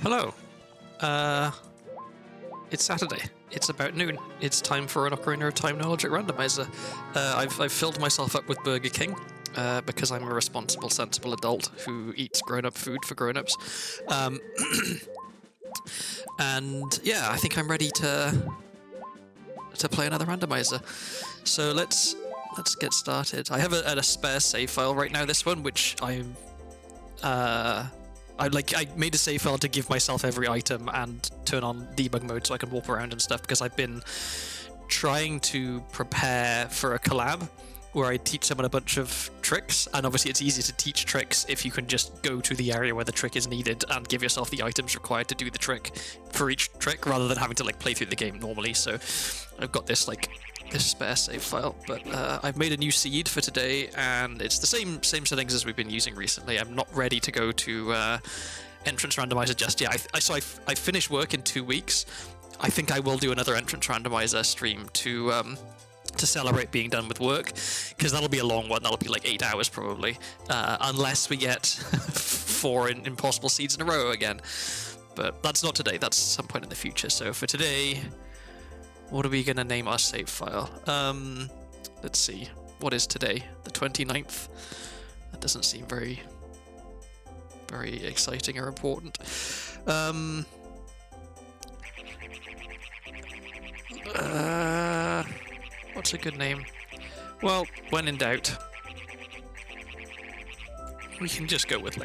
Hello. It's Saturday. It's about noon. It's time for an Ocarina of Time knowledge at Randomizer. I've filled myself up with Burger King because I'm a responsible, sensible adult who eats grown-up food for grown-ups. And yeah, I think I'm ready to play another Randomizer. So let's get started. I have a spare save file right now. This one, which I made a save file to give myself every item and turn on debug mode so I can warp around and stuff, because I've been trying to prepare for a collab where I teach someone a bunch of tricks, and obviously it's easier to teach tricks if you can just go to the area where the trick is needed and give yourself the items required to do the trick for each trick, rather than having to play through the game normally. So I've got this spare save file, but I've made a new seed for today, and it's the same settings as we've been using recently. I'm not ready to go to entrance randomizer just yet. I finished work in 2 weeks. I think I will do another entrance randomizer stream to celebrate being done with work, because that'll be a long one. That'll be like 8 hours probably, unless we get 4 impossible seeds in a row again. But that's not today. That's some point in the future. So for today, what are we going to name our save file? Let's see. What is today? The 29th? That doesn't seem very exciting or important. What's a good name? Well, when in doubt, we can just go with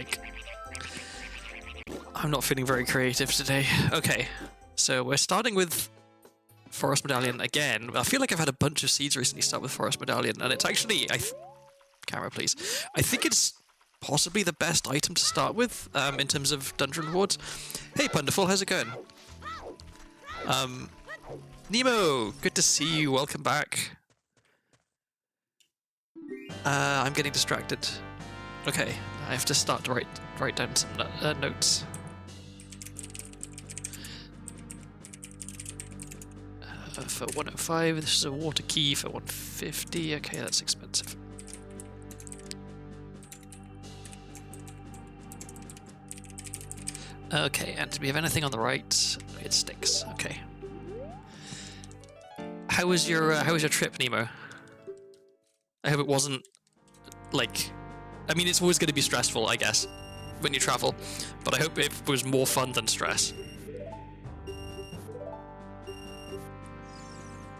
I'm not feeling very creative today. Okay, so we're starting with Forest Medallion again. I feel like I've had a bunch of seeds recently start with Forest Medallion, and it's actually, camera please, I think it's possibly the best item to start with in terms of dungeon rewards. Hey Punderful, how's it going? Nemo, good to see you, welcome back. I'm getting distracted. Okay, I have to start to write down some notes. For 105, this is a water key. For 150, okay, that's expensive. Okay, and do we have anything on the right? It sticks. Okay. How was your trip, Nemo? I hope it wasn't I mean, it's always going to be stressful, I guess, when you travel, but I hope it was more fun than stress.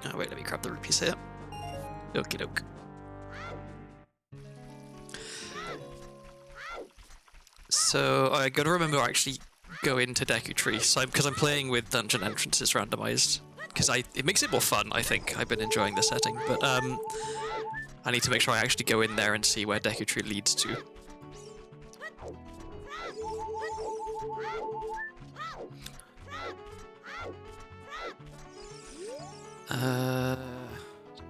Oh wait, let me grab the rupees here. Okie doke. So I gotta remember to actually go into Deku Tree, because I'm playing with dungeon entrances randomized, because it makes it more fun. I think I've been enjoying the setting, but I need to make sure I actually go in there and see where Deku Tree leads to.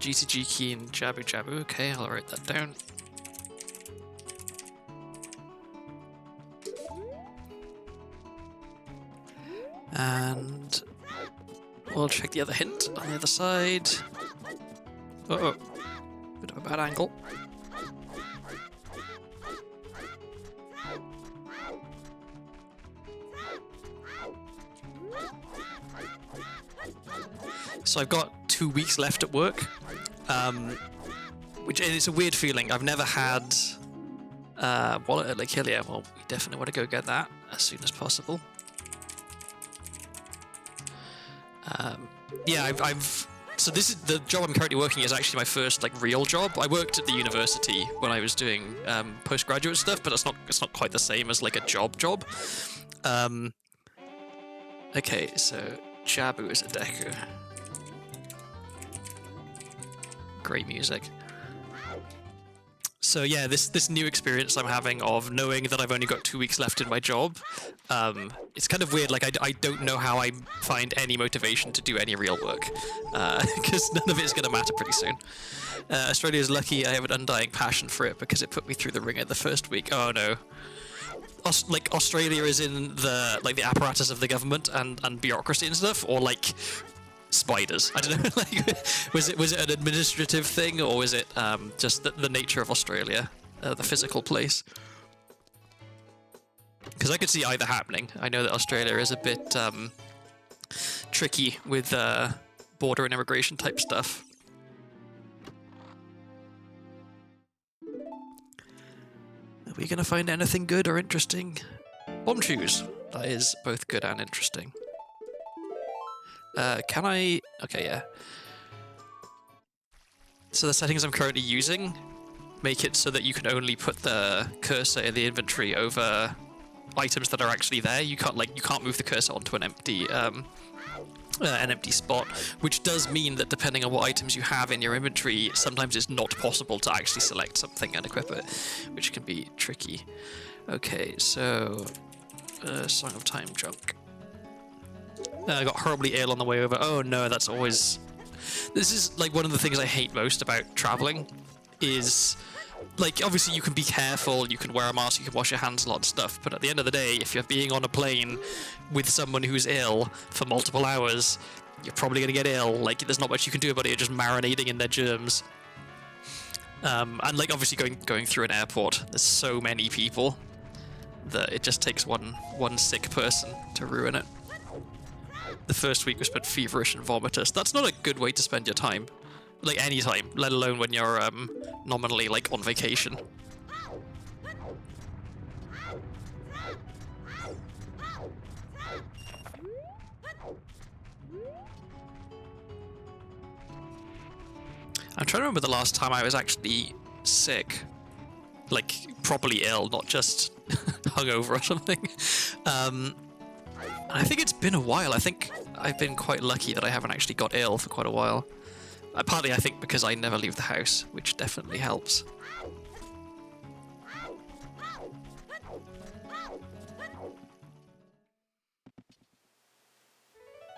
GCG key and Jabu Jabu. Okay, I'll write that down. And we'll check the other hint on the other side. Uh-oh. Bit of a bad angle. So I've got 2 weeks left at work, which is a weird feeling. I've never had wallet at Lake Hylia. Well, we definitely want to go get that as soon as possible. Yeah, so this is the job I'm currently working is actually my first real job. I worked at the university when I was doing postgraduate stuff, but it's not quite the same as a job. Okay, so Jabu is a Deku. Great music. So yeah, this new experience I'm having of knowing that I've only got 2 weeks left in my job, it's kind of weird. I don't know how I find any motivation to do any real work, because none of it is going to matter pretty soon. Australia's lucky I have an undying passion for it because it put me through the ringer the first week. Oh no. Australia is in the apparatus of the government and bureaucracy and stuff, or spiders. I don't know. Was it an administrative thing, or was it just the nature of Australia, the physical place? Because I could see either happening. I know that Australia is a bit tricky with border and immigration type stuff. Are we going to find anything good or interesting? Bomb shoes. That is both good and interesting. Can I... Okay, yeah. So the settings I'm currently using make it so that you can only put the cursor in the inventory over items that are actually there. You can't move the cursor onto an empty spot, which does mean that depending on what items you have in your inventory, sometimes it's not possible to actually select something and equip it, which can be tricky. Okay, so Song of Time junk. I got horribly ill on the way over. Oh no, that's always... This is like one of the things I hate most about traveling is... Like, obviously you can be careful, you can wear a mask, you can wash your hands, a lot of stuff, but at the end of the day, if you're being on a plane with someone who's ill for multiple hours, you're probably going to get ill. Like, there's not much you can do about it, you're just marinating in their germs. And like, obviously going through an airport, there's so many people that it just takes one sick person to ruin it. The first week was spent feverish and vomitous. That's not a good way to spend your time. Like, any time, let alone when you're nominally, like, on vacation. I'm trying to remember the last time I was actually sick. Like, properly ill, not just hungover or something. I think it's been a while. I think I've been quite lucky that I haven't actually got ill for quite a while. Partly, I think, because I never leave the house, which definitely helps.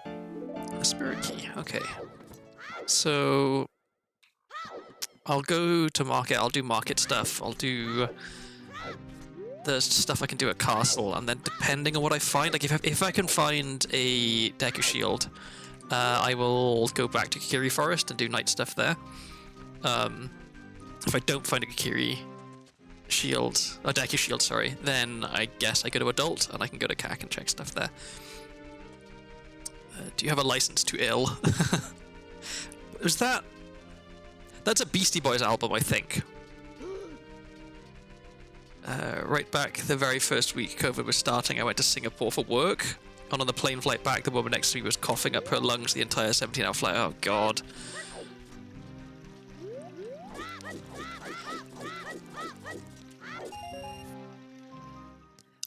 A spirit key, okay. So... I'll go to market, I'll do market stuff, I'll do the stuff I can do at castle, and then depending on what I find, like if I can find a Deku Shield, I will go back to Kakiri Forest and do night stuff there. If I don't find a Kakiri Shield, a Deku Shield, sorry, then I guess I go to Adult and I can go to CAC and check stuff there. Do you have a license to ill? Is that... That's a Beastie Boys album, I think. Right back the very first week COVID was starting, I went to Singapore for work. And on the plane flight back, the woman next to me was coughing up her lungs the entire 17-hour flight. Oh, God.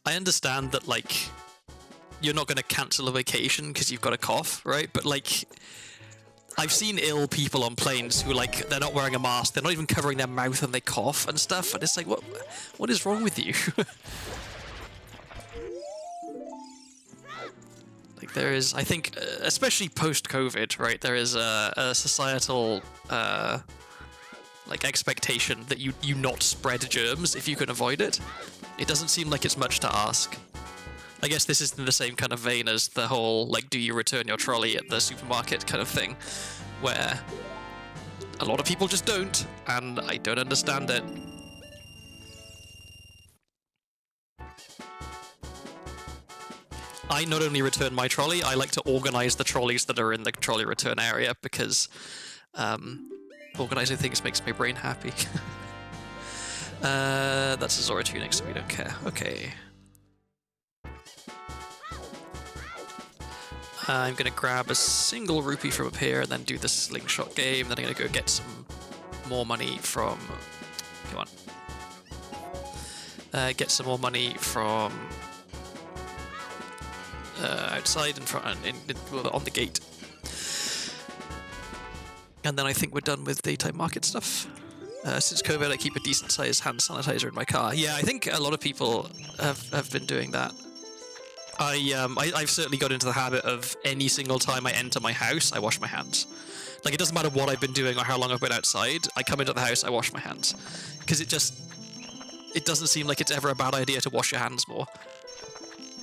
I understand that, like, you're not going to cancel a vacation because you've got a cough, right? But, like... I've seen ill people on planes who, like, they're not wearing a mask, they're not even covering their mouth and they cough and stuff, and it's like, what is wrong with you? Like, there is, I think, especially post-COVID, right, there is a societal, like, expectation that you not spread germs if you can avoid it. It doesn't seem like it's much to ask. I guess this is in the same kind of vein as the whole, like, do you return your trolley at the supermarket kind of thing, where a lot of people just don't, and I don't understand it. I not only return my trolley, I like to organize the trolleys that are in the trolley return area, because organizing things makes my brain happy. That's a Zora Tunic, so we don't care. Okay. I'm going to grab a single rupee from up here and then do the slingshot game. Then I'm going to go get some more money from... Come on. Get some more money from... outside in front, on the gate. And then I think we're done with daytime market stuff. Since COVID, I keep a decent-sized hand sanitizer in my car. Yeah, I think a lot of people have been doing that. I've certainly got into the habit of any single time I enter my house, I wash my hands. Like, it doesn't matter what I've been doing or how long I've been outside, I come into the house, I wash my hands. Because it doesn't seem like it's ever a bad idea to wash your hands more.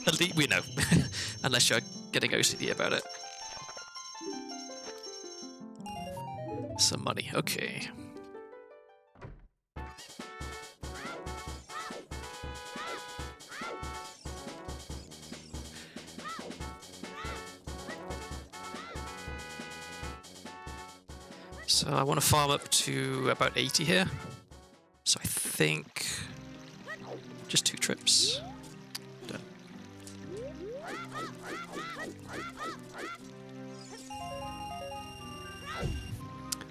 At least, we know. Unless you're getting OCD about it. Some money, okay. So I want to farm up to about 80 here. So I think just 2 trips. Done.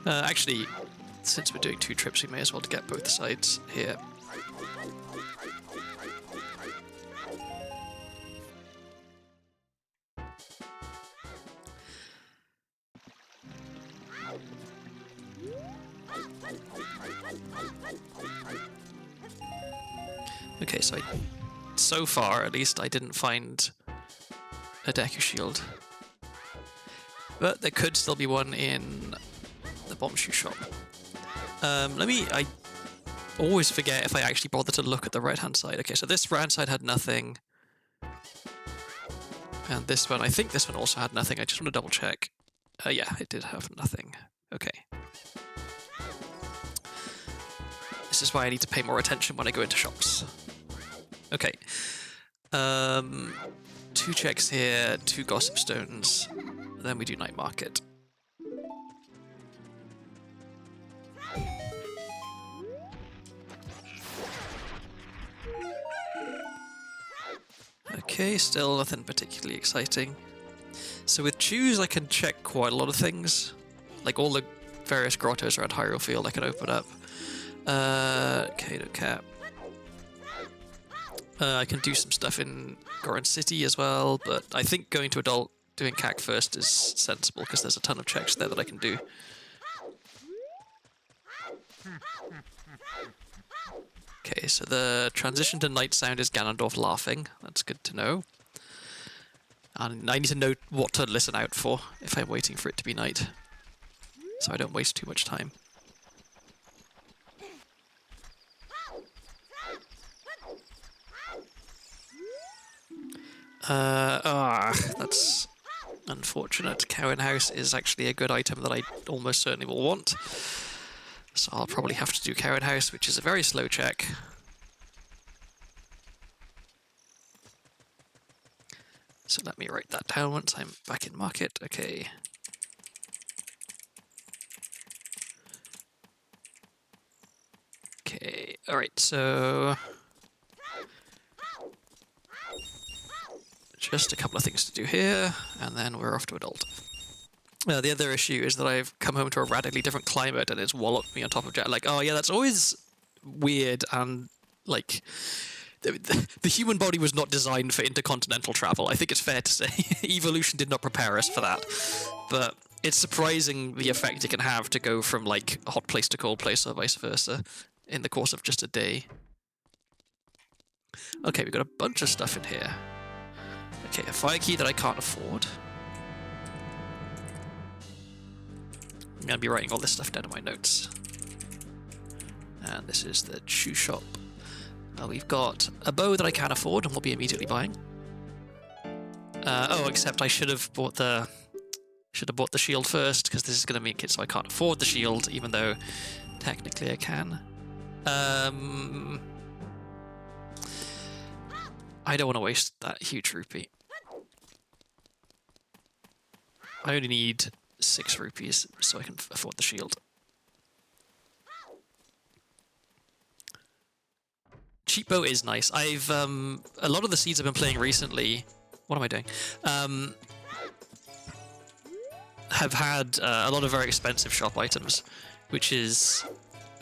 Actually, since we're doing 2 trips, we may as well get both sides here. Okay, so far at least I didn't find a Deku Shield. But there could still be one in the bomb shoe shop. I always forget if I actually bother to look at the right-hand side. Okay, so this right-hand side had nothing. And this one, I think this one also had nothing. I just want to double check. Yeah, it did have nothing. Okay. This is why I need to pay more attention when I go into shops. Okay. 2 checks here, 2 gossip stones. Then we do night market. Okay, still nothing particularly exciting. So with choose, I can check quite a lot of things. Like all the various grottos around Hyrule Field I can open up. Kado Cap. I can do some stuff in Goron City as well, but I think going to Adult doing CAC first is sensible because there's a ton of checks there that I can do. Okay, so the transition to night sound is Ganondorf laughing. That's good to know. And I need to know what to listen out for if I'm waiting for it to be night, so I don't waste too much time. That's unfortunate. Cowan House is actually a good item that I almost certainly will want. So I'll probably have to do Cowan House, which is a very slow check. So let me write that down once I'm back in market. Okay. Okay, alright, so just a couple of things to do here, and then we're off to Adult. The other issue is that I've come home to a radically different climate and it's walloped me on top of jet. Like, oh yeah, that's always weird, and like the human body was not designed for intercontinental travel. I think it's fair to say evolution did not prepare us for that. But it's surprising the effect it can have to go from like a hot place to cold place or vice versa in the course of just a day. Okay, we've got a bunch of stuff in here. Okay, a fire key that I can't afford. I'm going to be writing all this stuff down in my notes. And this is the shoe shop. We've got a bow that I can afford and we'll be immediately buying. Except I should have bought the shield first, because this is going to make it so I can't afford the shield, even though technically I can. I don't want to waste that huge rupee. I only need 6 rupees so I can afford the shield. Cheap bow is nice. I've a lot of the seeds I've been playing recently. What am I doing? Have had a lot of very expensive shop items, which is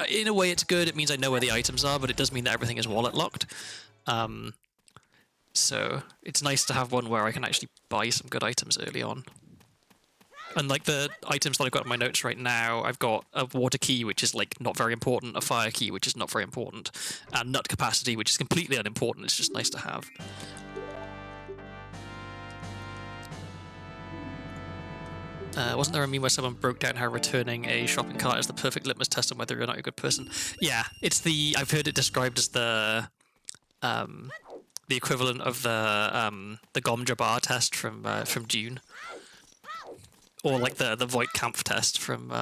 in a way it's good. It means I know where the items are, but it does mean that everything is wallet locked. So it's nice to have one where I can actually buy some good items early on. And like the items that I've got in my notes right now, I've got a water key, which is like not very important, a fire key, which is not very important, and nut capacity, which is completely unimportant. It's just nice to have. Wasn't there a meme where someone broke down how returning a shopping cart is the perfect litmus test on whether you're not a good person? Yeah, it's the I've heard it described as the equivalent of the Gomja bar test from Dune. Or like the Voight Kampf test from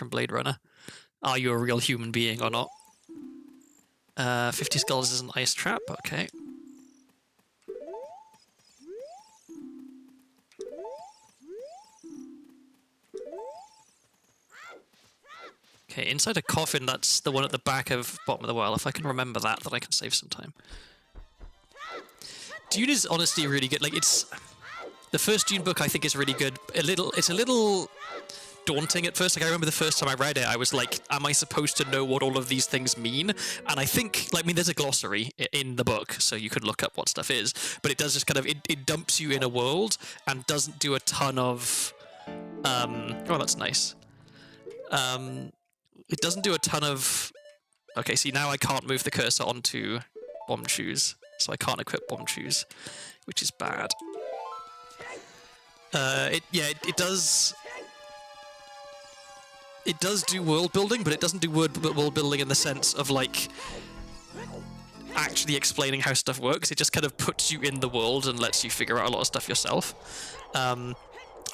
Blade Runner. Are you a real human being or not? 50 skulls is an ice trap, okay. Okay, inside a coffin, that's the one at the back of bottom of the well. If I can remember that, then I can save some time. Dune is honestly really good. Like, it's... The first Dune book, I think, is really good. It's a little daunting at first. Like, I remember the first time I read it, I was like, am I supposed to know what all of these things mean? And I think, like, I mean, there's a glossary in the book, so you can look up what stuff is, but it does just kind of, it dumps you in a world and doesn't do a ton of, oh, that's nice. It doesn't do a ton of, okay, see, now I can't move the cursor onto bomb shoes, so I can't equip bomb shoes, which is bad. It does... It does do world building, but it doesn't do world building in the sense of, like, actually explaining how stuff works. It just kind of puts you in the world and lets you figure out a lot of stuff yourself. And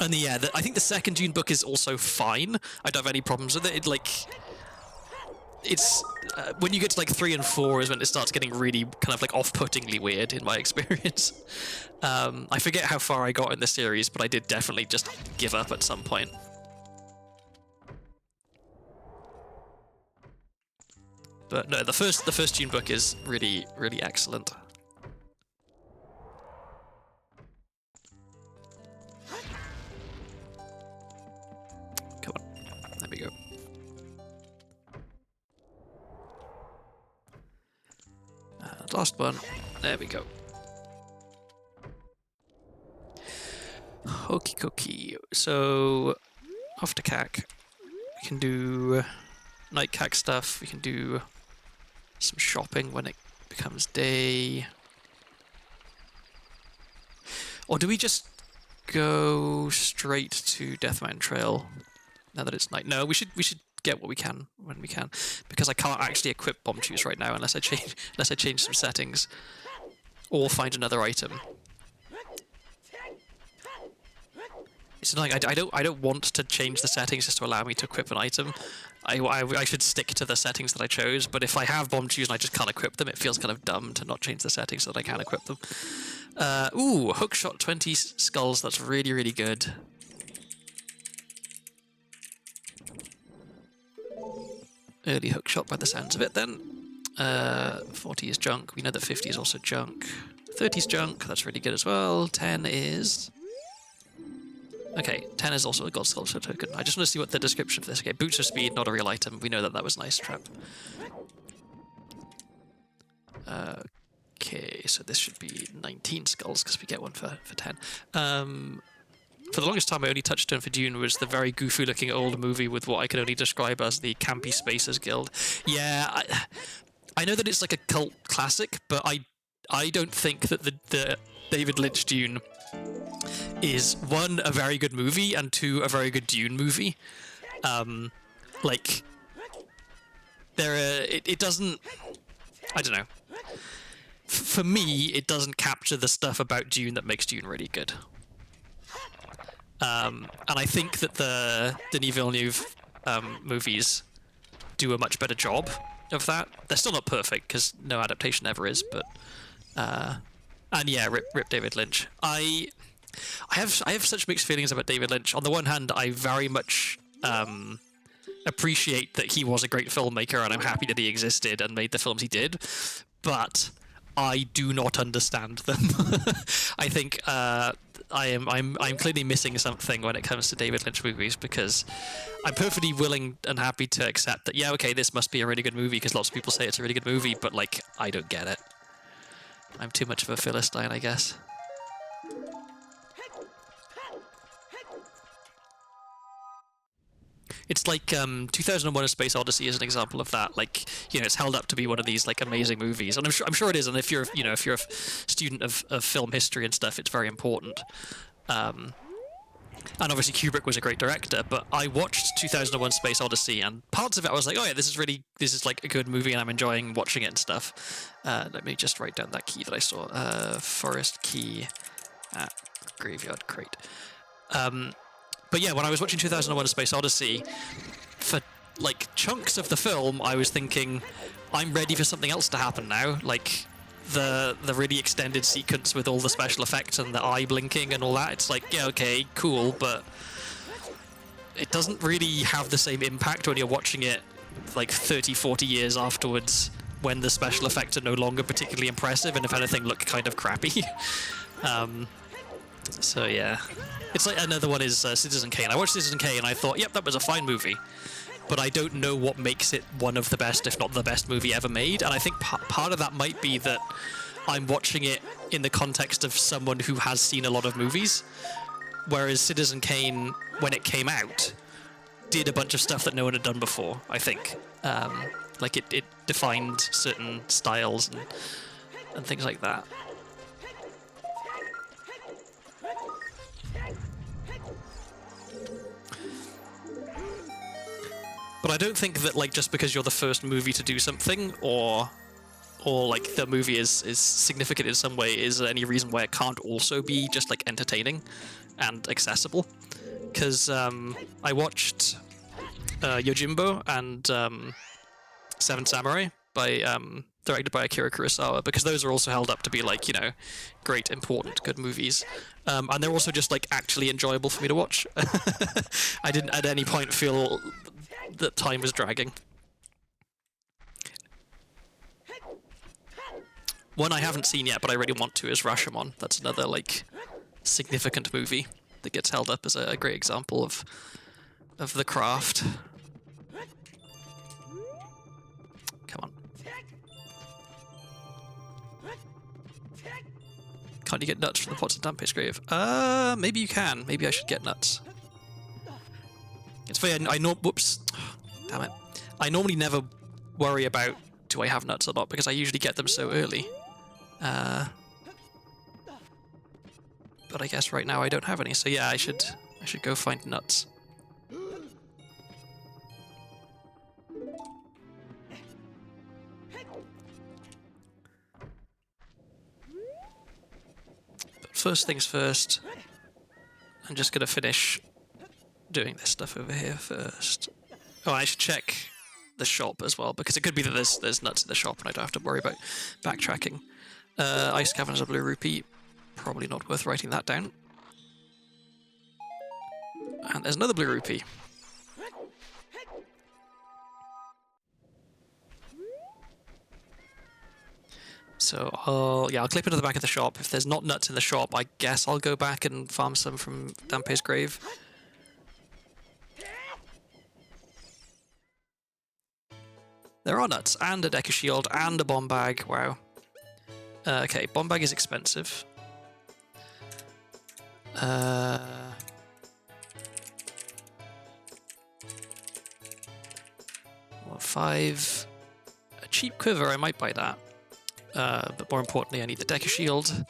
yeah, I think the second Dune book is also fine. I don't have any problems with it. It's when you get to like 3 and 4 is when it starts getting really kind of like off-puttingly weird in my experience. I forget how far I got in the series, but I did definitely just give up at some point. But no, the first Dune book is really, really excellent. Come on, there we go. Last one, there we go. Okie dokie. So, off to CAC. We can do night CAC stuff. We can do some shopping when it becomes day. Or do we just go straight to Death Mountain Trail now that it's night? No, we should get what we can when we can, because I can't actually equip bomb shoes right now unless I change some settings or find another item. It's annoying. I don't want to change the settings just to allow me to equip an item. I should stick to the settings that I chose, but if I have bomb shoes and I just can't equip them, it feels kind of dumb to not change the settings so that I can equip them. Ooh, hookshot 20 skulls. That's really, really good. Early hookshot by the sounds of it then. 40 is junk. We know that 50 is also junk. 30 is junk. That's really good as well. 10 is... Okay, 10 is also a gold sculpture token. I just want to see what the description for this. Okay, boots of speed, not a real item. We know that that was nice trap. Okay, so this should be 19 skulls because we get one for 10. For the longest time, my only touchstone for Dune was the very goofy-looking old movie with what I can only describe as the Campy Spacers Guild. Yeah, I know that it's like a cult classic, but I don't think that the David Lynch Dune is, one, a very good movie, and two, a very good Dune movie. Like, it doesn't... I don't know. For me, it doesn't capture the stuff about Dune that makes Dune really good. And I think that the Denis Villeneuve movies do a much better job of that. They're still not perfect, because no adaptation ever is, but... and yeah, rip David Lynch. I have such mixed feelings about David Lynch. On the one hand, I very much appreciate that he was a great filmmaker, and I'm happy that he existed and made the films he did, but I do not understand them. I think I'm clearly missing something when it comes to David Lynch movies, because I'm perfectly willing and happy to accept that, yeah, okay, this must be a really good movie because lots of people say it's a really good movie, but, like, I don't get it. I'm too much of a Philistine, I guess. It's like 2001: A Space Odyssey is an example of that. Like, you know, it's held up to be one of these like amazing movies, and I'm sure it is. And if you're a student of film history and stuff, it's very important. And obviously Kubrick was a great director, but I watched 2001: Space Odyssey, and parts of it I was like, oh yeah, this is like a good movie, and I'm enjoying watching it and stuff. Let me just write down that key that I saw. Forest key at Graveyard Crate. But yeah, when I was watching 2001: A Space Odyssey, for like chunks of the film, I was thinking, I'm ready for something else to happen now. Like the really extended sequence with all the special effects and the eye blinking and all that. It's like, yeah, okay, cool, but it doesn't really have the same impact when you're watching it like 30, 40 years afterwards, when the special effects are no longer particularly impressive and if anything look kind of crappy. So yeah, it's like another one is Citizen Kane. I watched Citizen Kane and I thought, yep, that was a fine movie, but I don't know what makes it one of the best, if not the best movie ever made. And I think part of that might be that I'm watching it in the context of someone who has seen a lot of movies, whereas Citizen Kane, when it came out, did a bunch of stuff that no one had done before, I think. Like it defined certain styles and things like that. But I don't think that like just because you're the first movie to do something, or like the movie is significant in some way, is any reason why it can't also be just like entertaining and accessible. Because I watched Yojimbo and Seven Samurai by directed by Akira Kurosawa, because those are also held up to be like, you know, great, important, good movies. And they're also just like actually enjoyable for me to watch. I didn't at any point feel that time was dragging. One I haven't seen yet, but I really want to, is Rashomon. That's another like significant movie that gets held up as a great example of the craft. Come on. Can't you get nuts from the Pots and Dante's grave? Maybe you can. Maybe I should get nuts. It's funny, I know. Whoops. Damn it. I normally never worry about do I have nuts or not, because I usually get them so early. But I guess right now I don't have any, so yeah, I should go find nuts. But first things first, I'm just gonna finish doing this stuff over here first. Oh, I should check the shop as well, because it could be that there's nuts in the shop and I don't have to worry about backtracking. Ice Caverns, a blue rupee. Probably not worth writing that down. And there's another blue rupee. So I'll clip into the back of the shop. If there's not nuts in the shop, I guess I'll go back and farm some from Dampe's grave. There are nuts, and a Deca Shield, and a bomb bag. Wow. Okay, bomb bag is expensive. 5. A cheap quiver, I might buy that. But more importantly, I need the Deca Shield.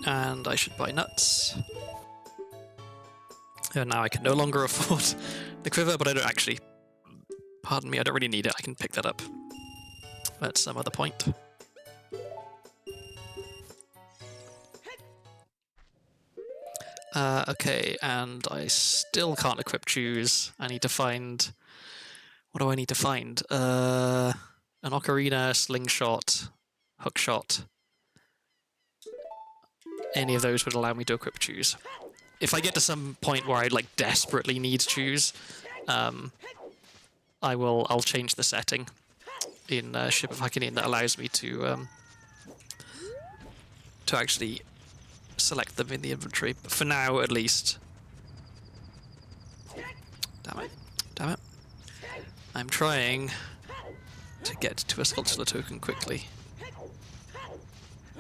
And I should buy nuts. And now I can no longer afford the quiver, but I don't actually... Pardon me, I don't really need it. I can pick that up at some other point. Okay, and I still can't equip Choose. I need to find... What do I need to find? An Ocarina, Slingshot, Hookshot. Any of those would allow me to equip Choose. If I get to some point where I like desperately need Choose, I'll change the setting in Ship of Hakunin that allows me to actually select them in the inventory. But for now, at least. Damn it. Damn it. I'm trying to get to a Sculptular token quickly.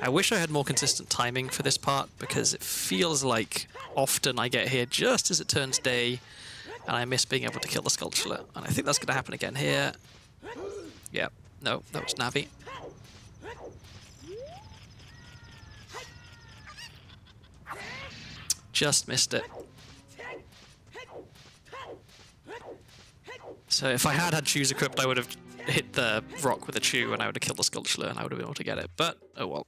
I wish I had more consistent timing for this part, because it feels like often I get here just as it turns day, and I miss being able to kill the Sculptular. And I think that's going to happen again here. Yeah, no, that was Navi. Just missed it. So if I had Choose equipped, I would have hit the rock with a Chew, and I would have killed the Sculptular, and I would have been able to get it. But, oh well.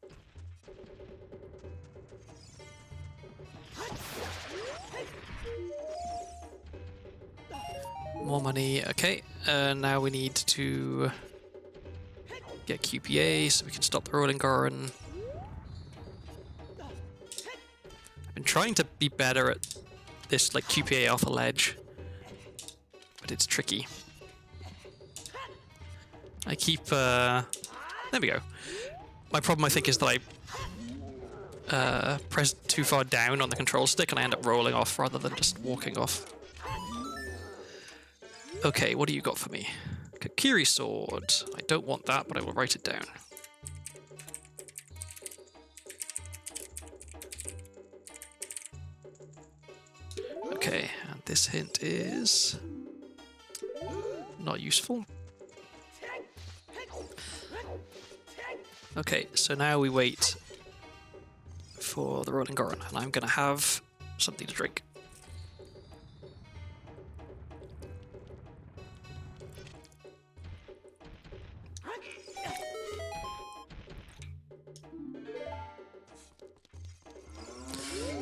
More money, okay. Now we need to get QPA so we can stop the Rolling Goron. trying to be better at this like QPA off a ledge, but it's tricky. I keep there we go. My problem, I think, is that I press too far down on the control stick and I end up rolling off rather than just walking off. Okay, what do you got for me? Kakiri sword. I don't want that, but I will write it down. Okay, and this hint is not useful. Okay, so now we wait for the Rolling Goron, and I'm gonna have something to drink.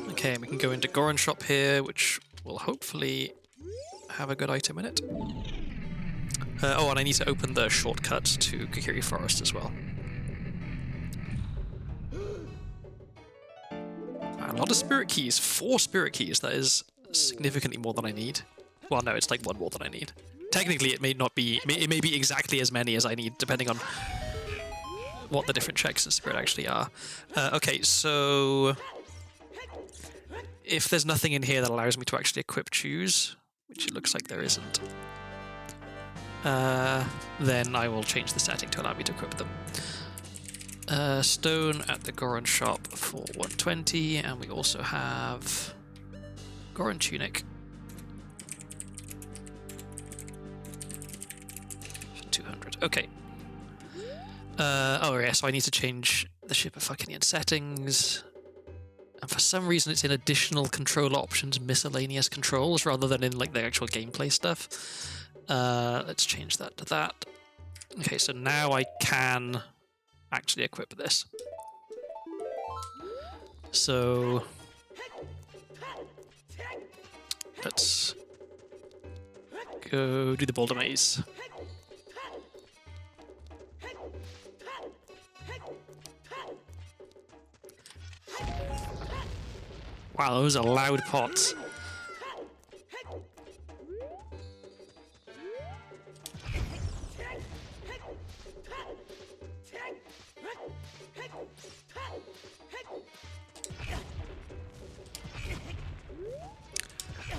Okay, we can go into Goron shop here, which will hopefully have a good item in it. Oh, and I need to open the shortcut to Kakiri Forest as well. A lot of spirit keys. 4 spirit keys. That is significantly more than I need. Well, no, it's like 1 more than I need. Technically, it may not be. It may be exactly as many as I need, depending on what the different checks in spirit actually are. Okay, so if there's nothing in here that allows me to actually equip choose, which it looks like there isn't, then I will change the setting to allow me to equip them. Stone at the Goron shop for 120, and we also have Goron tunic for 200. Okay. Oh yeah, so I need to change the Ship of Fakinian settings, and for some reason it's in additional control options, miscellaneous controls, rather than in like the actual gameplay stuff. Let's change that to that. Okay, so now I can actually equip this. So let's go do the boulder maze. Wow, those are loud pots.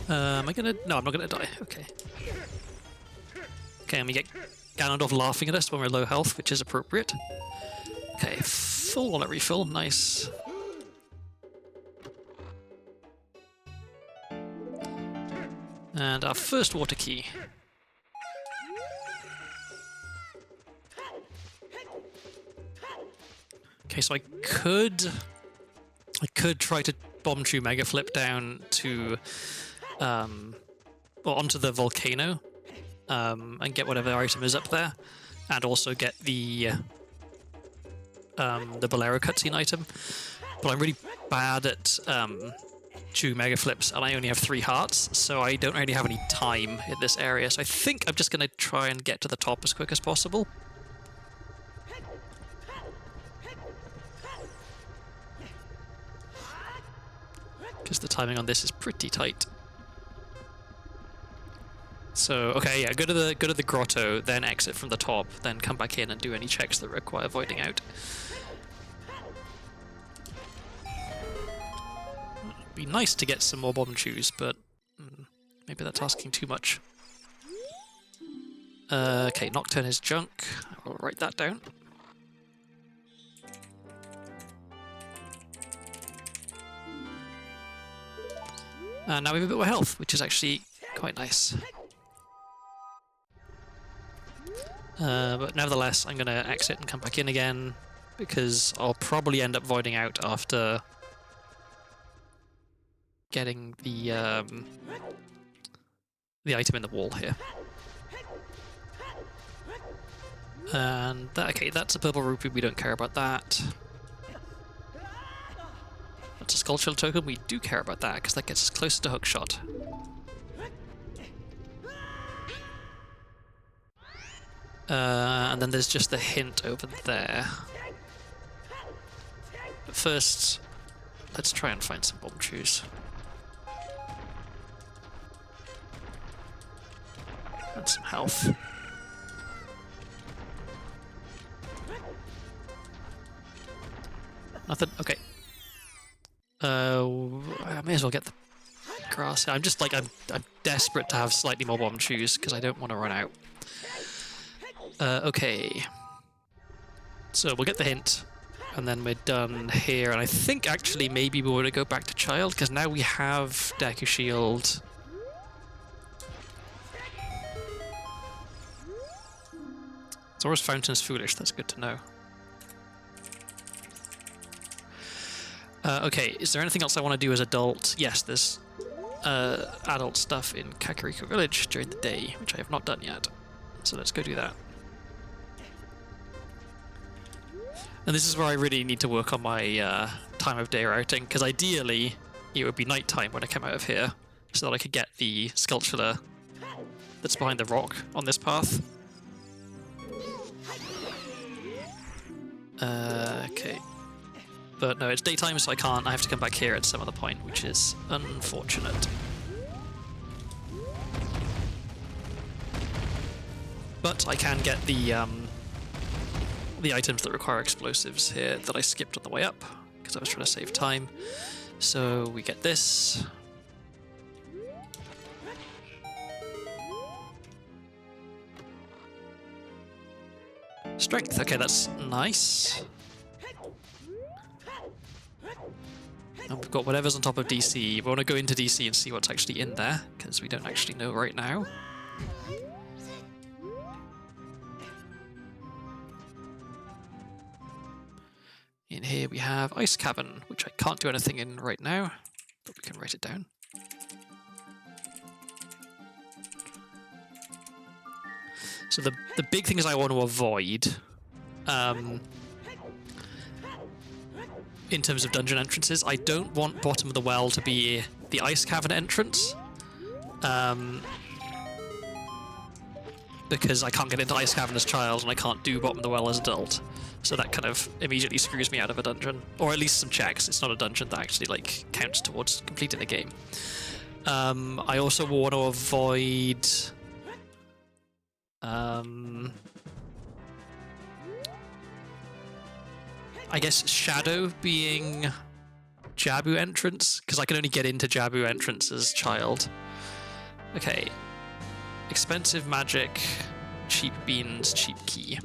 Am I gonna... No, I'm not gonna die. Okay. Okay, and we get Ganondorf laughing at us when we're low health, which is appropriate. Okay, full wallet refill. Nice. And our first water key. Okay, so I could try to bomb chew Mega Flip down to well, onto the volcano, and get whatever item is up there, and also get the Bolero cutscene item. But I'm really bad at chew Mega Flips, and I only have 3 hearts, so I don't really have any time in this area. So I think I'm just going to try and get to the top as quick as possible. Because the timing on this is pretty tight. So, okay, yeah, go to the grotto, then exit from the top, then come back in and do any checks that require voiding out. It'd be nice to get some more bomb chews, but maybe that's asking too much. Okay, Nocturne is junk. I'll write that down. And now we have a bit more health, which is actually quite nice. But nevertheless, I'm going to exit and come back in again, because I'll probably end up voiding out after getting the item in the wall here. And that, okay, that's a purple rupee, we don't care about that. That's a Skull Shield token, we do care about that, because that gets us closer to hookshot. And then there's just the hint over there. But first, let's try and find some bomb chews. And some health. Nothing? Okay. I may as well get the grass. I'm just like, I'm desperate to have slightly more bomb chews because I don't want to run out. Okay. So we'll get the hint, and then we're done here. And I think actually maybe we want to go back to Child because now we have Deku Shield. Zora's Fountain's foolish, that's good to know. Okay, is there anything else I want to do as adult? Yes, there's adult stuff in Kakariko Village during the day, which I have not done yet. So let's go do that. And this is where I really need to work on my time of day routing, because ideally it would be nighttime when I come out of here, so that I could get the sculpture that's behind the rock on this path. Okay. But no, it's daytime, so I can't. I have to come back here at some other point, which is unfortunate. But I can get the items that require explosives here that I skipped on the way up, because I was trying to save time. So we get this. Strength, okay, that's nice. And we've got whatever's on top of DC. We want to go into DC and see what's actually in there, because we don't actually know right now. In here we have Ice Cavern, which I can't do anything in right now, but we can write it down. So the big things I want to avoid, in terms of dungeon entrances, I don't want Bottom of the Well to be the Ice Cavern entrance, because I can't get into Ice Cavern as child and I can't do Bottom of the Well as adult. So that kind of immediately screws me out of a dungeon, or at least some checks. It's not a dungeon that actually like counts towards completing the game. I also want to avoid I guess Shadow being Jabu entrance, because I can only get into Jabu entrance as child. Okay. Expensive magic, cheap beans, cheap key.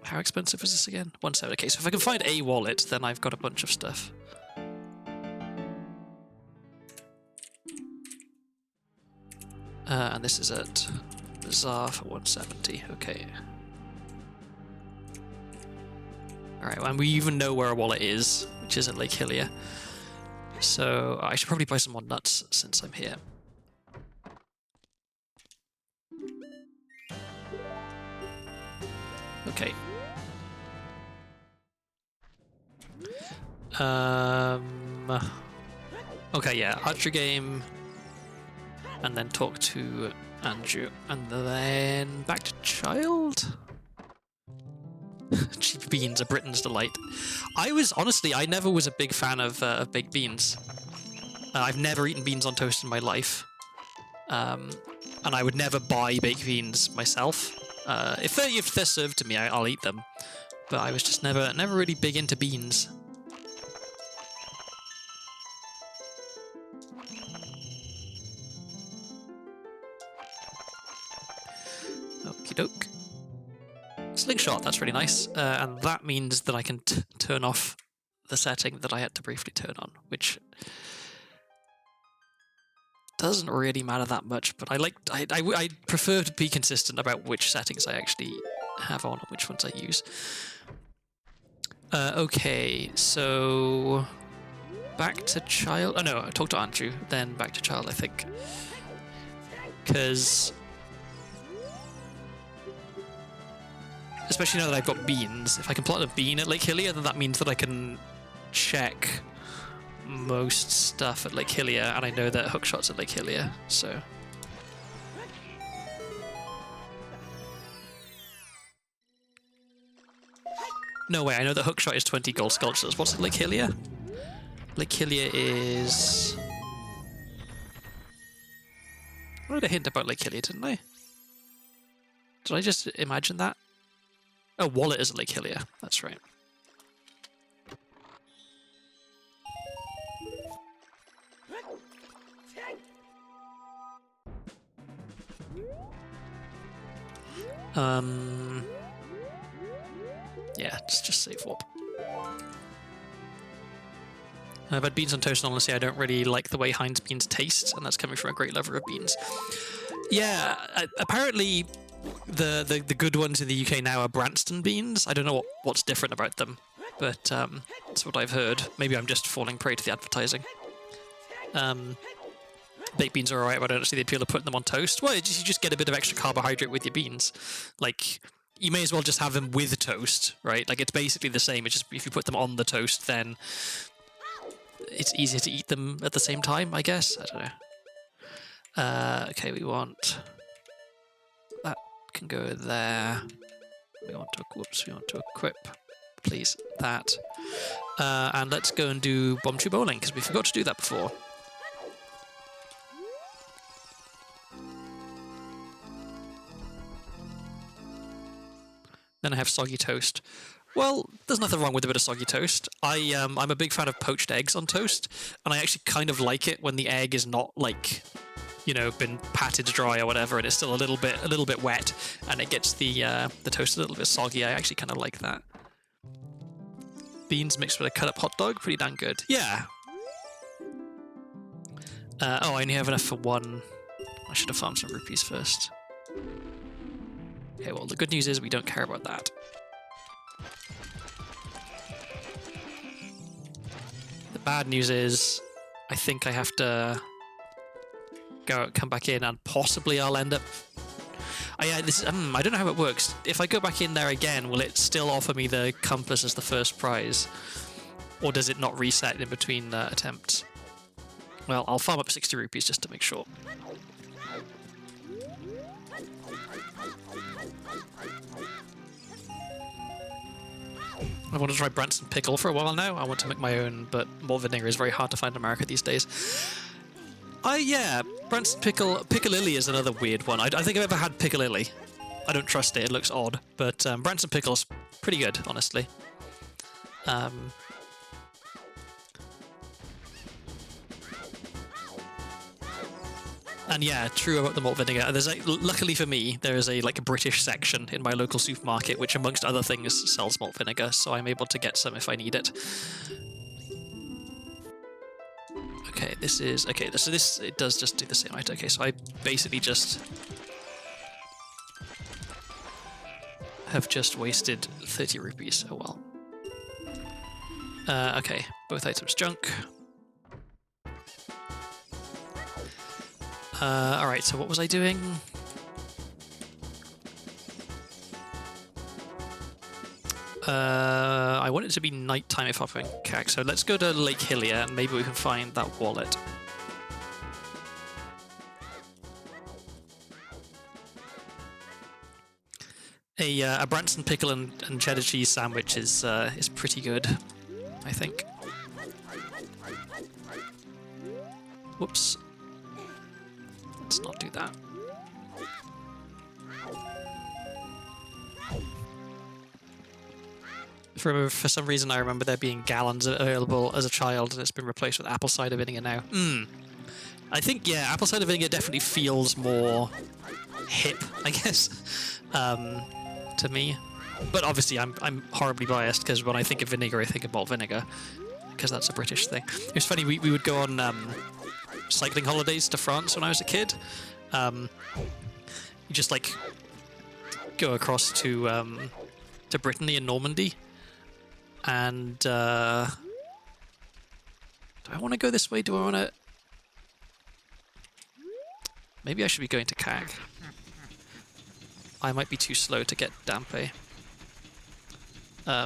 How expensive is this again? 170. Okay, so if I can find a wallet, then I've got a bunch of stuff. And this is at Bazaar for 170. Okay. Alright, and we even know where a wallet is, which is at Lake Hylia. So I should probably buy some more nuts since I'm here. Okay. Okay, yeah, archery game, and then talk to Andrew, and then back to child? Cheap beans are Britain's delight. I never was a big fan of baked beans. I've never eaten beans on toast in my life. And I would never buy baked beans myself. If they're served to me, I'll eat them. But I was just never really big into beans. Okie doke. Slingshot, that's really nice. And that means that I can turn off the setting that I had to briefly turn on, which doesn't really matter that much, but I prefer to be consistent about which settings I actually have on and which ones I use. Okay, so back to child. Oh no, I talked to Andrew, then back to child, I think. Because especially now that I've got beans, if I can plant a bean at Lake Hylia, then that means that I can check most stuff at Lake Hylia, and I know that hookshot's at Lake Hylia, so. No way, I know that Hookshot is 20 gold sculptures. What's Lake Hylia? Lake Hylia is... I had a hint about Lake Hylia, didn't I? Did I just imagine that? Oh, Wallet is Lake Hylia. That's right. Yeah, just save warp. I've had beans on toast, and honestly, I don't really like the way Heinz beans taste, and that's coming from a great lover of beans. Yeah, apparently the good ones in the UK now are Branston beans. I don't know what's different about them, but that's what I've heard. Maybe I'm just falling prey to the advertising. Baked beans are alright, but I don't see the appeal of putting them on toast. Well, you just get a bit of extra carbohydrate with your beans. Like, you may as well just have them with toast, right? Like, it's basically the same. It's just if you put them on the toast, then it's easier to eat them at the same time, I guess. I don't know. Okay, we want... That can go there. We want to equip, please, that. And let's go and do Bomb Tree Bowling, because we forgot to do that before. Then I have soggy toast. Well, there's nothing wrong with a bit of soggy toast. I'm a big fan of poached eggs on toast, and I actually kind of like it when the egg is not like, you know, been patted dry or whatever, and it's still a little bit wet, and it gets the toast a little bit soggy. I actually kind of like that. Beans mixed with a cut up hot dog, pretty damn good. Yeah. Oh, I only have enough for one. I should have farmed some rupees first. Okay, well, the good news is we don't care about that. The bad news is I think I have to come back in, and possibly I'll end up... I don't know how it works. If I go back in there again, will it still offer me the compass as the first prize? Or does it not reset in between attempts? Well, I'll farm up 60 rupees just to make sure. I want to try Branston Pickle for a while now. I want to make my own, but malt vinegar is very hard to find in America these days. Yeah, Branston Piccalilli is another weird one. I don't think I've ever had Piccalilli. I don't trust it, it looks odd. But Branston Pickle's pretty good, honestly. And yeah, true about the malt vinegar. There's luckily for me, there is a British section in my local supermarket, which amongst other things sells malt vinegar, so I'm able to get some if I need it. Okay, this it does just do the same item. Okay, so I basically just have just wasted 30 rupees. Oh well. Okay, both items junk. Alright, so what was I doing? I want it to be nighttime if I'm going CAC, so let's go to Lake Hylia and maybe we can find that wallet. A Branston pickle and cheddar cheese sandwich is pretty good, I think. Whoops. Let's not do that. For some reason I remember there being gallons available as a child, and it's been replaced with apple cider vinegar now. I think, yeah, apple cider vinegar definitely feels more hip, I guess, to me. But obviously I'm horribly biased, because when I think of vinegar, I think of malt vinegar, because that's a British thing. It was funny, we would go on cycling holidays to France when I was a kid. You just go across to Brittany and Normandy, and do I want to go this way? Do I want to? Maybe I should be going to CAG. I might be too slow to get Dampe.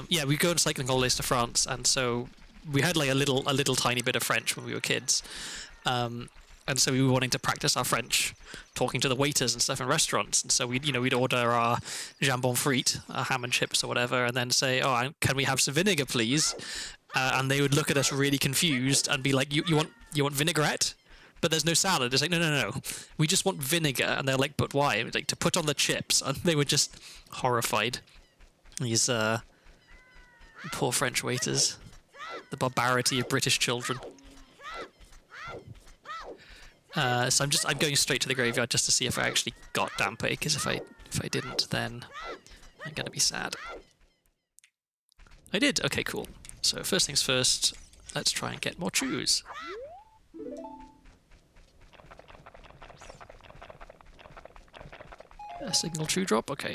Yeah, we go on cycling holidays to France, and so we had a little tiny bit of French when we were kids. and so we were wanting to practice our French, talking to the waiters and stuff in restaurants. And so we'd order our jambon frite, our ham and chips or whatever, and then say, "Oh, can we have some vinegar, please?" And they would look at us really confused and be like, "You want vinaigrette? But there's no salad." It's like, no. We just want vinegar. And they're like, "But why?" Like, to put on the chips. And they were just horrified. These poor French waiters. The barbarity of British children. So I'm going straight to the graveyard just to see if I actually got Dampe, because if I didn't, then I'm gonna be sad. I did. Okay, cool. So first things first, let's try and get more chews. A signal chew drop. Okay.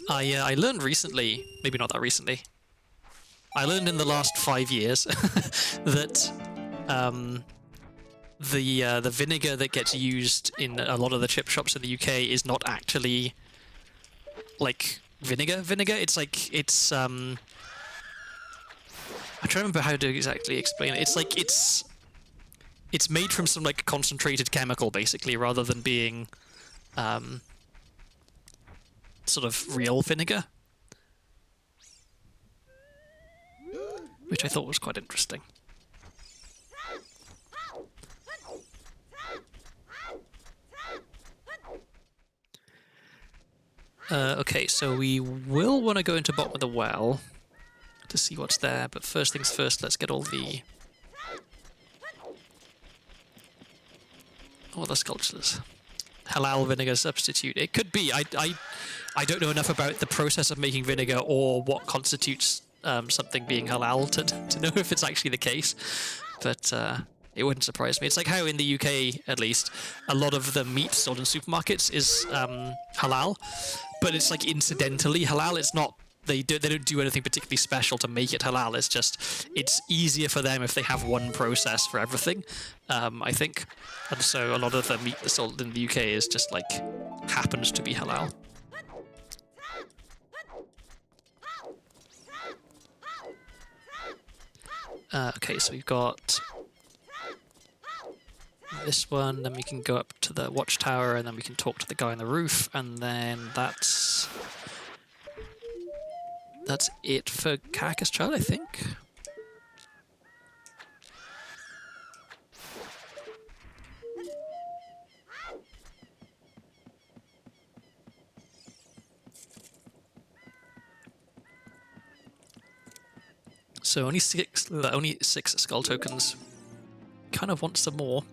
I learned recently, maybe not that recently, I learned in the last 5 years that the vinegar that gets used in a lot of the chip shops in the UK is not actually like vinegar. It's like I'm trying to remember how to exactly explain it. It's like it's made from some like concentrated chemical basically, rather than being sort of real vinegar, which I thought was quite interesting. Okay, so we will want to go into bottom of the well to see what's there, but first things first, let's get all the sculptures. Halal vinegar substitute. It could be. I don't know enough about the process of making vinegar or what constitutes something being halal to know if it's actually the case, but it wouldn't surprise me. It's like how in the UK, at least, a lot of the meat sold in supermarkets is halal, but it's like incidentally halal. It's not. They don't do anything particularly special to make it halal. It's just it's easier for them if they have one process for everything, I think. And so a lot of the meat that's sold in the UK is just like happens to be halal. Okay, so we've got this one, then we can go up to the watchtower, and then we can talk to the guy on the roof, and then that's it for Carcass Child, I think. So only six skull tokens. Kind of want some more.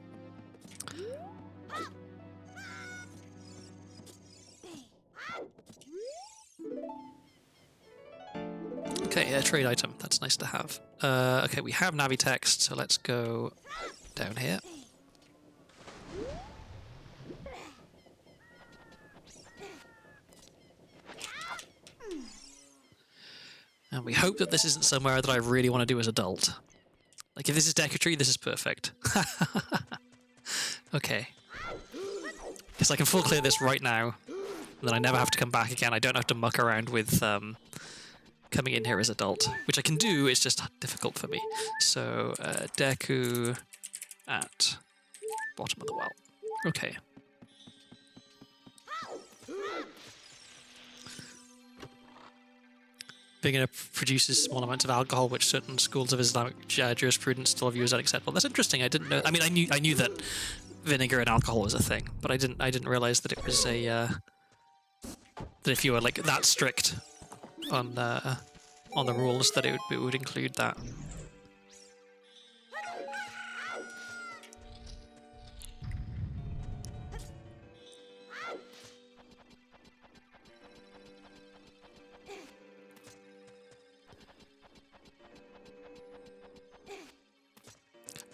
Okay, a trade item. That's nice to have. Okay, we have Navi text, so let's go down here. And we hope that this isn't somewhere that I really want to do as adult. Like, if this is Decatry, this is perfect. Okay. Because I can full clear this right now, and then I never have to come back again. I don't have to muck around with coming in here as adult, which I can do, it's just difficult for me. So, Deku at bottom of the well. Okay. Being enough produces small amounts of alcohol, which certain schools of Islamic jurisprudence still view as unacceptable. That's interesting. I didn't know. I mean, I knew that vinegar and alcohol was a thing, but I didn't realize that it was a that if you were like that strict on the rules, that it would include that.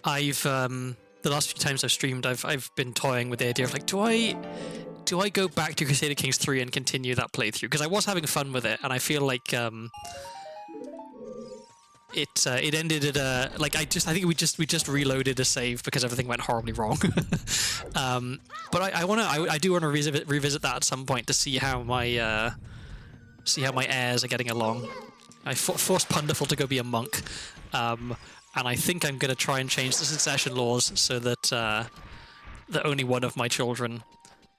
I've the last few times I've streamed, I've been toying with the idea of like, do I go back to Crusader Kings 3 and continue that playthrough? Because I was having fun with it, and I feel like it ended at a like I think we just reloaded a save because everything went horribly wrong. But I do want to revisit that at some point to see how my heirs are getting along. I forced Punderful to go be a monk, and I think I'm going to try and change the succession laws so that that only one of my children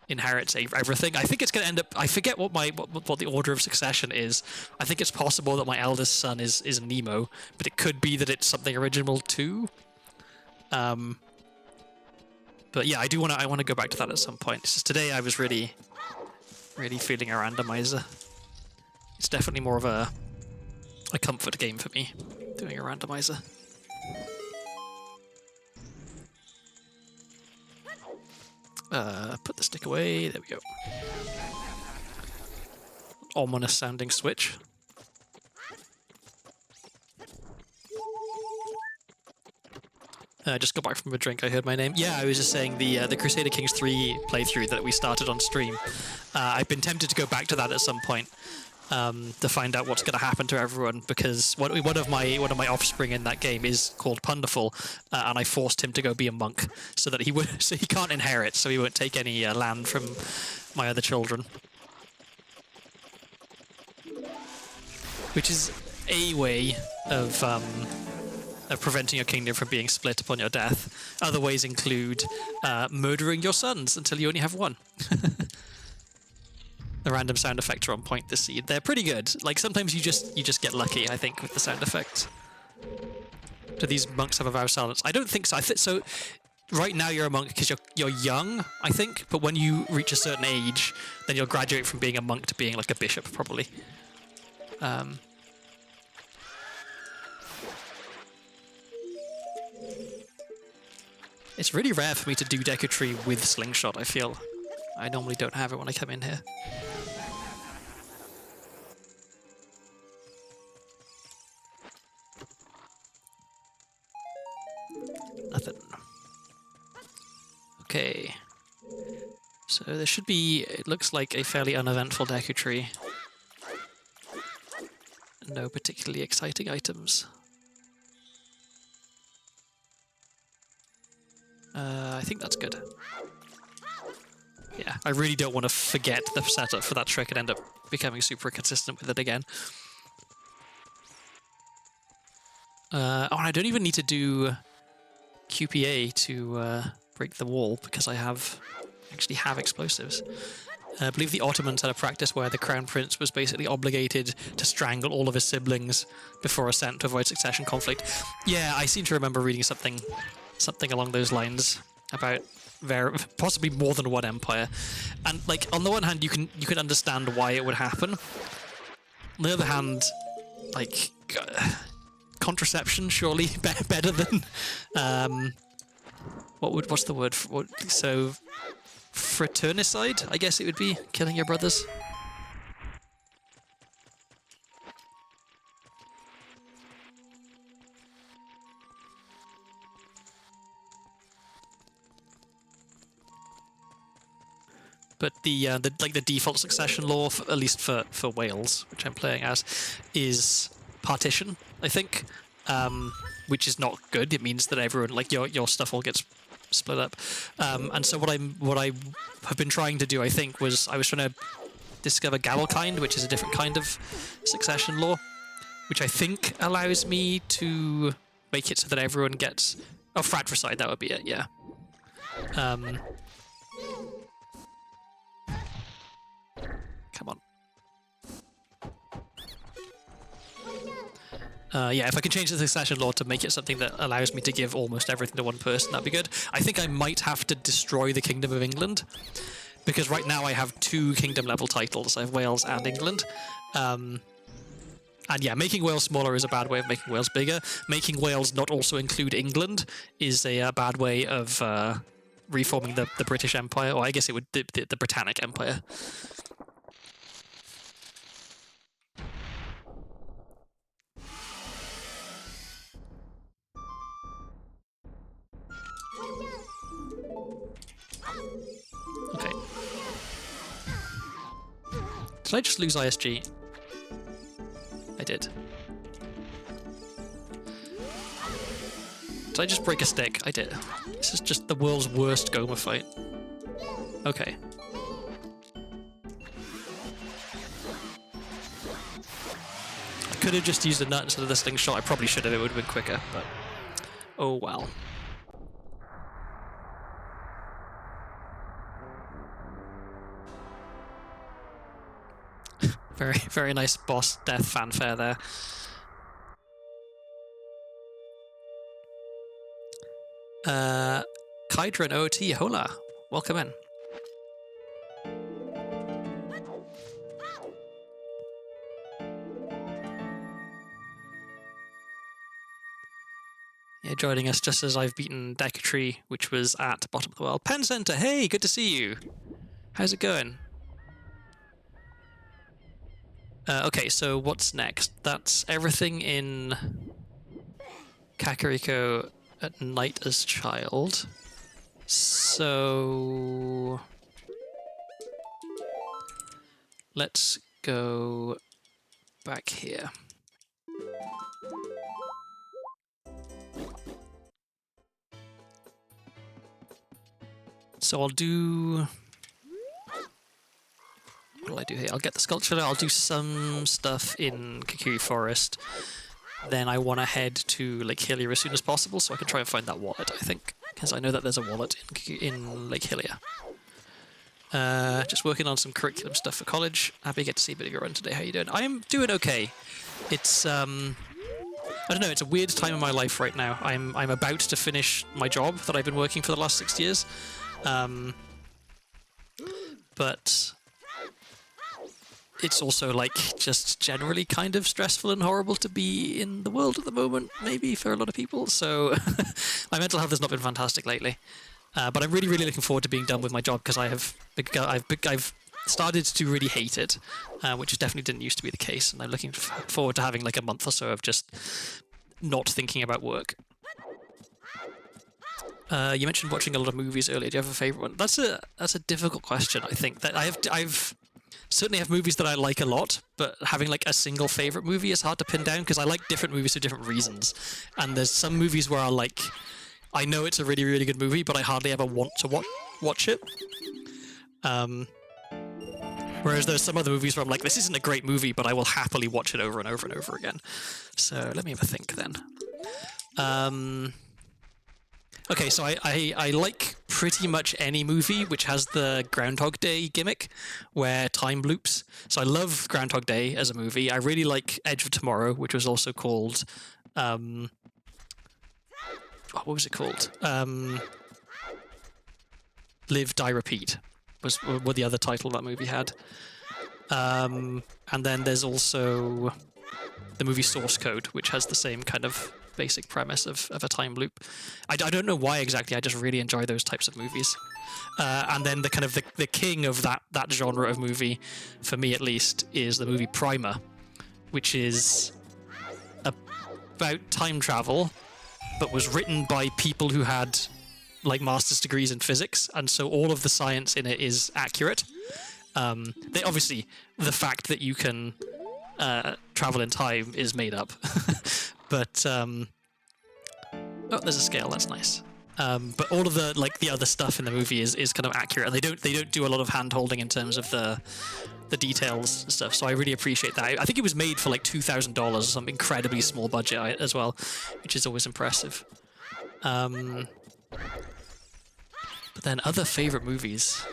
inherits everything. I think it's going to end up. I forget what the order of succession is. I think it's possible that my eldest son is Nemo, but it could be that it's something original too. But yeah, I want to go back to that at some point. It's just today I was really feeling a randomizer. It's definitely more of a comfort game for me, doing a randomizer. Put the stick away. There we go. Ominous sounding switch. Just got back from a drink. I heard my name. Yeah, I was just saying the Crusader Kings 3 playthrough that we started on stream. I've been tempted to go back to that at some point to find out what's going to happen to everyone, because one of my offspring in that game is called Punderful, and I forced him to go be a monk so that he can't inherit, so he won't take any land from my other children. Which is a way of preventing your kingdom from being split upon your death. Other ways include murdering your sons until you only have one. The random sound effects are on point this seed. They're pretty good. Like, sometimes you just get lucky, I think, with the sound effects. Do these monks have a vow of silence? I don't think so. So right now you're a monk because you're young, I think, but when you reach a certain age, then you'll graduate from being a monk to being like a bishop, probably. It's really rare for me to do Decutry with Slingshot, I feel. I normally don't have it when I come in here. Nothing. Okay. So there should be, it looks like a fairly uneventful Decutry. No particularly exciting items. I think that's good. Yeah, I really don't want to forget the setup for that trick and end up becoming super consistent with it again. Oh, and I don't even need to do QPA to break the wall because I actually have explosives. I believe the Ottomans had a practice where the crown prince was basically obligated to strangle all of his siblings before ascent to avoid succession conflict. Yeah, I seem to remember reading something along those lines about possibly more than one empire. And like, on the one hand, you can understand why it would happen. On the other hand, like, contraception surely better than what's the word for, so fraternicide, I guess it would be, killing your brothers. But the default succession law, at least for Wales, which I'm playing as, is partition, I think, which is not good. It means that everyone, like, your stuff all gets split up. And so what I have been trying to do, I think, was I was trying to discover Gavelkind, which is a different kind of succession law, which I think allows me to make it so that everyone gets... Oh, fratricide, that would be it, yeah. Come on. Yeah, if I can change the succession law to make it something that allows me to give almost everything to one person, that'd be good. I think I might have to destroy the Kingdom of England, because right now I have 2 kingdom level titles. I have Wales and England. And yeah, making Wales smaller is a bad way of making Wales bigger. Making Wales not also include England is a bad way of reforming the British Empire, or I guess it would the Britannic Empire. Okay. Did I just lose ISG? I did. Did I just break a stick? I did. This is just the world's worst Goma fight. Okay. could have just used a nut instead of the slingshot. I probably should have. It would have been quicker, but oh well. Very, very nice boss death fanfare there. Kydra and OOT, hola. Welcome in. Yeah, joining us just as I've beaten Decatry, which was at bottom of the world. Pen Center, hey, good to see you. How's it going? Okay, so what's next? That's everything in Kakariko at night as child. So let's go back here. So I'll do... What will I do here? I'll get the sculpture, I'll do some stuff in Kakiri Forest. Then I want to head to Lake Hylia as soon as possible so I can try and find that wallet, I think. Because I know that there's a wallet in Lake Hylia. Just working on some curriculum stuff for college. Happy to get to see a bit of your run today. How you doing? I'm doing okay. It's, I don't know, it's a weird time in my life right now. I'm about to finish my job that I've been working for the last 6 years. But it's also like just generally kind of stressful and horrible to be in the world at the moment, maybe for a lot of people. So my mental health has not been fantastic lately. But I'm really, really looking forward to being done with my job because I've started to really hate it, which definitely didn't used to be the case. And I'm looking forward to having like a month or so of just not thinking about work. You mentioned watching a lot of movies earlier. Do you have a favorite one? That's a difficult question. I think that I've certainly have movies that I like a lot, but having like a single favorite movie is hard to pin down because I like different movies for different reasons. And there's some movies where I know it's a really, really good movie, but I hardly ever want to watch it. Whereas there's some other movies where I'm like, this isn't a great movie, but I will happily watch it over and over and over again. So let me have a think then. Okay, so I like pretty much any movie which has the Groundhog Day gimmick, where time loops. So I love Groundhog Day as a movie. I really like Edge of Tomorrow, which was also called... what was it called? Live, Die, Repeat was what the other title that movie had. And then there's also the movie Source Code, which has the same kind of basic premise of a time loop. I don't know why exactly, I just really enjoy those types of movies. And then the kind of the king of that genre of movie, for me at least, is the movie Primer, which is about time travel, but was written by people who had like master's degrees in physics, and so all of the science in it is accurate. They obviously, the fact that you can travel in time is made up. But oh, there's a scale. That's nice. But all of the other stuff in the movie is kind of accurate, and they don't do a lot of hand holding in terms of the details and stuff. So I really appreciate that. I think it was made for like $2,000, some incredibly small budget as well, which is always impressive. But then other favorite movies.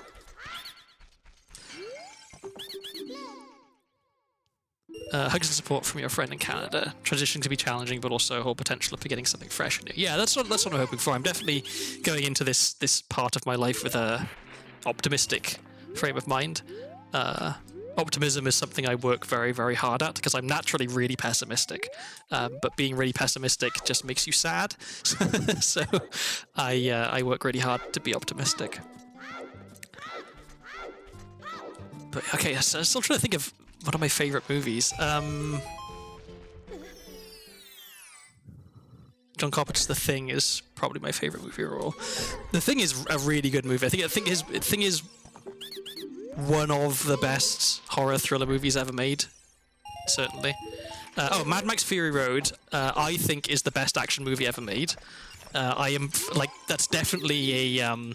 Hugs and support from your friend in Canada. Transition can be challenging, but also whole potential for getting something fresh and new. Yeah, that's what I'm hoping for. I'm definitely going into this part of my life with a optimistic frame of mind. Optimism is something I work very, very hard at because I'm naturally really pessimistic. But being really pessimistic just makes you sad. So I work really hard to be optimistic. But okay, so I'm still trying to think of one of my favorite movies. John Carpenter's The Thing is probably my favorite movie overall. The Thing is a really good movie. I think The Thing is one of the best horror thriller movies ever made, certainly. Mad Max Fury Road, I think is the best action movie ever made. I am like, that's definitely a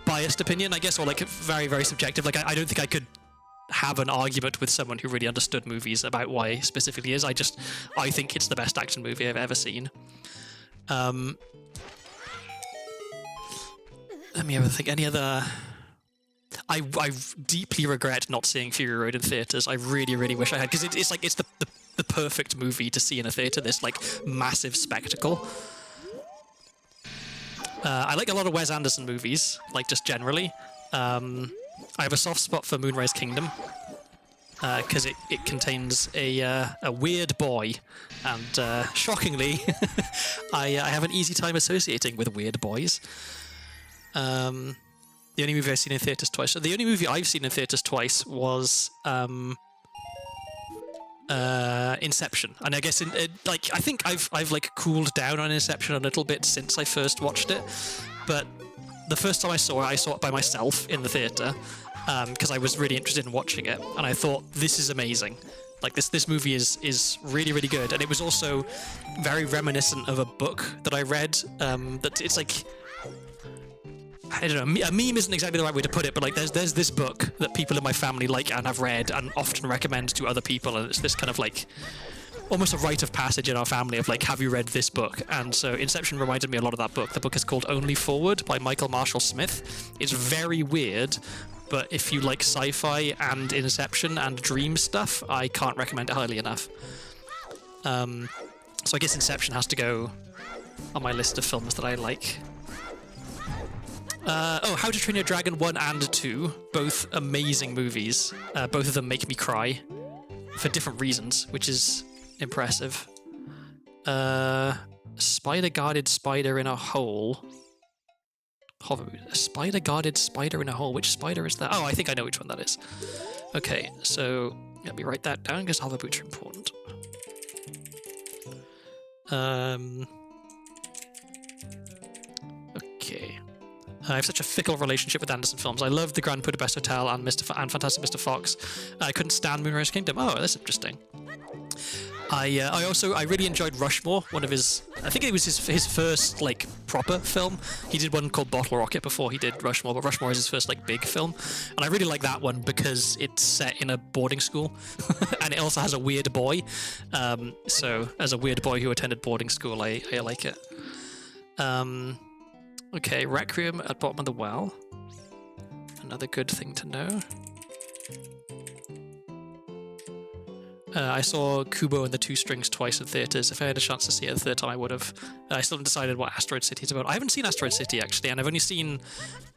biased opinion, I guess, or like very, very subjective. Like I don't think I could have an argument with someone who really understood movies about why it specifically is. I think it's the best action movie I've ever seen. Let me have a think. Any other? I deeply regret not seeing Fury Road in theaters. I really, really wish I had, because it's the perfect movie to see in a theater. This like massive spectacle. I like a lot of Wes Anderson movies, like just generally. I have a soft spot for Moonrise Kingdom because it contains a weird boy, and shockingly, I have an easy time associating with weird boys. The only movie I've seen in theaters twice. So the only movie I've seen in theaters twice was Inception, and I guess I think I've like cooled down on Inception a little bit since I first watched it, but the first time I saw it by myself in the theater because I was really interested in watching it, and I thought, this is amazing. Like this movie is really, really good, and it was also very reminiscent of a book that I read. That it's like, I don't know, a meme isn't exactly the right way to put it, but like there's this book that people in my family like and have read and often recommend to other people, and it's this kind of like almost a rite of passage in our family of like, have you read this book? And so Inception reminded me a lot of that book. The book is called Only Forward by Michael Marshall Smith. It's very weird, but if you like sci-fi and Inception and dream stuff, I can't recommend it highly enough. So I guess Inception has to go on my list of films that I like. How to Train Your Dragon 1 and 2, both amazing movies. Both of them make me cry for different reasons, which is impressive. Spider-guarded spider in a hole. A spider-guarded spider in a hole. Which spider is that? Oh, I think I know which one that is. Okay, so let me write that down because hover boots are important. Okay. I have such a fickle relationship with Anderson films. I love The Grand Budapest Hotel and and Fantastic Mr. Fox. I couldn't stand Moonrise Kingdom. Oh, that's interesting. I really enjoyed Rushmore. One of I think it was his first like proper film. He did one called Bottle Rocket before he did Rushmore, but Rushmore is his first like big film, and I really like that one because it's set in a boarding school, and it also has a weird boy. So as a weird boy who attended boarding school, I like it. Okay, Requiem at Bottom of the Well. Another good thing to know. I saw Kubo and the Two Strings twice in theaters. If I had a chance to see it a third time, I would have. I still haven't decided what Asteroid City is about. I haven't seen Asteroid City, actually, and I've only seen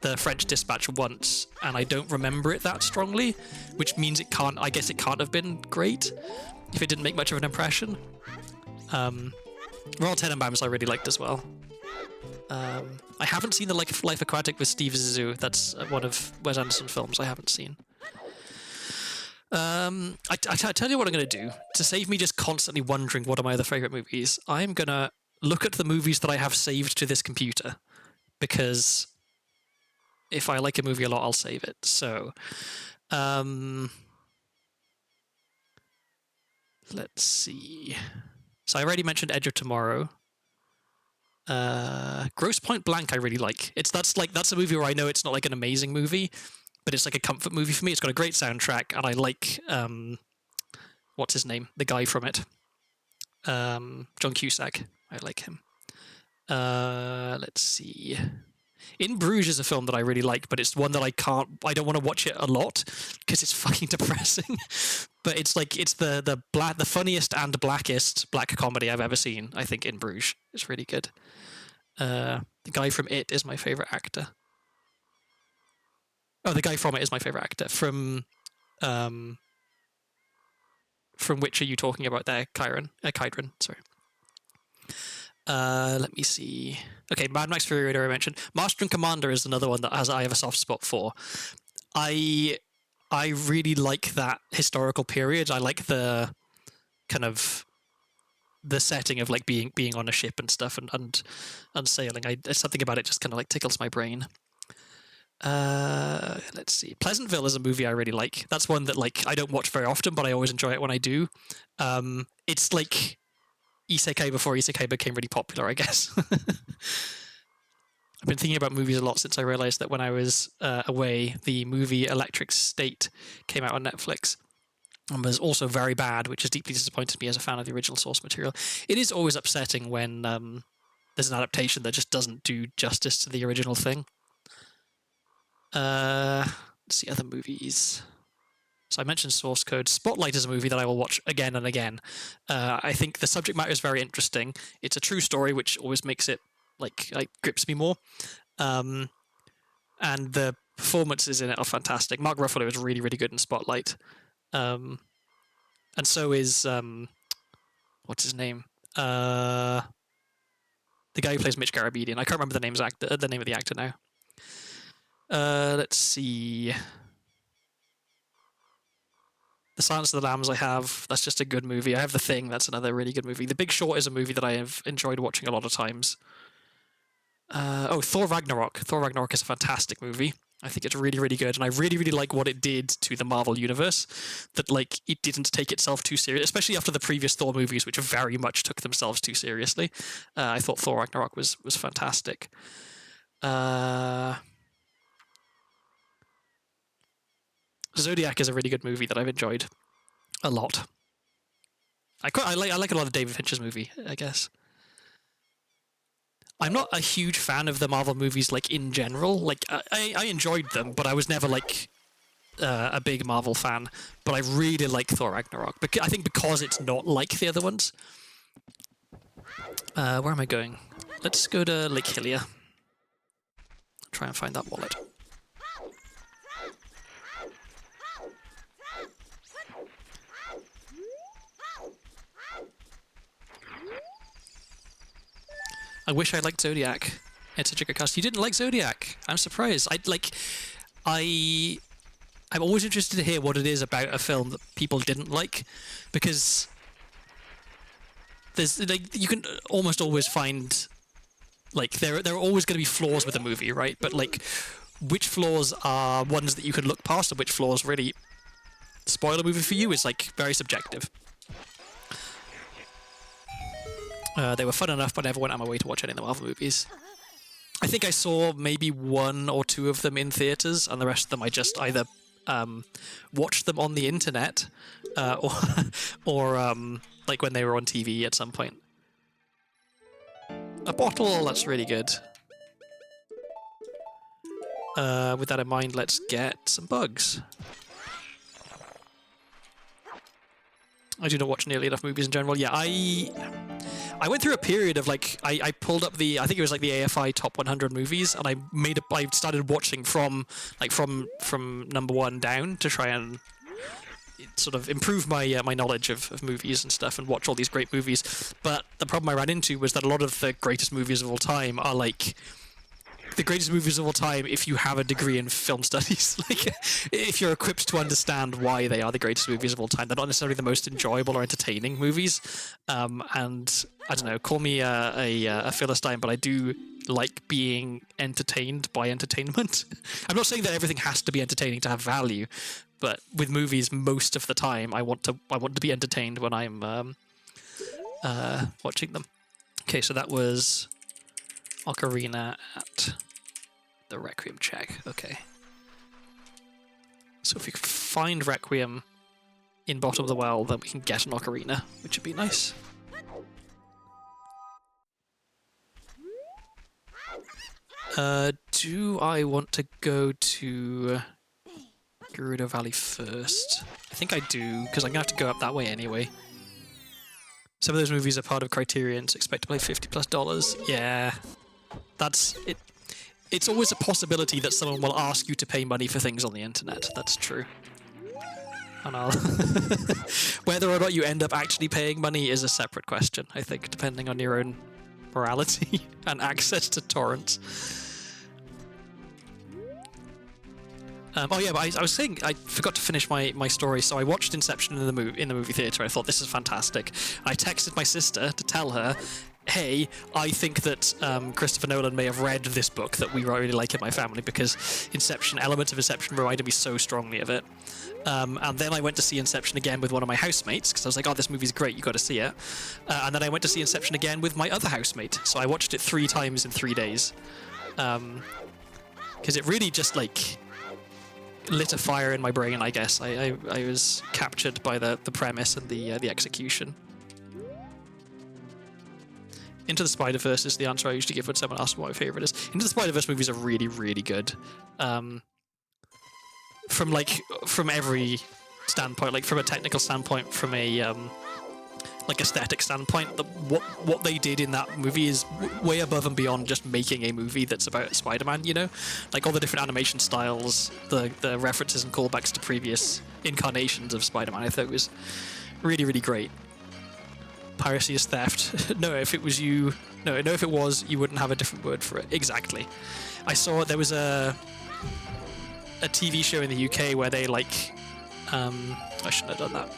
the French Dispatch once, and I don't remember it that strongly, which means I guess it can't have been great if it didn't make much of an impression. Royal Tenenbaums I really liked as well. I haven't seen the Life Aquatic with Steve Zissou. That's one of Wes Anderson films I haven't seen. I tell you what I'm going to do. To save me just constantly wondering what are my other favourite movies, I'm going to look at the movies that I have saved to this computer. Because if I like a movie a lot, I'll save it. So, let's see. So I already mentioned Edge of Tomorrow. Grosse Pointe Blank I really like. That's a movie where I know it's not like an amazing movie, but it's like a comfort movie for me. It's got a great soundtrack, and I like what's his name? The guy from it. John Cusack. I like him. Let's see. In Bruges is a film that I really like, but it's one that I don't want to watch it a lot because it's fucking depressing. But it's the funniest and blackest black comedy I've ever seen, I think, In Bruges. It's really good. The guy from It is my favorite actor. Oh, the guy from It is my favorite actor. From which are you talking about there, Kydron? Sorry. Let me see. Okay, Mad Max Fury Road I mentioned. Master and Commander is another one that I have a soft spot for. I really like that historical period. I like the kind of the setting of like being on a ship and stuff and sailing. There's something about it just kind of like tickles my brain. Let's see. Pleasantville is a movie I really like. That's one that like I don't watch very often, but I always enjoy it when I do. It's like Isekai before Isekai became really popular, I guess. I've been thinking about movies a lot since I realized that when I was away, the movie Electric State came out on Netflix and was also very bad, which has deeply disappointed me as a fan of the original source material. It is always upsetting when there's an adaptation that just doesn't do justice to the original thing. Let's see other movies. So I mentioned Source Code. Spotlight is a movie that I will watch again and again. I think the subject matter is very interesting. It's a true story, which always makes it like grips me more. And the performances in it are fantastic. Mark Ruffalo is really, really good in Spotlight. And so is what's his name? The guy who plays Mitch Garabedian. I can't remember the name of the actor now. Let's see. The Silence of the Lambs I have. That's just a good movie. I have The Thing. That's another really good movie. The Big Short is a movie that I have enjoyed watching a lot of times. Thor Ragnarok. Thor Ragnarok is a fantastic movie. I think it's really, really good, and I really, really like what it did to the Marvel universe. That like it didn't take itself too seriously, especially after the previous Thor movies, which very much took themselves too seriously. I thought Thor Ragnarok was fantastic. Zodiac is a really good movie that I've enjoyed a lot. I like a lot of David Fincher's movie, I guess. I'm not a huge fan of the Marvel movies, like in general. Like I enjoyed them, but I was never like a big Marvel fan. But I really like Thor Ragnarok. I think because it's not like the other ones. Where am I going? Let's go to Lake Hillier. Try and find that wallet. I wish I liked Zodiac. It's such a good cast. You didn't like Zodiac. I'm surprised. I'm always interested to hear what it is about a film that people didn't like, because there's like you can almost always find like there are always going to be flaws with a movie, right? But like which flaws are ones that you can look past, and which flaws really spoil a movie for you is like very subjective. They were fun enough, but I never went on my way to watch any of the Marvel movies. I think I saw maybe 1 or 2 of them in theaters, and the rest of them I just either watched them on the internet, or like when they were on TV at some point. A bottle, that's really good. With that in mind, let's get some bugs. I do not watch nearly enough movies in general. Yeah, I went through a period of like I pulled up I think it was like the AFI top 100 movies, and I started watching from number 1 down to try and sort of improve my my knowledge of movies and stuff, and watch all these great movies. But the problem I ran into was that a lot of the greatest movies of all time are like the greatest movies of all time if you have a degree in film studies. Like, if you're equipped to understand why they are the greatest movies of all time, they're not necessarily the most enjoyable or entertaining movies. And I don't know, call me a Philistine, but I do like being entertained by entertainment. I'm not saying that everything has to be entertaining to have value, but with movies, most of the time, I want to be entertained when I'm watching them. Okay, so that was Ocarina at the Requiem check. Okay. So if we could find Requiem in Bottom of the Well, then we can get an Ocarina, which would be nice. Do I want to go to Gerudo Valley first? I think I do, because I'm going to have to go up that way anyway. Some of those movies are part of Criterion, so expect to pay $50+. Yeah. That's it. It's always a possibility that someone will ask you to pay money for things on the internet. That's true. And whether or not you end up actually paying money is a separate question, I think, depending on your own morality and access to torrents. Oh yeah, but I was saying I forgot to finish my story. So I watched Inception in the movie theater. I thought, this is fantastic. I texted my sister to tell her, hey, I think that Christopher Nolan may have read this book that we really like in my family, because elements of Inception reminded me so strongly of it. And then I went to see Inception again with one of my housemates, because I was like, oh, this movie's great, you got to see it. And then I went to see Inception again with my other housemate. So I watched it 3 times in 3 days. because it really just like lit a fire in my brain. I guess I was captured by the premise and the execution. Into the Spider-Verse is the answer I usually give when someone asks what my favorite is. Into the Spider-Verse movies are really, really good. From every standpoint, like from a technical standpoint, from a like aesthetic standpoint, what they did in that movie is way above and beyond just making a movie that's about Spider-Man, you know? Like all the different animation styles, the references and callbacks to previous incarnations of Spider-Man, I thought was really, really great. Piracy is theft. No, if it was you... No, if it was, you wouldn't have a different word for it. Exactly. I saw there was a TV show in the UK where they, like... I shouldn't have done that.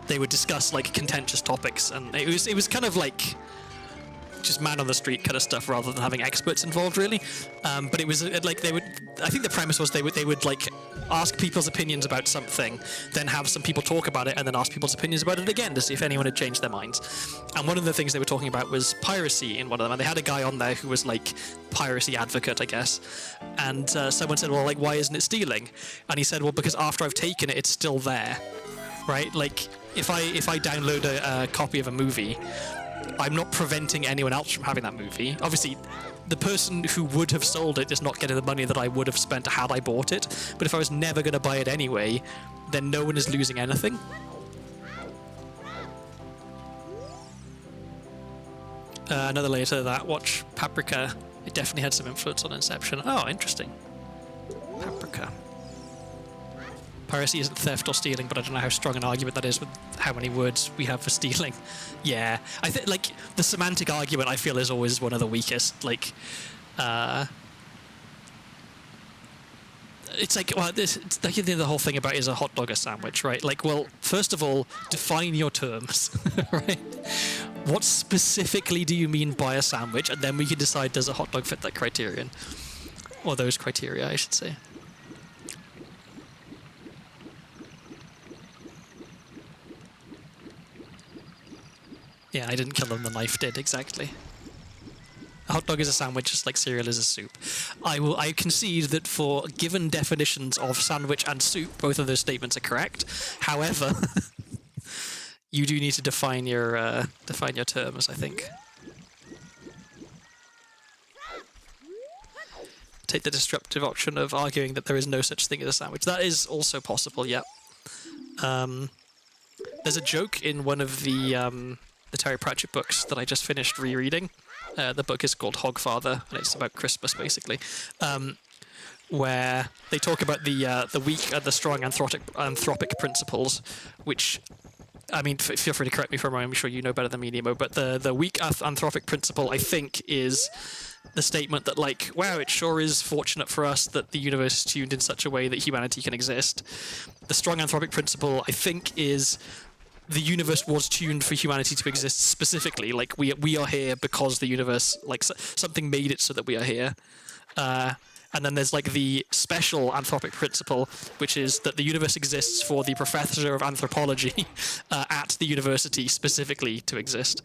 They would discuss, like, contentious topics, and it was kind of, like... just man on the street kind of stuff rather than having experts involved, really. But it was like they would... I think the premise was they would like ask people's opinions about something, then have some people talk about it, and then ask people's opinions about it again to see if anyone had changed their minds. And one of the things they were talking about was piracy in one of them, and they had a guy on there who was like piracy advocate, I guess. And someone said, well, like, why isn't it stealing? And he said, well, because after I've taken it, it's still there, right? Like, if I download a copy of a movie, I'm not preventing anyone else from having that movie. Obviously, the person who would have sold it is not getting the money that I would have spent had I bought it. But if I was never going to buy it anyway, then no one is losing anything. Another layer to that, watch Paprika. It definitely had some influence on Inception. Oh, interesting. Paprika. Piracy isn't theft or stealing, but I don't know how strong an argument that is with how many words we have for stealing. Yeah, I think like the semantic argument I feel is always one of the weakest. Like, it's like, well, it's like the whole thing about is a hot dog a sandwich, right? Like, well, first of all, define your terms, right? What specifically do you mean by a sandwich? And then we can decide, does a hot dog fit that criterion? Or those criteria, I should say. Yeah, I didn't kill them, the knife did, exactly. A hot dog is a sandwich, just like cereal is a soup. I concede that for given definitions of sandwich and soup, both of those statements are correct. However, you do need to define your terms, I think. Take the disruptive option of arguing that there is no such thing as a sandwich. That is also possible, yeah. There's a joke in one of the Terry Pratchett books that I just finished rereading. The book is called Hogfather, and it's about Christmas, basically, where they talk about the weak and the strong anthropic principles, which, I mean, feel free to correct me if I'm wrong, I'm sure you know better than me, Nemo, but the weak anthropic principle, I think, is the statement that, like, wow, it sure is fortunate for us that the universe is tuned in such a way that humanity can exist. The strong anthropic principle, I think, is the universe was tuned for humanity to exist specifically. Like, we are here because the universe, like, something made it so that we are here. And then there's, like, the special anthropic principle, which is that the universe exists for the professor of anthropology at the university specifically to exist.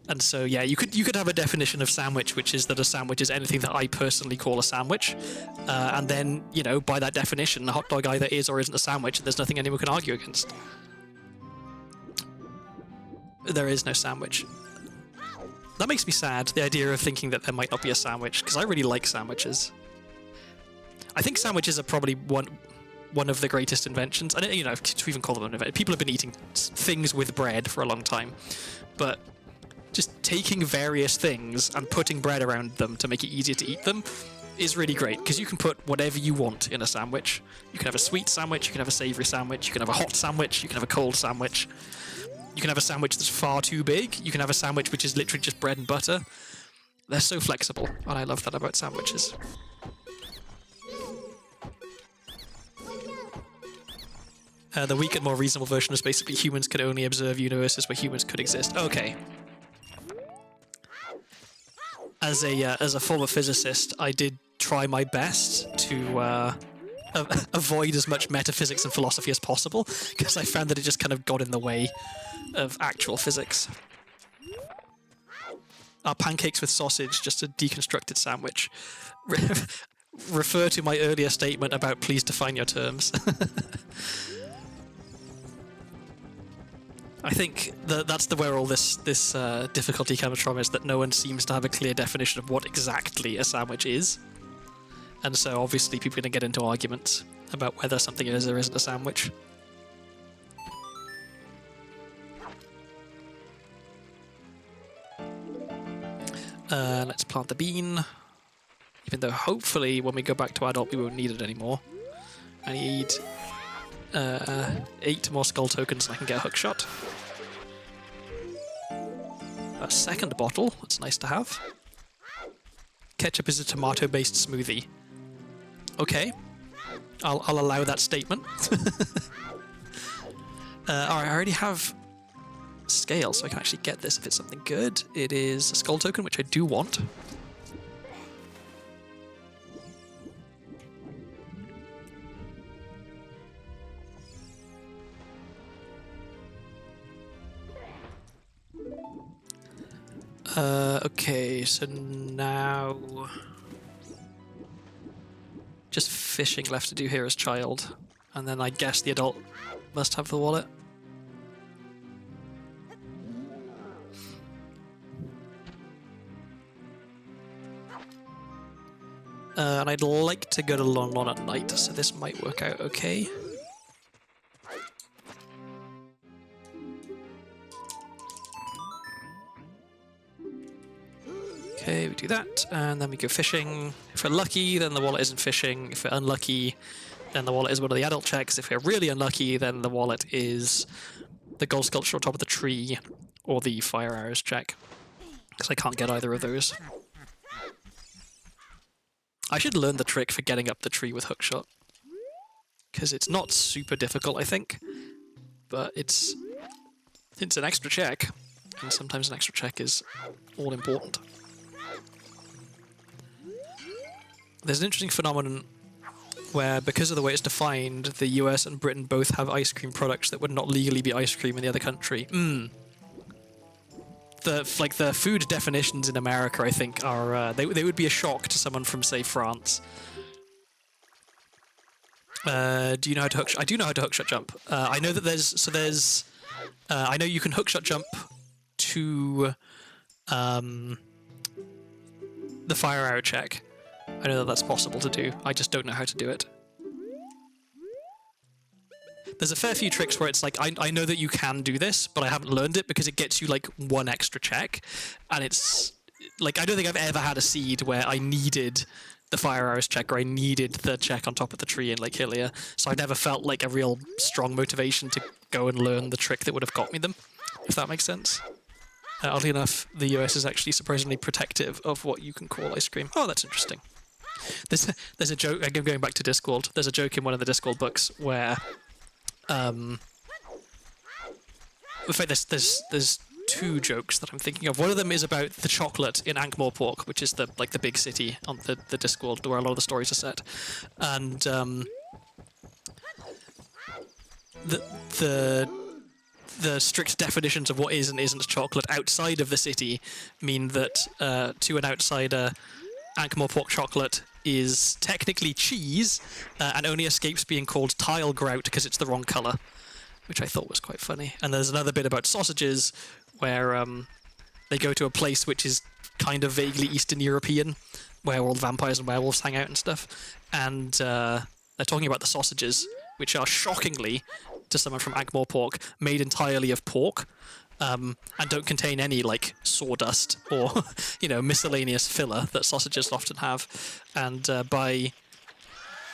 And so, yeah, you could have a definition of sandwich, which is that a sandwich is anything that I personally call a sandwich. And then, you know, by that definition, a hot dog either is or isn't a sandwich, and there's nothing anyone can argue against. There is no sandwich. That makes me sad, the idea of thinking that there might not be a sandwich, because I really like sandwiches. I think sandwiches are probably one of the greatest inventions. And, you know, to even call them an invention. People have been eating things with bread for a long time. But just taking various things and putting bread around them to make it easier to eat them is really great, because you can put whatever you want in a sandwich. You can have a sweet sandwich, you can have a savoury sandwich, you can have a hot sandwich, you can have a cold sandwich. You can have a sandwich that's far too big, you can have a sandwich which is literally just bread and butter. They're so flexible, and I love that about sandwiches. The weak and more reasonable version is basically humans can only observe universes where humans could exist. Okay. As a former physicist, I did try my best to avoid as much metaphysics and philosophy as possible, because I found that it just kind of got in the way of actual physics. are pancakes with sausage just a deconstructed sandwich? Refer to my earlier statement about please define your terms. I think that's where all this difficulty comes from, is that no one seems to have a clear definition of what exactly a sandwich is. And so obviously people are going to get into arguments about whether something is or isn't a sandwich. Let's plant the bean. Even though hopefully when we go back to adult we won't need it anymore. I need 8 more skull tokens and I can get a hook shot. A second bottle, that's nice to have. Ketchup is a tomato-based smoothie. Okay, I'll allow that statement. Alright, I already have scale, so I can actually get this if it's something good. It is a skull token, which I do want. Okay, so now just fishing left to do here as child, and then I guess the adult must have the wallet. And I'd like to go to Lon Lon at night, so this might work out okay. Okay, we do that, and then we go fishing. If we're lucky, then the wallet isn't fishing. If we're unlucky, then the wallet is one of the adult checks. If we're really unlucky, then the wallet is the gold sculpture on top of the tree, or the fire arrows check. Because I can't get either of those. I should learn the trick for getting up the tree with hookshot. Because it's not super difficult, I think. But it's an extra check. And sometimes an extra check is all important. There's an interesting phenomenon where, because of the way it's defined, the US and Britain both have ice cream products that would not legally be ice cream in the other country. The food definitions in America, I think, are they would be a shock to someone from, say, France. Do you know how to hookshot? I do know how to hookshot jump. I know that there's I know you can hookshot jump to the fire arrow check. I know that that's possible to do. I just don't know how to do it. There's a fair few tricks where it's like, I know that you can do this, but I haven't learned it because it gets you like one extra check. And it's like, I don't think I've ever had a seed where I needed the fire arrows check or I needed the check on top of the tree in Lake Hylia. So I've never felt like a real strong motivation to go and learn the trick that would have got me them, if that makes sense. Oddly enough, the US is actually surprisingly protective of what you can call ice cream. Oh, that's interesting. There's a joke, again going back to Discworld, there's a joke in one of the Discworld books where in fact there's 2 jokes that I'm thinking of. One of them is about the chocolate in Ankh-Morpork, which is the big city on the Discworld where a lot of the stories are set. And the strict definitions of what is and isn't chocolate outside of the city mean that to an outsider, Ankh-Morpork chocolate is technically cheese and only escapes being called tile grout because it's the wrong colour, which I thought was quite funny. And there's another bit about sausages where they go to a place which is kind of vaguely Eastern European, where all the vampires and werewolves hang out and stuff, and they're talking about the sausages, which are shockingly, to someone from Ankh-Morpork, made entirely of pork, and don't contain any like sawdust or miscellaneous filler that sausages often have. And by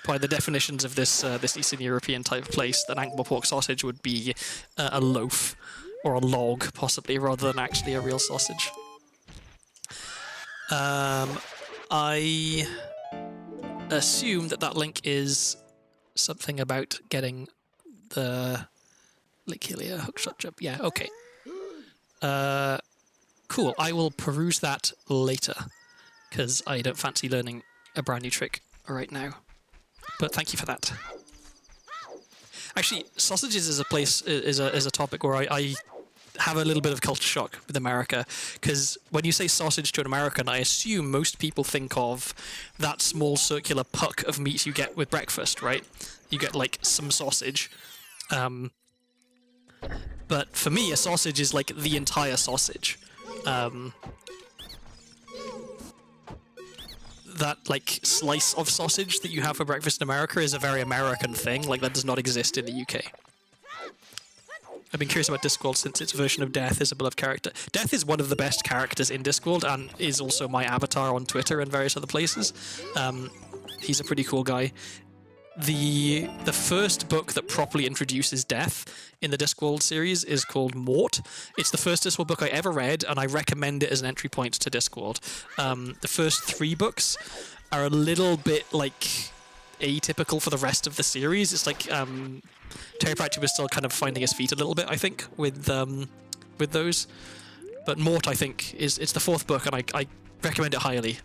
the definitions of this Eastern European type of place, an Ankh-Morpork sausage would be a loaf or a log, possibly, rather than actually a real sausage. I assume that link is something about getting the Lake Hylia hookshot jump. Yeah, okay. Cool. I will peruse that later, because I don't fancy learning a brand new trick right now. But thank you for that. Actually, sausages is a topic where I have a little bit of culture shock with America, because when you say sausage to an American, I assume most people think of that small circular puck of meat you get with breakfast, right? You get like some sausage. But for me, a sausage is like the entire sausage. That like slice of sausage that you have for breakfast in America is a very American thing. Like that does not exist in the UK. I've been curious about Discworld since its version of Death is a beloved character. Death is one of the best characters in Discworld and is also my avatar on Twitter and various other places. He's a pretty cool guy. The first book that properly introduces Death in the Discworld series is called Mort. It's the first Discworld book I ever read, and I recommend it as an entry point to Discworld. The first 3 books are a little bit like atypical for the rest of the series. It's like Terry Pratchett was still kind of finding his feet a little bit, I think, with those. But Mort, I think, it's the 4th book, and I recommend it highly.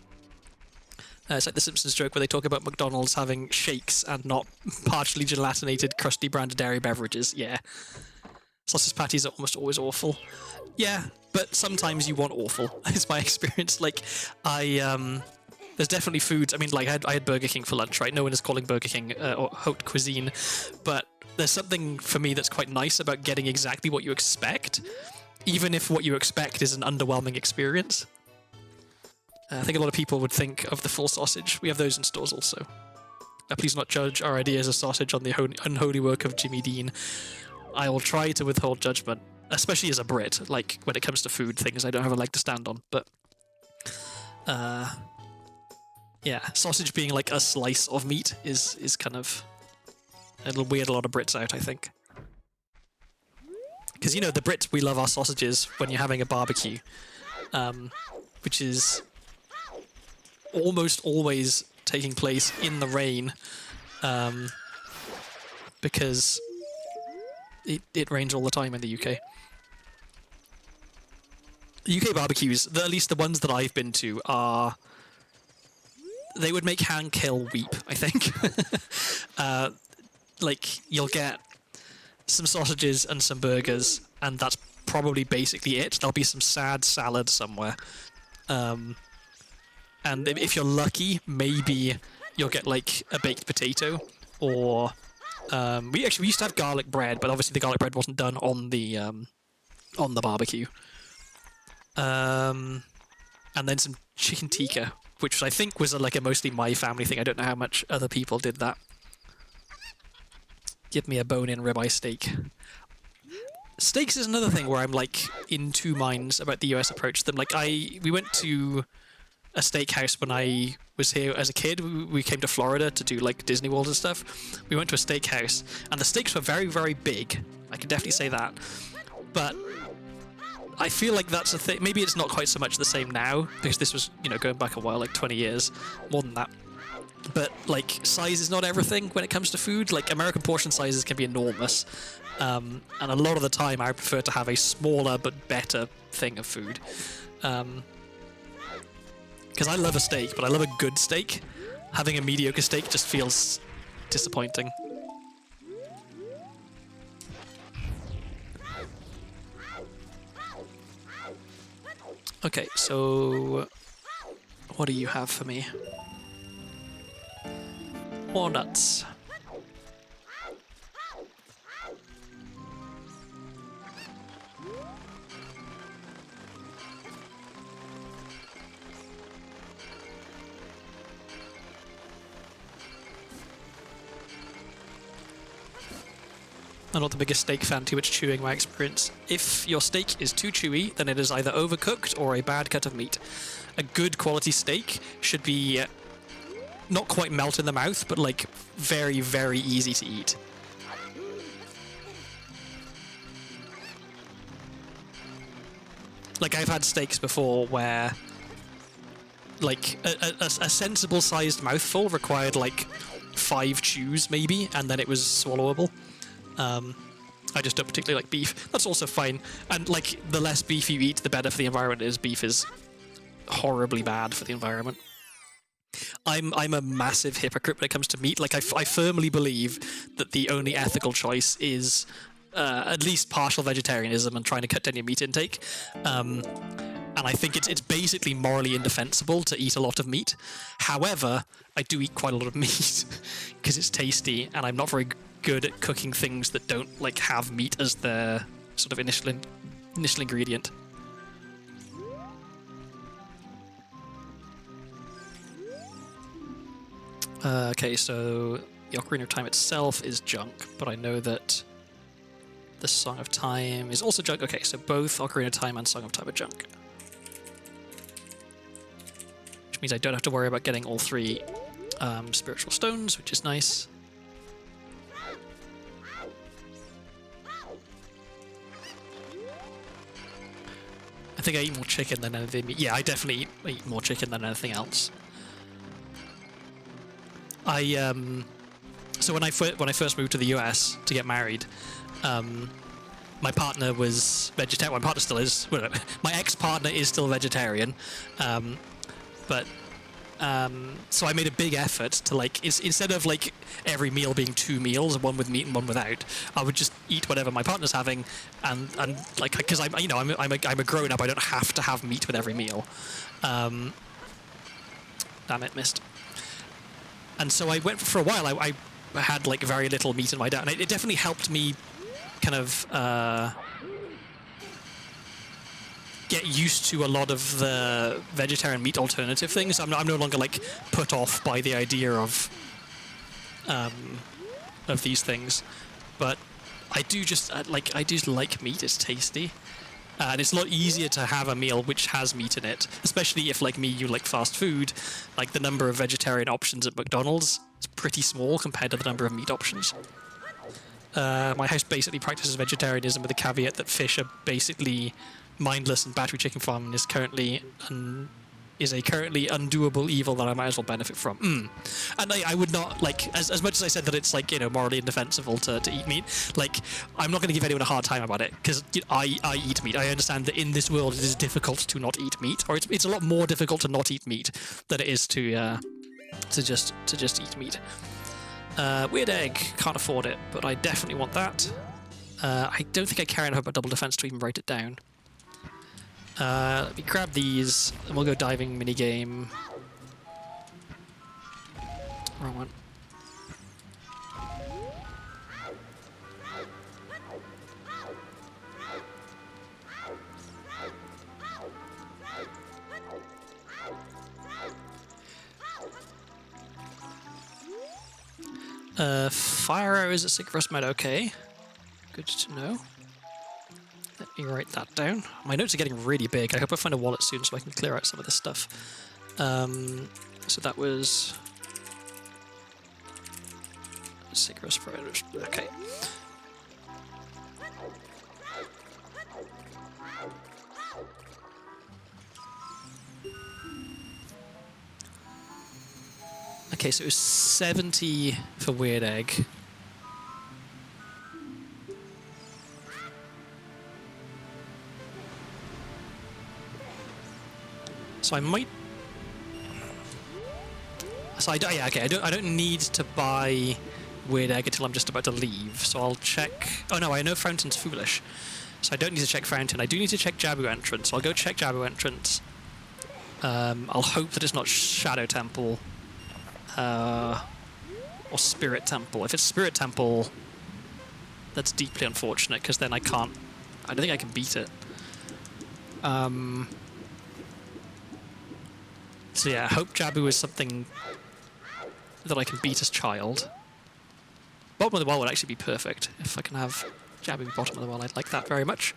It's like the Simpsons joke where they talk about McDonald's having shakes and not partially gelatinated, crusty branded dairy beverages. Yeah. Sausage patties are almost always awful. Yeah, but sometimes you want awful, is my experience. Like, there's definitely foods. I mean, like, I had Burger King for lunch, right? No one is calling Burger King or haute cuisine, but there's something for me that's quite nice about getting exactly what you expect, even if what you expect is an underwhelming experience. I think a lot of people would think of the full sausage. We have those in stores also. Please not judge our ideas of sausage on the unholy work of Jimmy Dean. I will try to withhold judgment, especially as a Brit, like when it comes to food things I don't have a leg to stand on. But, yeah, sausage being like a slice of meat is kind of... it'll weird a lot of Brits out, I think. Because, you know, the Brits, we love our sausages when you're having a barbecue, which is almost always taking place in the rain, because it rains all the time in the UK. UK barbecues, at least the ones that I've been to, they would make Hank Hill weep, I think. Like, you'll get some sausages and some burgers, and that's probably basically it. There'll be some sad salad somewhere. And if you're lucky, maybe you'll get like a baked potato, or we used to have garlic bread, but obviously the garlic bread wasn't done on the barbecue. And then some chicken tikka, which I think was like a mostly my family thing. I don't know how much other people did that. Give me a bone-in ribeye steak. Steaks is another thing where I'm like in two minds about the US approach to them. Like we went to a steakhouse when I was here as a kid. We came to Florida to do like Disney World and stuff. We went to a steakhouse, and the steaks were very, very big. I can definitely say that. But I feel like that's a thing. Maybe it's not quite so much the same now, because this was, you know, going back a while, like 20 years, more than that. But like, size is not everything when it comes to food. Like, American portion sizes can be enormous, and a lot of the time I prefer to have a smaller but better thing of food. Because I love a steak, but I love a good steak. Having a mediocre steak just feels disappointing. Okay, so what do you have for me? Walnuts. I'm not the biggest steak fan, too much chewing my experience. If your steak is too chewy, then it is either overcooked or a bad cut of meat. A good quality steak should be not quite melt in the mouth, but like very, very easy to eat. Like, I've had steaks before where like a sensible sized mouthful required like 5 chews maybe, and then it was swallowable. I just don't particularly like beef. That's also fine. And like, the less beef you eat, the better for the environment it is. Beef is horribly bad for the environment. I'm a massive hypocrite when it comes to meat. Like, I firmly believe that the only ethical choice is at least partial vegetarianism and trying to cut down your meat intake. And I think it's basically morally indefensible to eat a lot of meat. However, I do eat quite a lot of meat because it's tasty, and I'm not very good at cooking things that don't like have meat as their sort of initial ingredient. Okay, so the Ocarina of Time itself is junk, but I know that the Song of Time is also junk. Okay, so both Ocarina of Time and Song of Time are junk. Which means I don't have to worry about getting all 3 spiritual stones, which is nice. I think I eat more chicken than anything. Yeah, I definitely eat more chicken than anything else. So when I first moved to the US to get married, my partner was vegetarian. My partner still is. Well, my ex-partner is still vegetarian, but so I made a big effort to like instead of like every meal being 2 meals, one with meat and one without, I would just eat whatever my partner's having, and like because I'm a grown up, I don't have to have meat with every meal. Damn it, missed. And so I went for a while. I had like very little meat in my diet, and it definitely helped me kind of get used to a lot of the vegetarian meat alternative things. I'm no longer like put off by the idea of these things, but I do just like meat. It's tasty. And it's a lot easier to have a meal which has meat in it, especially if, like me, you like fast food. Like, the number of vegetarian options at McDonald's is pretty small compared to the number of meat options. My house basically practices vegetarianism with the caveat that fish are basically mindless, and battery chicken farming is currently a currently undoable evil that I might as well benefit from. And I would not, like, as much as I said that it's, like, morally indefensible to eat meat, like, I'm not going to give anyone a hard time about it, because I eat meat. I understand that in this world it is difficult to not eat meat, or it's a lot more difficult to not eat meat than it is to just eat meat. Weird egg, can't afford it, but I definitely want that. I don't think I care enough about double defense to even write it down. Let me grab these, and we'll go diving minigame. Wrong one. Fire arrows at Sigrist Meadow, okay. Good to know. Let me write that down. My notes are getting really big. I hope I find a wallet soon so I can clear out some of this stuff. So that was... Sigrist Meadow, okay. Okay, so it was 70 for Weird Egg. So I might. So yeah, okay. I don't need to buy Weird Egg until I'm just about to leave. So I'll check. Oh no, I know Fountain's foolish, so I don't need to check Fountain. I do need to check Jabu Entrance. So I'll go check Jabu Entrance. I'll hope that it's not Shadow Temple. Or Spirit Temple. If it's Spirit Temple, that's deeply unfortunate, because then I don't think I can beat it. So yeah, I hope Jabu is something that I can beat as child. Bottom of the well would actually be perfect. If I can have Jabu bottom of the well, I'd like that very much.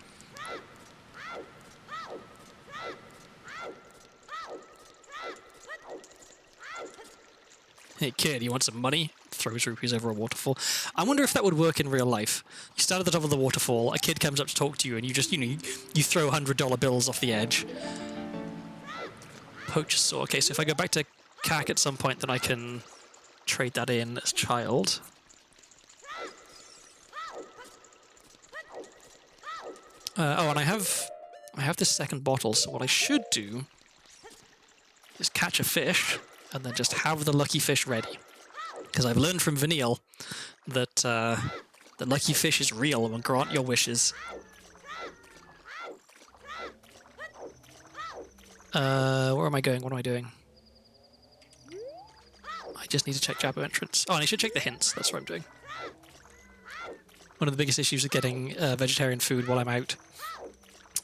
Hey kid, you want some money? Throws rupees over a waterfall. I wonder if that would work in real life. You stand at the top of the waterfall, a kid comes up to talk to you, and you just, you throw $100 bills off the edge. Poacher's Saw. Okay, so if I go back to CAC at some point, then I can trade that in as child. Oh, and I have this second bottle, so what I should do is catch a fish and then just have the lucky fish ready. Because I've learned from Vanille that The lucky fish is real and will grant your wishes. Where am I going? What am I doing? I just need to check Jabu entrance. Oh, and I should check the hints. That's what I'm doing. One of the biggest issues with getting vegetarian food while I'm out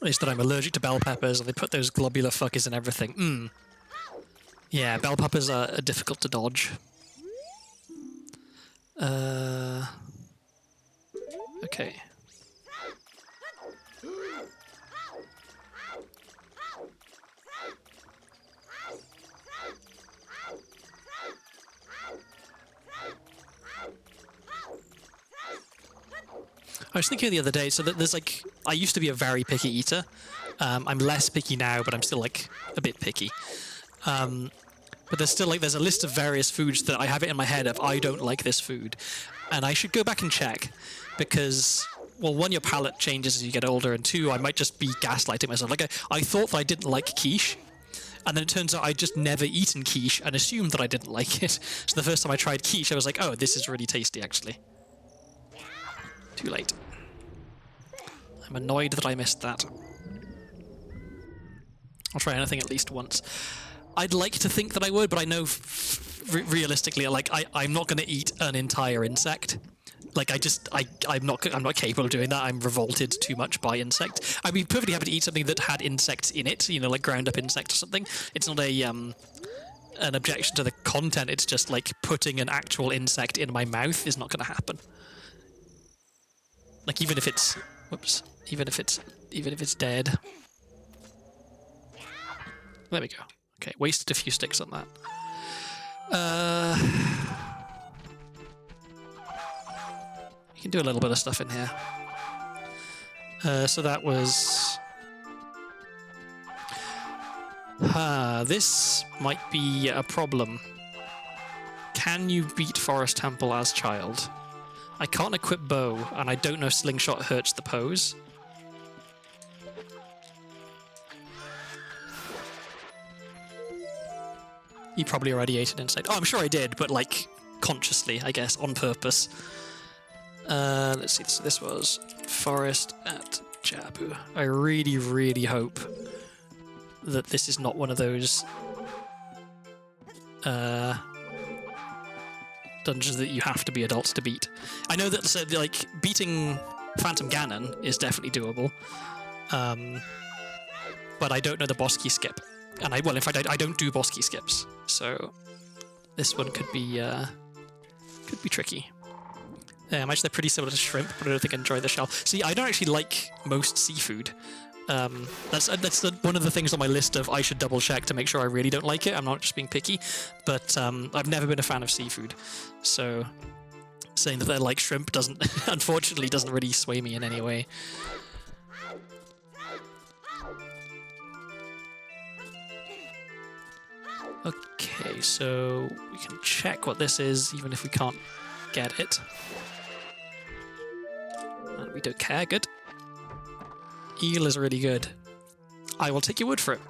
is that I'm allergic to bell peppers, and they put those globular fuckers in everything. Yeah, bell peppers are difficult to dodge. Okay. I was thinking the other day, so that there's like, I used to be a very picky eater. I'm less picky now, but I'm still like a bit picky. But there's still like, there's a list of various foods that I have it in my head of, I don't like this food. And I should go back and check because, well, one, your palate changes as you get older, and two, I might just be gaslighting myself. Like I thought that I didn't like quiche, and then it turns out I'd just never eaten quiche and assumed that I didn't like it. So the first time I tried quiche, I was like, oh, this is really tasty, actually. Too late. I'm annoyed that I missed that. I'll try anything at least once. I'd like to think that I would, but I know realistically, like I'm not going to eat an entire insect. Like I'm not capable of doing that. I'm revolted too much by insect. I'd be perfectly happy to eat something that had insects in it, you know, like ground up insect or something. It's not an objection to the content. It's just like putting an actual insect in my mouth is not going to happen. Like even if it's, even if it's dead. There we go. Okay, wasted a few sticks on that. You can do a little bit of stuff in here. So that was... this might be a problem. Can you beat Forest Temple as child? I can't equip bow, and I don't know if slingshot hurts the pose. You probably already ate an insect. Oh, I'm sure I did, but like consciously, I guess, on purpose. Let's see. So this was Forest at Jabu. I really, really hope that this is not one of those dungeons that you have to be adults to beat. I know that so like beating Phantom Ganon is definitely doable, but I don't know the boss key skip. And in fact, I don't do boss key skips, so this one could be tricky. Actually, they're pretty similar to shrimp, but I don't think I enjoy the shell. See, I don't actually like most seafood. That's one of the things on my list of I should double check to make sure I really don't like it. I'm not just being picky, but I've never been a fan of seafood, so saying that they're like shrimp unfortunately doesn't really sway me in any way. Okay, so we can check what this is, even if we can't get it. And we don't care, good. Eel is really good. I will take your word for it.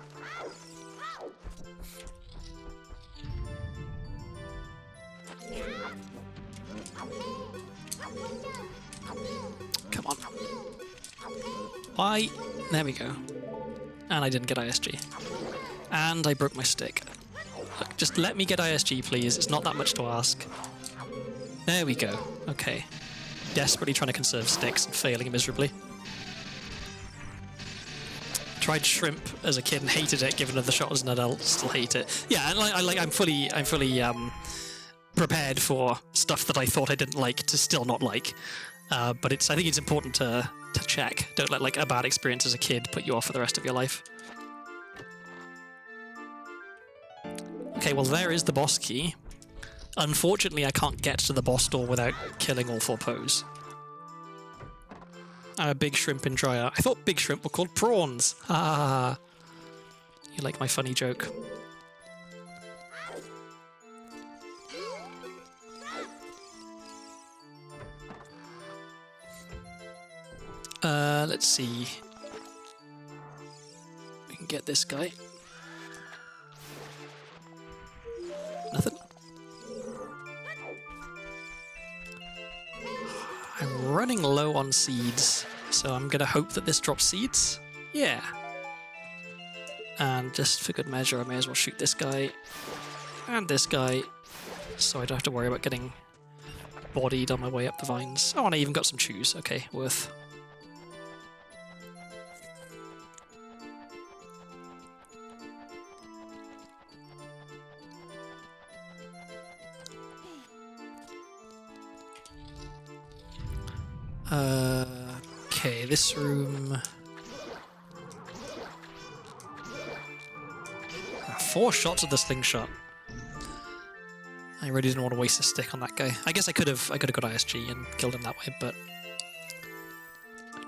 Come on. Why? There we go. And I didn't get ISG. And I broke my stick. Look, just let me get ISG, please. It's not that much to ask. There we go. Okay. Desperately trying to conserve sticks and failing miserably. Tried shrimp as a kid and hated it. Given another shot as an adult, still hate it. Yeah, and I'm fully prepared for stuff that I thought I didn't like to still not like. But I think it's important to check. Don't let like a bad experience as a kid put you off for the rest of your life. Okay, well there is the boss key. Unfortunately, I can't get to the boss door without killing all 4 pose. I'm a big shrimp enjoyer. I thought big shrimp were called prawns. Ah, you like my funny joke. Let's see. We can get this guy. Nothing. I'm low on seeds, so I'm gonna hope that this drops seeds. Yeah. And just for good measure, I may as well shoot this guy and this guy, so I don't have to worry about getting bodied on my way up the vines. Oh, and I even got some chews. Okay, worth. Okay, this room. 4 shots of the slingshot. I really didn't want to waste a stick on that guy. I guess I could have got ISG and killed him that way, but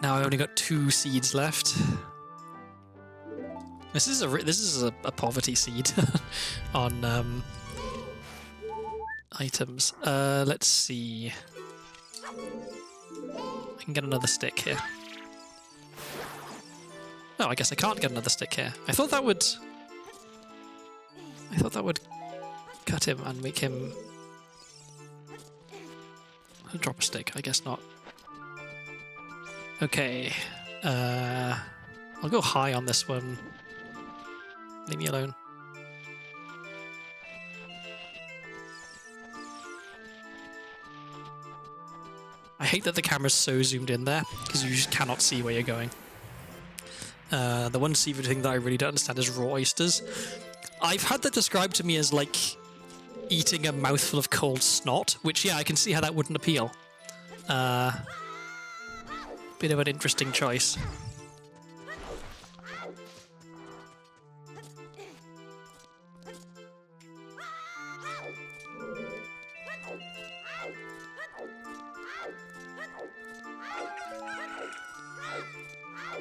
now I only got 2 seeds left. This is a poverty seed on items. Let's see. I can get another stick here. Oh, I guess I can't get another stick here. I thought that would cut him and make him drop a stick. I guess not. Okay. I'll go high on this one. Leave me alone. I hate that the camera's so zoomed in there, because you just cannot see where you're going. The one seafood thing that I really don't understand is raw oysters. I've had that described to me as like eating a mouthful of cold snot, which, yeah, I can see how that wouldn't appeal. Bit of an interesting choice.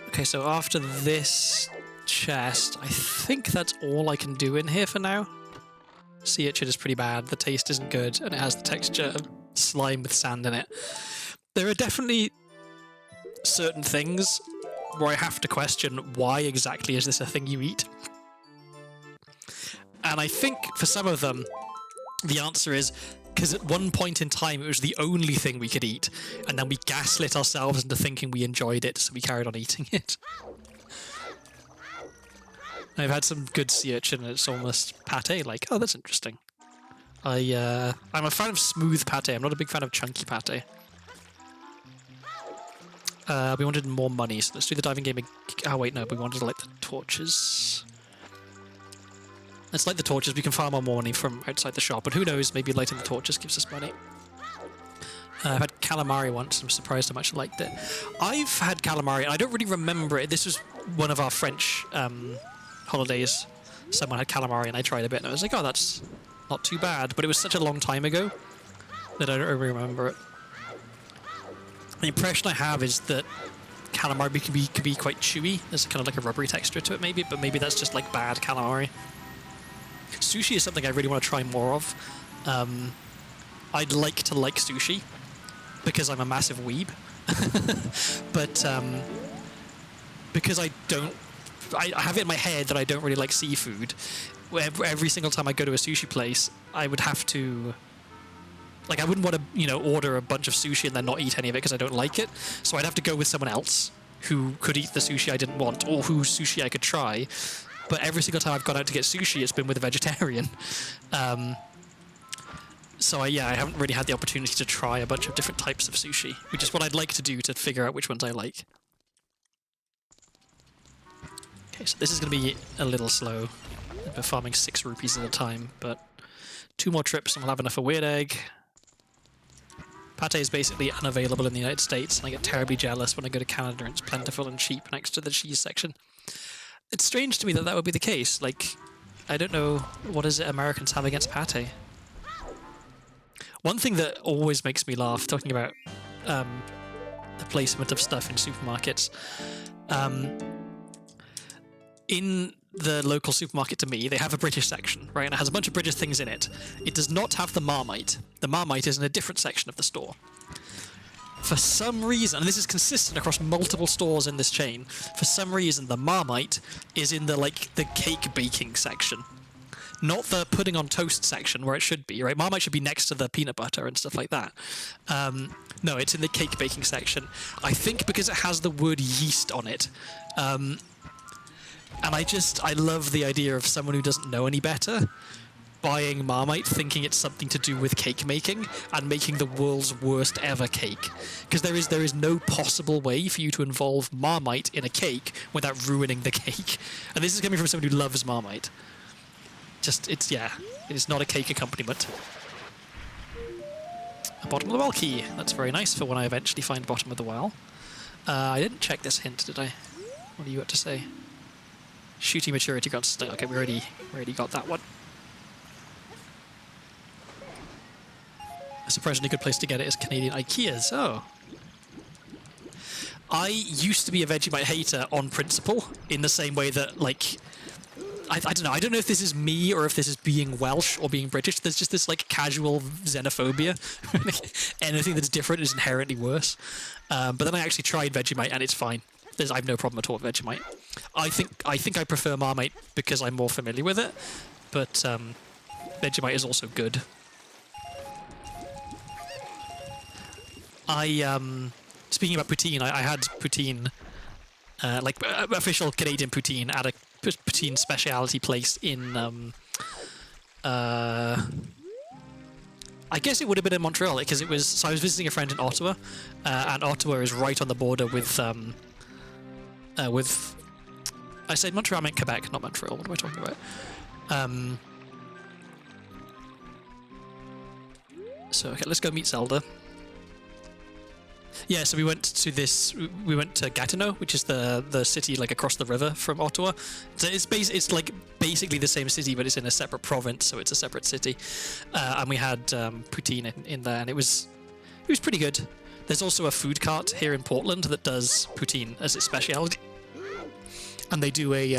Okay, so after this chest, I think that's all I can do in here for now. Sea urchin is pretty bad, the taste isn't good, and it has the texture of slime with sand in it. There are definitely certain things where I have to question why exactly is this a thing you eat. And I think for some of them, the answer is because at one point in time it was the only thing we could eat, and then we gaslit ourselves into thinking we enjoyed it, so we carried on eating it. I've had some good sea urchin and it's almost pate, like, oh, that's interesting. I'm a fan of smooth pate, I'm not a big fan of chunky pate. We wanted more money, so let's do the diving game again. Oh wait, no, we wanted to light the torches. Let's light the torches, we can farm our more money from outside the shop, but who knows, maybe lighting the torches gives us money. I've had calamari once, I'm surprised how much I liked it. I've had calamari, and I don't really remember it. This was one of our French holidays. Someone had calamari and I tried a bit and I was like, oh, that's not too bad, but it was such a long time ago that I don't really remember it. The impression I have is that calamari can be quite chewy. There's kind of like a rubbery texture to it maybe, but maybe that's just like bad calamari. Sushi is something I really want to try more of. I'd like to like sushi because I'm a massive weeb, but because I have it in my head that I don't really like seafood. Every single time I go to a sushi place, I would have to, like, I wouldn't want to, order a bunch of sushi and then not eat any of it because I don't like it. So I'd have to go with someone else who could eat the sushi I didn't want, or whose sushi I could try. But every single time I've gone out to get sushi, it's been with a vegetarian. So I haven't really had the opportunity to try a bunch of different types of sushi, which is what I'd like to do to figure out which ones I like. Okay, so this is going to be a little slow. We're farming 6 rupees at a time, but 2 more trips and we'll have enough for weird egg. Pate is basically unavailable in the United States, and I get terribly jealous when I go to Canada and it's plentiful and cheap next to the cheese section. It's strange to me that that would be the case. Like, I don't know, what is it Americans have against pate? One thing that always makes me laugh, talking about the placement of stuff in supermarkets, in the local supermarket to me, they have a British section, right? And it has a bunch of British things in it. It does not have the Marmite. The Marmite is in a different section of the store. For some reason, and this is consistent across multiple stores in this chain, for some reason the Marmite is in the cake baking section. not the putting on toast section where it should be, right? Marmite should be next to the peanut butter and stuff like that. No, it's in the cake baking section. I think because it has the word yeast on it. And I love the idea of someone who doesn't know any better buying Marmite thinking it's something to do with cake making and making the world's worst ever cake. Because there is no possible way for you to involve Marmite in a cake without ruining the cake. And this is coming from someone who loves Marmite. It's not a cake accompaniment. A bottom of the well key. That's very nice for when I eventually find bottom of the well. I didn't check this hint, did I? What do you got to say? Shooting maturity got stuck. Okay, we already got that one. A surprisingly good place to get it is Canadian IKEAs. Oh. I used to be a Vegemite hater on principle, in the same way that, like, I don't know. I don't know if this is me or if this is being Welsh or being British. There's just this like casual xenophobia. Anything that's different is inherently worse. But then I actually tried Vegemite and it's fine. I have no problem at all with Vegemite. I think I prefer Marmite because I'm more familiar with it. But Vegemite is also good. Speaking about poutine, I had poutine, like official Canadian poutine at a poutine speciality place in, I guess it would have been in Montreal, because it was, so I was visiting a friend in Ottawa, and Ottawa is right on the border with, I said Montreal, I meant Quebec, not Montreal, what am I talking about? So, okay, let's go meet Zelda. Yeah, so we went to Gatineau, which is the city like across the river from Ottawa. So it's like basically the same city, but it's in a separate province, so it's a separate city. And we had poutine in there, and it was pretty good. There's also a food cart here in Portland that does poutine as its speciality, and they do a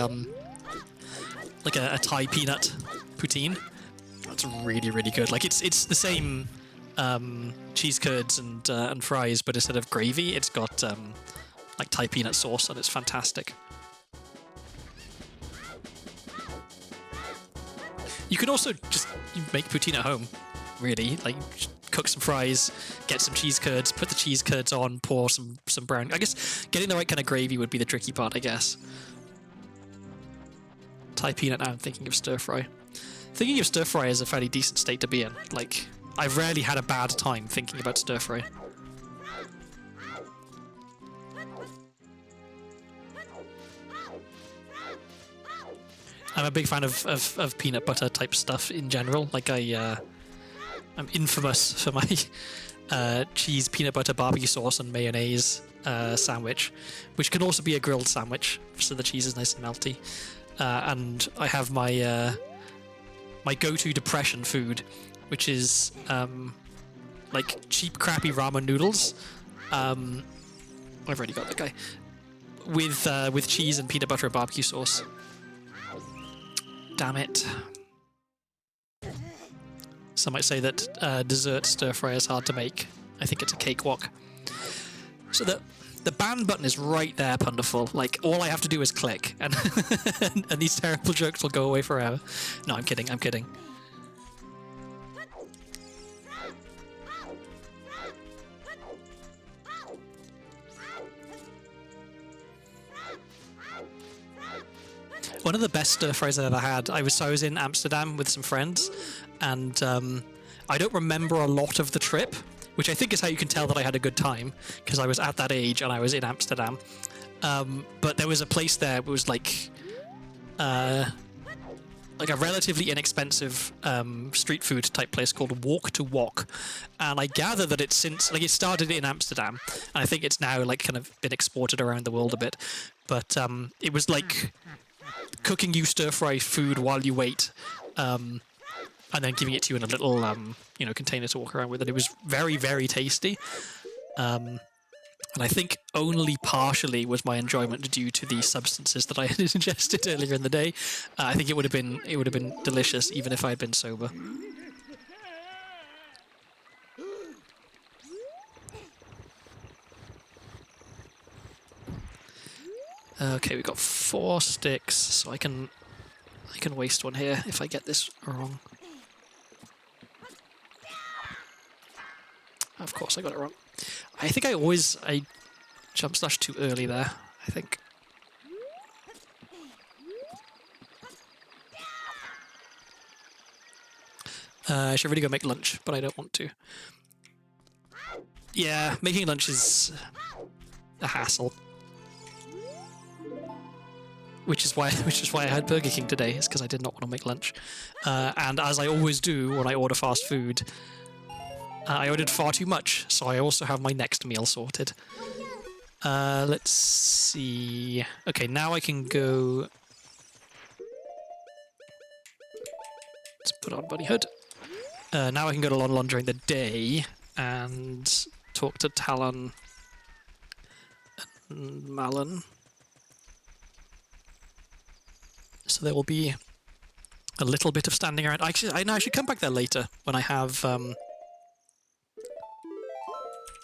like a Thai peanut poutine. That's really, really good. Like it's the same cheese curds and fries, but instead of gravy, it's got like Thai peanut sauce, and it's fantastic. You can also just make poutine at home, really. Like cook some fries, get some cheese curds, put the cheese curds on, pour some brown. I guess getting the right kind of gravy would be the tricky part, I guess. Thai peanut. Now I'm thinking of stir fry. Thinking of stir fry is a fairly decent state to be in. Like, I've rarely had a bad time thinking about stir fry. I'm a big fan of peanut butter type stuff in general. Like I'm infamous for my cheese, peanut butter, barbecue sauce, and mayonnaise sandwich, which can also be a grilled sandwich, so the cheese is nice and melty. And I have my my go-to depression food, which is like cheap, crappy ramen noodles. I've already got that guy with cheese and peanut butter and barbecue sauce. Damn it! Some might say that dessert stir fry is hard to make. I think it's a cakewalk. So the ban button is right there, Punderful. Like, all I have to do is click, and and these terrible jokes will go away forever. No, I'm kidding. I'm kidding. One of the best stir fries I've ever had. I was in Amsterdam with some friends, and I don't remember a lot of the trip, which I think is how you can tell that I had a good time, because I was at that age and I was in Amsterdam. But there was a place there. It was like a relatively inexpensive street food type place called Walk to Wok, and I gather that it's since it started in Amsterdam, and I think it's now like kind of been exported around the world a bit. But it was like cooking you stir fry food while you wait, and then giving it to you in a little container to walk around with, and it was very, very tasty. And I think only partially was my enjoyment due to the substances that I had ingested earlier in the day. I think it would have been delicious even if I had been sober. Okay, we've got 4 sticks, so I can I can waste one here if I get this wrong. Of course I got it wrong. I think I jump slash too early there, I think. I should really go make lunch, but I don't want to. Yeah, making lunch is a hassle. Which is why I had Burger King today, is because I did not want to make lunch. And as I always do when I order fast food, I ordered far too much, so I also have my next meal sorted. Let's see. Okay, now I can go. Let's put on Bunny Hood. Now I can go to Lon Lon during the day and talk to Talon and Malon. So there will be a little bit of standing around. Actually, I should come back there later when I have a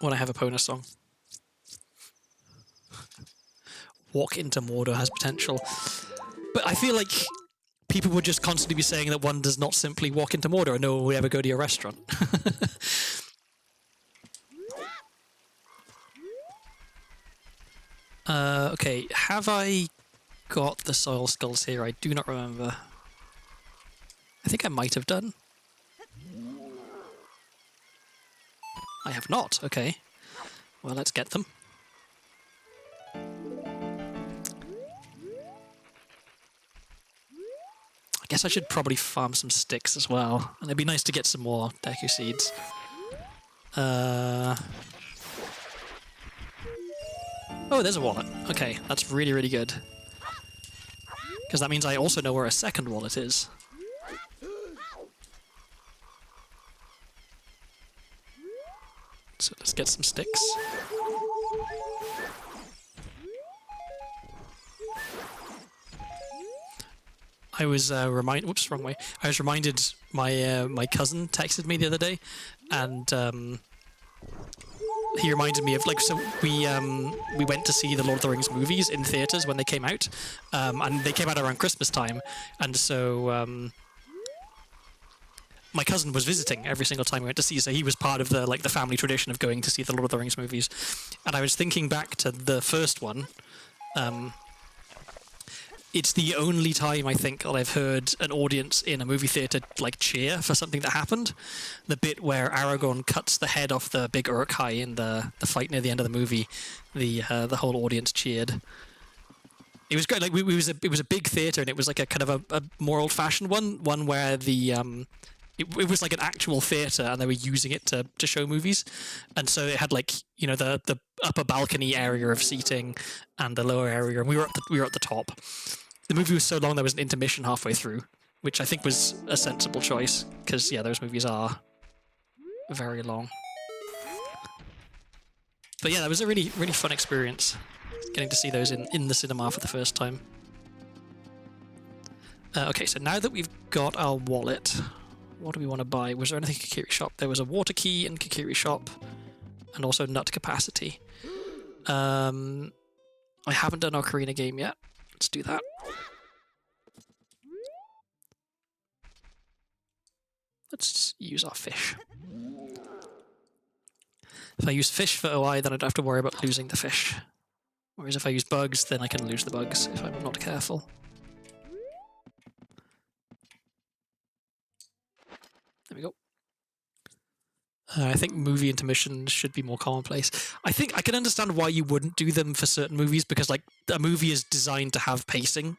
Epona song. Walk into Mordor has potential, but I feel like people would just constantly be saying that one does not simply walk into Mordor and no one would ever go to your restaurant. Okay, have I got the soil skulls here? I do not remember. I think I might have done. I have not. Okay. Well, let's get them. I guess I should probably farm some sticks as well. And it'd be nice to get some more Deku seeds. Oh, there's a wallet. Okay, that's really, really good. Because that means I also know where a second wallet is. So let's get some sticks. I was whoops, wrong way. I was reminded my cousin texted me the other day, and he reminded me of so we went to see the Lord of the Rings movies in theaters when they came out, and they came out around Christmas time, and so my cousin was visiting every single time we went to see, so he was part of the the family tradition of going to see the Lord of the Rings movies, and I was thinking back to the first one. It's the only time I think that I've heard an audience in a movie theatre cheer for something that happened. The bit where Aragorn cuts the head off the big Uruk-hai in the fight near the end of the movie, the whole audience cheered. It was great. It was a big theatre, and it was a kind of a more old-fashioned one where the it was like an actual theatre, and they were using it to show movies, and so it had the upper balcony area of seating and the lower area, and we were at the top. The movie was so long there was an intermission halfway through, which I think was a sensible choice, because yeah, those movies are very long. But yeah, that was a really, really fun experience, getting to see those in the cinema for the first time. Okay, so now that we've got our wallet, what do we want to buy? Was there anything in Kokiri Shop? There was a water key in Kokiri Shop, and also nut capacity. I haven't done Ocarina game yet. Let's do that. Let's use our fish. If I use fish for OI, then I don't have to worry about losing the fish. Whereas if I use bugs, then I can lose the bugs if I'm not careful. There we go. I think movie intermissions should be more commonplace. I think I can understand why you wouldn't do them for certain movies, because a movie is designed to have pacing,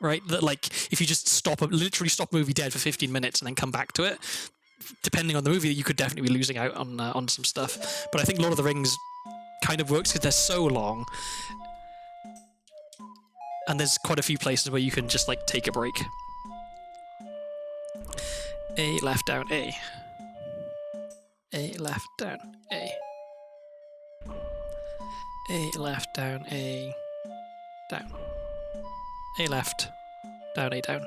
right? That if you just literally stop a movie dead for 15 minutes and then come back to it, depending on the movie, you could definitely be losing out on some stuff. But I think Lord of the Rings kind of works because they're so long, and there's quite a few places where you can just take a break. A left down A. A left down A. A left down A down. A left down A down.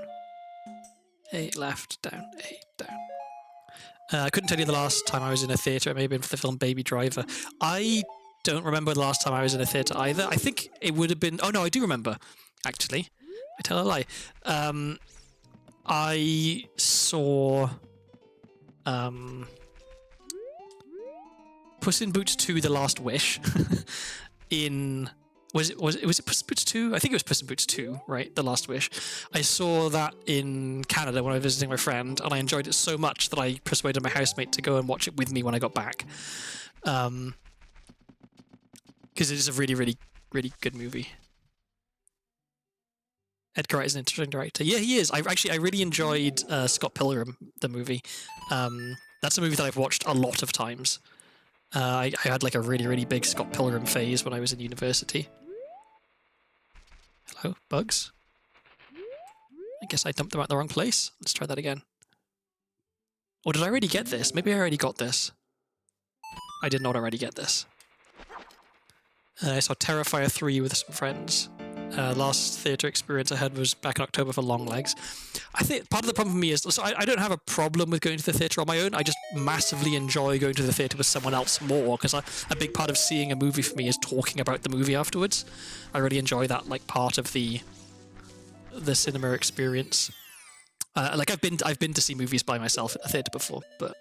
A left down A down. I couldn't tell you the last time I was in a theatre. It may have been for the film Baby Driver. I don't remember the last time I was in a theatre either. I think it would have been... Oh no, I do remember, actually. I tell a lie. I saw Puss in Boots 2: The Last Wish in was it Puss in Boots 2? I think it was Puss in Boots 2, right? The Last Wish. I saw that in Canada when I was visiting my friend, and I enjoyed it so much that I persuaded my housemate to go and watch it with me when I got back. Because it is a really, really, really good movie. Edgar Wright is an interesting director. Yeah, he is. I really enjoyed Scott Pilgrim, the movie. That's a movie that I've watched a lot of times. I had like a really, really big Scott Pilgrim phase when I was in university. Hello, bugs? I guess I dumped them out in the wrong place. Let's try that again. Or did I already get this? Maybe I already got this. I did not already get this. I saw Terrifier 3 with some friends. Last theatre experience I had was back in October for Longlegs. I think part of the problem for me is, so I don't have a problem with going to the theatre on my own. I just massively enjoy going to the theatre with someone else more, because a big part of seeing a movie for me is talking about the movie afterwards. I really enjoy that, like, part of the cinema experience. Like I've been to see movies by myself at the theatre before, but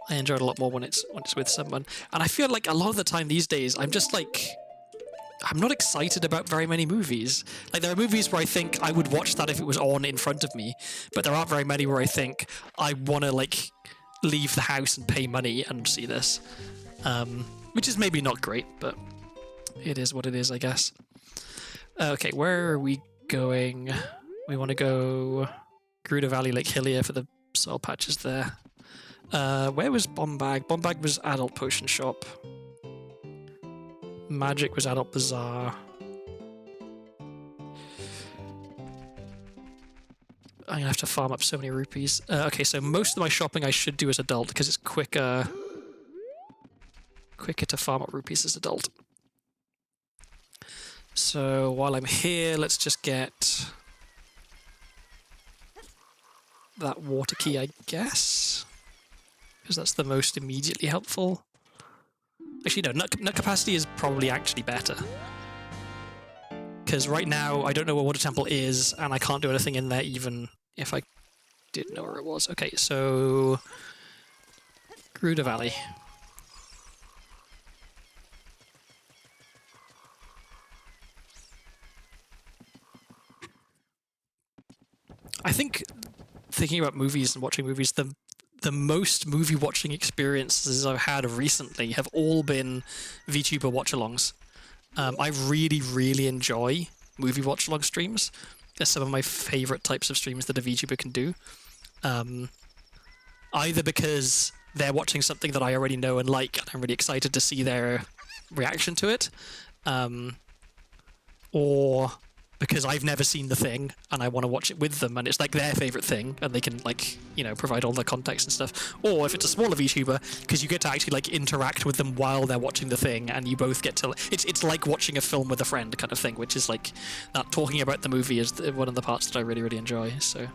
I enjoy it a lot more when it's with someone. And I feel like a lot of the time these days I'm just like, I'm not excited about very many movies. Like, there are movies where I think I would watch that if it was on in front of me, but there aren't very many where I think I want to, like, leave the house and pay money and see this. Which is maybe not great, but it is what it is, I guess. Okay, where are we going? We want to go Gerudo Valley, Lake Hillier for the soil patches there. Where was Bombag? Bombag was Adult Potion Shop. Magic was Adult Bazaar. I'm gonna have to farm up so many rupees. Okay, so most of my shopping I should do as adult because it's quicker to farm up rupees as adult. So while I'm here, let's just get that water key, I guess, because that's the most immediately helpful. Actually, no, nut capacity is probably actually better. Because right now, I don't know where Water Temple is, and I can't do anything in there even if I did know where it was. Okay, so Gerudo Valley. I think, thinking about movies and watching movies, the most movie watching experiences I've had recently have all been VTuber watch-alongs. I really, really enjoy movie watch-along streams. They're some of my favourite types of streams that a VTuber can do. Either because they're watching something that I already know and like, and I'm really excited to see their reaction to it, or because I've never seen the thing and I want to watch it with them and it's like their favourite thing and they can, like, you know, provide all the context and stuff. Or if it's a smaller VTuber, because you get to actually, like, interact with them while they're watching the thing and you both get to, it's like watching a film with a friend kind of thing, which is like, that talking about the movie is one of the parts that I really, really enjoy. So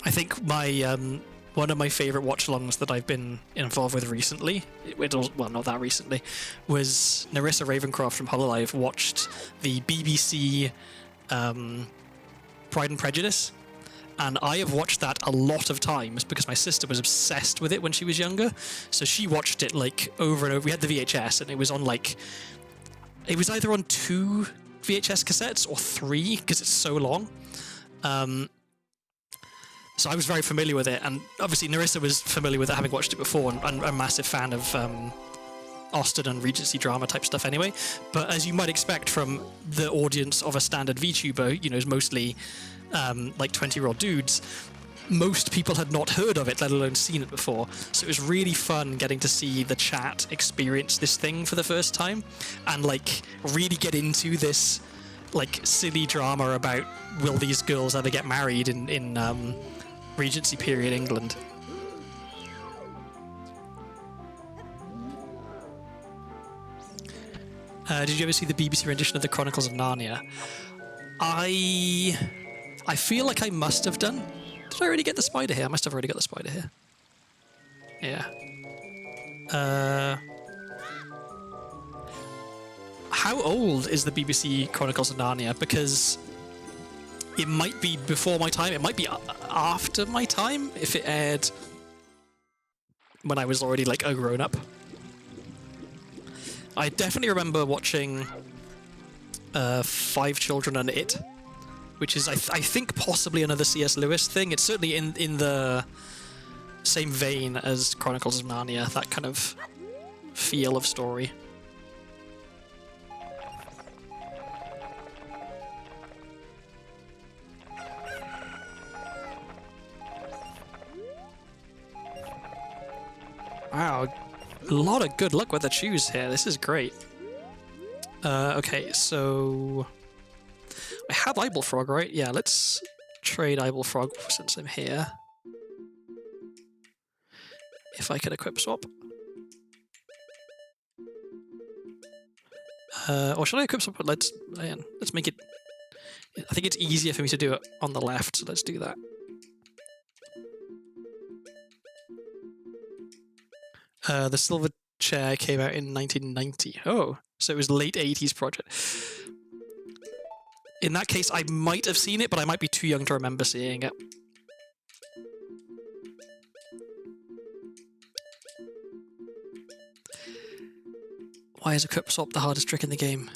I think my one of my favourite watch-alongs that I've been involved with recently, well, not that recently, was Narissa Ravencroft from Hololive watched the BBC Pride and Prejudice, and I have watched that a lot of times because my sister was obsessed with it when she was younger, so she watched it, like, over and over. We had the VHS, and it was on, like, it was either on 2 VHS cassettes or 3, because it's so long. So I was very familiar with it, and obviously Narissa was familiar with it, having watched it before, and a massive fan of Austen and Regency drama type stuff anyway. But as you might expect from the audience of a standard VTuber, you know, is mostly like 20-year-old dudes, most people had not heard of it, let alone seen it before. So it was really fun getting to see the chat experience this thing for the first time, and, like, really get into this, like, silly drama about will these girls ever get married in Regency period England. Did you ever see the BBC rendition of the Chronicles of Narnia? I feel like I must have done. Did I already get the spider here? I must have already got the spider here. Yeah. How old is the BBC Chronicles of Narnia? Because It might be before my time. It might be after my time if it aired when I was already like a grown-up. I definitely remember watching Five Children and It, which is I think possibly another C.S. Lewis thing. It's certainly in the same vein as Chronicles of Narnia, that kind of feel of story. Wow, a lot of good luck with the choose here. This is great. Okay, so I have Eyeball Frog, right? Yeah, let's trade Eyeball Frog since I'm here. If I can equip swap. Or should I equip swap? Let's make it... I think it's easier for me to do it on the left, so let's do that. The Silver Chair came out in 1990. Oh, so it was late 80s project. In that case, I might have seen it, but I might be too young to remember seeing it. Why is equip swap the hardest trick in the game?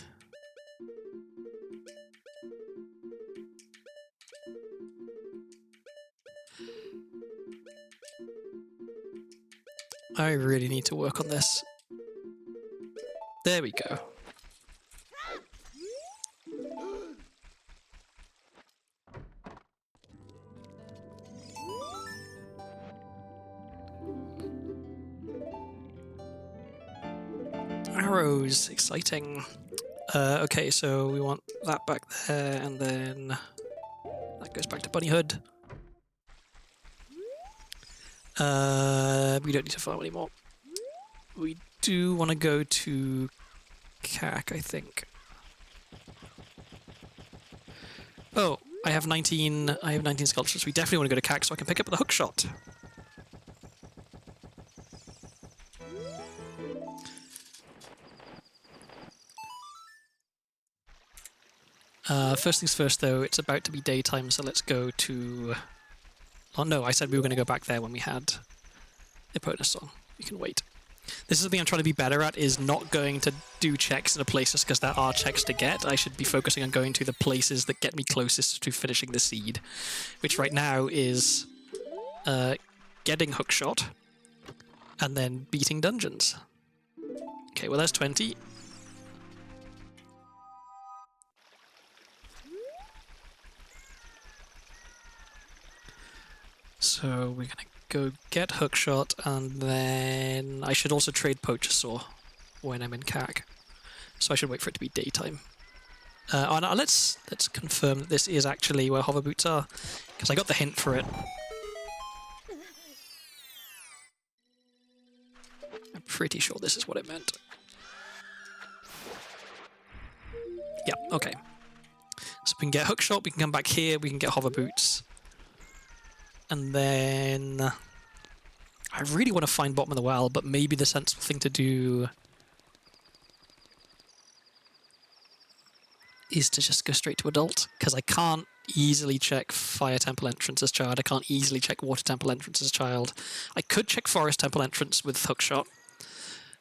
I really need to work on this. There we go. Arrows, exciting. Okay, so we want that back there, and then that goes back to Bunny Hood. We don't need to farm anymore. We do want to go to CAC, I think. Oh, I have 19 sculptures. We definitely want to go to CAC so I can pick up the hook shot. First things first, though, it's about to be daytime, so let's go to... Oh no, I said we were going to go back there when we had the bonus song. We can wait. This is something I'm trying to be better at, is not going to do checks in a place just because there are checks to get. I should be focusing on going to the places that get me closest to finishing the seed, which right now is getting hookshot and then beating dungeons. Okay, well there's 20. So we're gonna go get hookshot, and then I should also trade poacher saw when I'm in CAC. So I should wait for it to be daytime. Oh, no, let's confirm that this is actually where hover boots are, because I got the hint for it. I'm pretty sure this is what it meant. Yeah, okay. So we can get hookshot, we can come back here, we can get hover boots. And then I really want to find bottom of the well, but maybe the sensible thing to do is to just go straight to adult, because I can't easily check fire temple entrance as child. I can't easily check water temple entrance as child. I could check forest temple entrance with hookshot.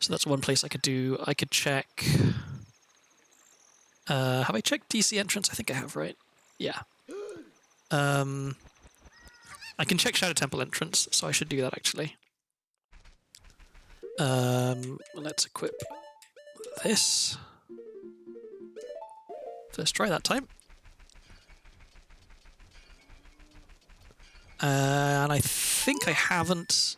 So that's one place I could do. I could check... have I checked DC entrance? I think I have, right? Yeah. I can check Shadow Temple entrance, so I should do that actually. Let's equip this. First try that time. And I think I haven't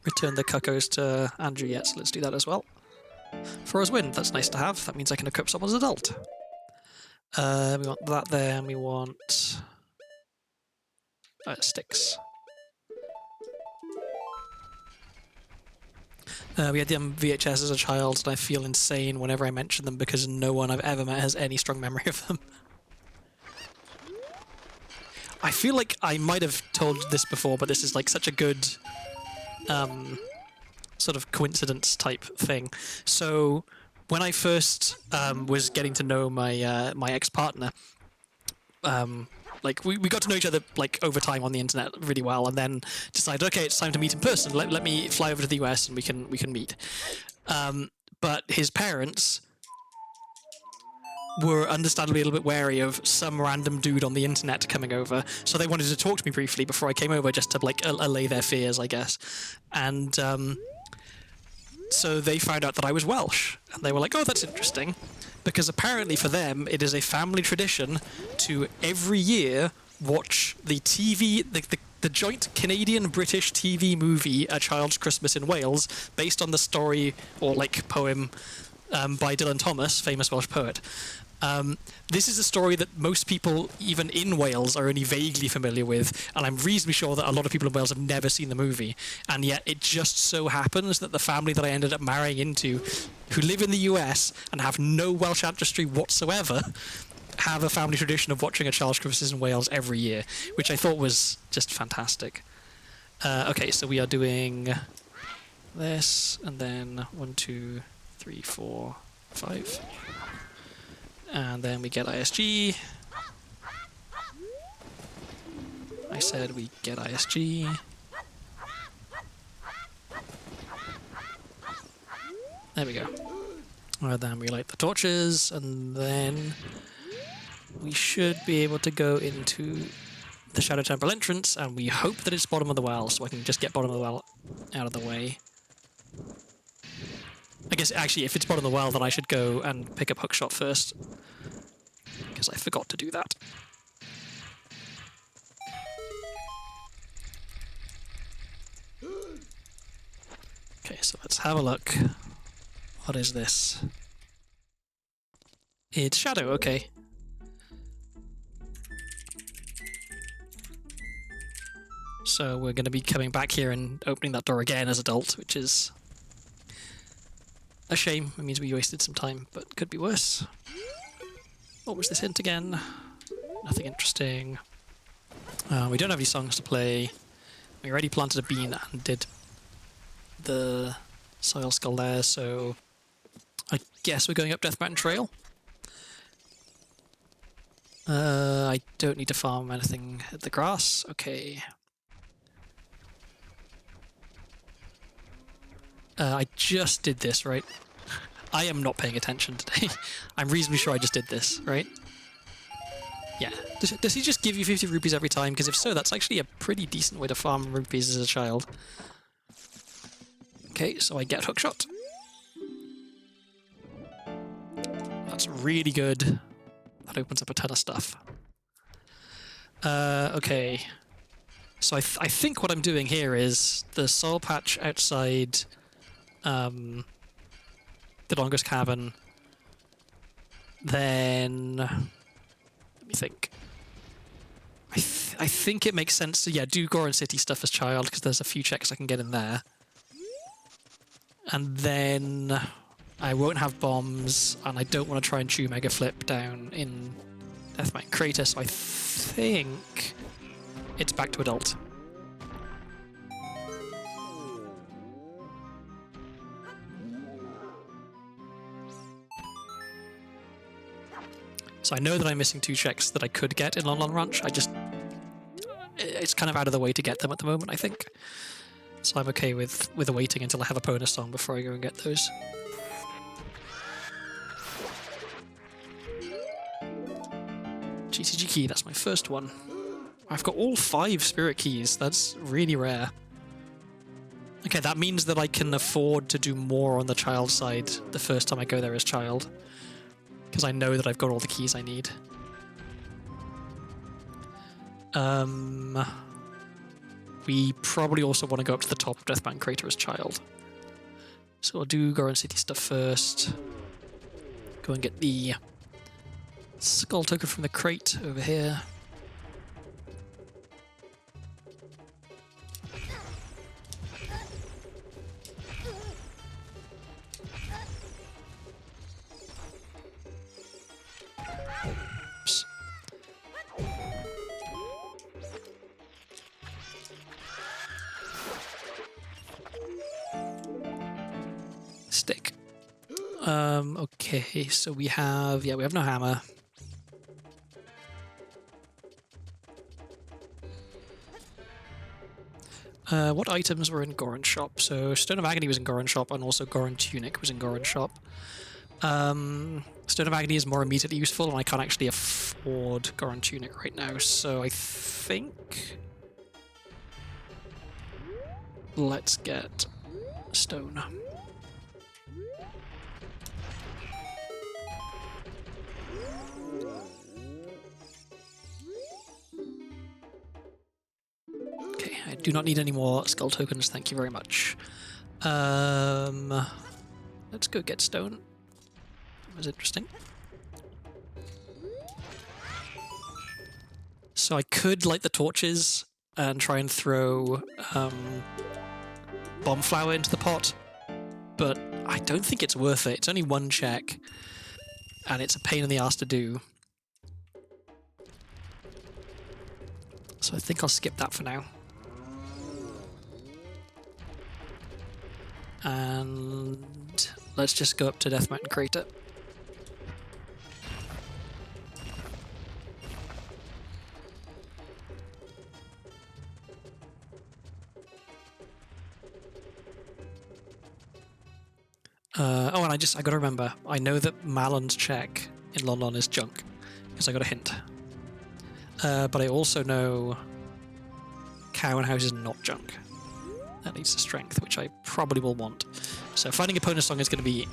returned the cuckoos to Andrew yet, so let's do that as well. Thrower's Wind, that's nice to have. That means I can equip someone's adult. We want that there, and we want... sticks. We had the VHS as a child, and I feel insane whenever I mention them because no one I've ever met has any strong memory of them. I feel like I might have told this before, but this is like such a good sort of coincidence type thing. So when I first was getting to know my my ex-partner, like we got to know each other like over time on the internet really well, and then decided, okay, it's time to meet in person. Let me fly over to the US and we can meet. But his parents were understandably a little bit wary of some random dude on the internet coming over, so they wanted to talk to me briefly before I came over, just to like allay their fears, I guess. And so they found out that I was Welsh, and they were like, "Oh, that's interesting," because apparently for them it is a family tradition to every year watch the TV, the joint Canadian-British TV movie A Child's Christmas in Wales, based on the story or like poem by Dylan Thomas, famous Welsh poet. This is a story that most people, even in Wales, are only vaguely familiar with, and I'm reasonably sure that a lot of people in Wales have never seen the movie. And yet it just so happens that the family that I ended up marrying into, who live in the US and have no Welsh ancestry whatsoever, have a family tradition of watching A Child's Christmas in Wales every year, which I thought was just fantastic. Okay, so we are doing this, and then 1, 2, 3, 4, 5. And then we get ISG. I said we get ISG. There we go. And then we light the torches, and then we should be able to go into the Shadow Temple entrance, and we hope that it's bottom of the well, so I can just get bottom of the well out of the way. I guess, actually, if it's bottom of the well, then I should go and pick up Hookshot first, because I forgot to do that. Okay, so let's have a look. What is this? It's Shadow, okay. So we're going to be coming back here and opening that door again as adult, which is a shame. It means we wasted some time, but could be worse. What was this hint again? Nothing interesting. We don't have any songs to play. We already planted a bean and did the soil skull there, so I guess we're going up Death Mountain Trail. I don't need to farm anything at the grass. Okay. I just did this, right? I am not paying attention today. I'm reasonably sure I just did this, right? Yeah. Does he just give you 50 rupees every time? Because if so, that's actually a pretty decent way to farm rupees as a child. Okay, so I get Hookshot. That's really good. That opens up a ton of stuff. Okay. So I think what I'm doing here is the soil patch outside the longest cavern. Then let me think. I think it makes sense to do Goron City stuff as child, because there's a few checks I can get in there. And then I won't have bombs, and I don't want to try and chew Mega Flip down in Death Mountain Crater, so I think it's back to adult. So I know that I'm missing 2 checks that I could get in Lon Lon Ranch. It's kind of out of the way to get them at the moment, I think. So I'm okay with waiting until I have a bonus song before I go and get those. GCG key, that's my first one. I've got all 5 spirit keys. That's really rare. Okay, that means that I can afford to do more on the child side the first time I go there as child, because I know that I've got all the keys I need. We probably also want to go up to the top of Death Mountain Crater as child. So we'll do Goron City stuff first. Go and get the skull token from the crate over here. Oops. Stick. Okay, so we have no hammer. What items were in Goran Shop? So Stone of Agony was in Goran Shop, and also Goran Tunic was in Goran Shop. Stone of Agony is more immediately useful, and I can't actually afford Goran Tunic right now, so I think... let's get Stone. Okay, I do not need any more skull tokens, thank you very much. Let's go get Stone. That was interesting. So I could light the torches and try and throw bomb flour into the pot, but I don't think it's worth it. It's only one check, and it's a pain in the ass to do. So I think I'll skip that for now. And let's just go up to Death Mountain Crater. Oh, and I gotta remember, I know that Malon's check in Lon Lon is junk, because I got a hint. But I also know Cowan House is not junk. That leads to strength, which I probably will want. So finding Opponent's Song is gonna be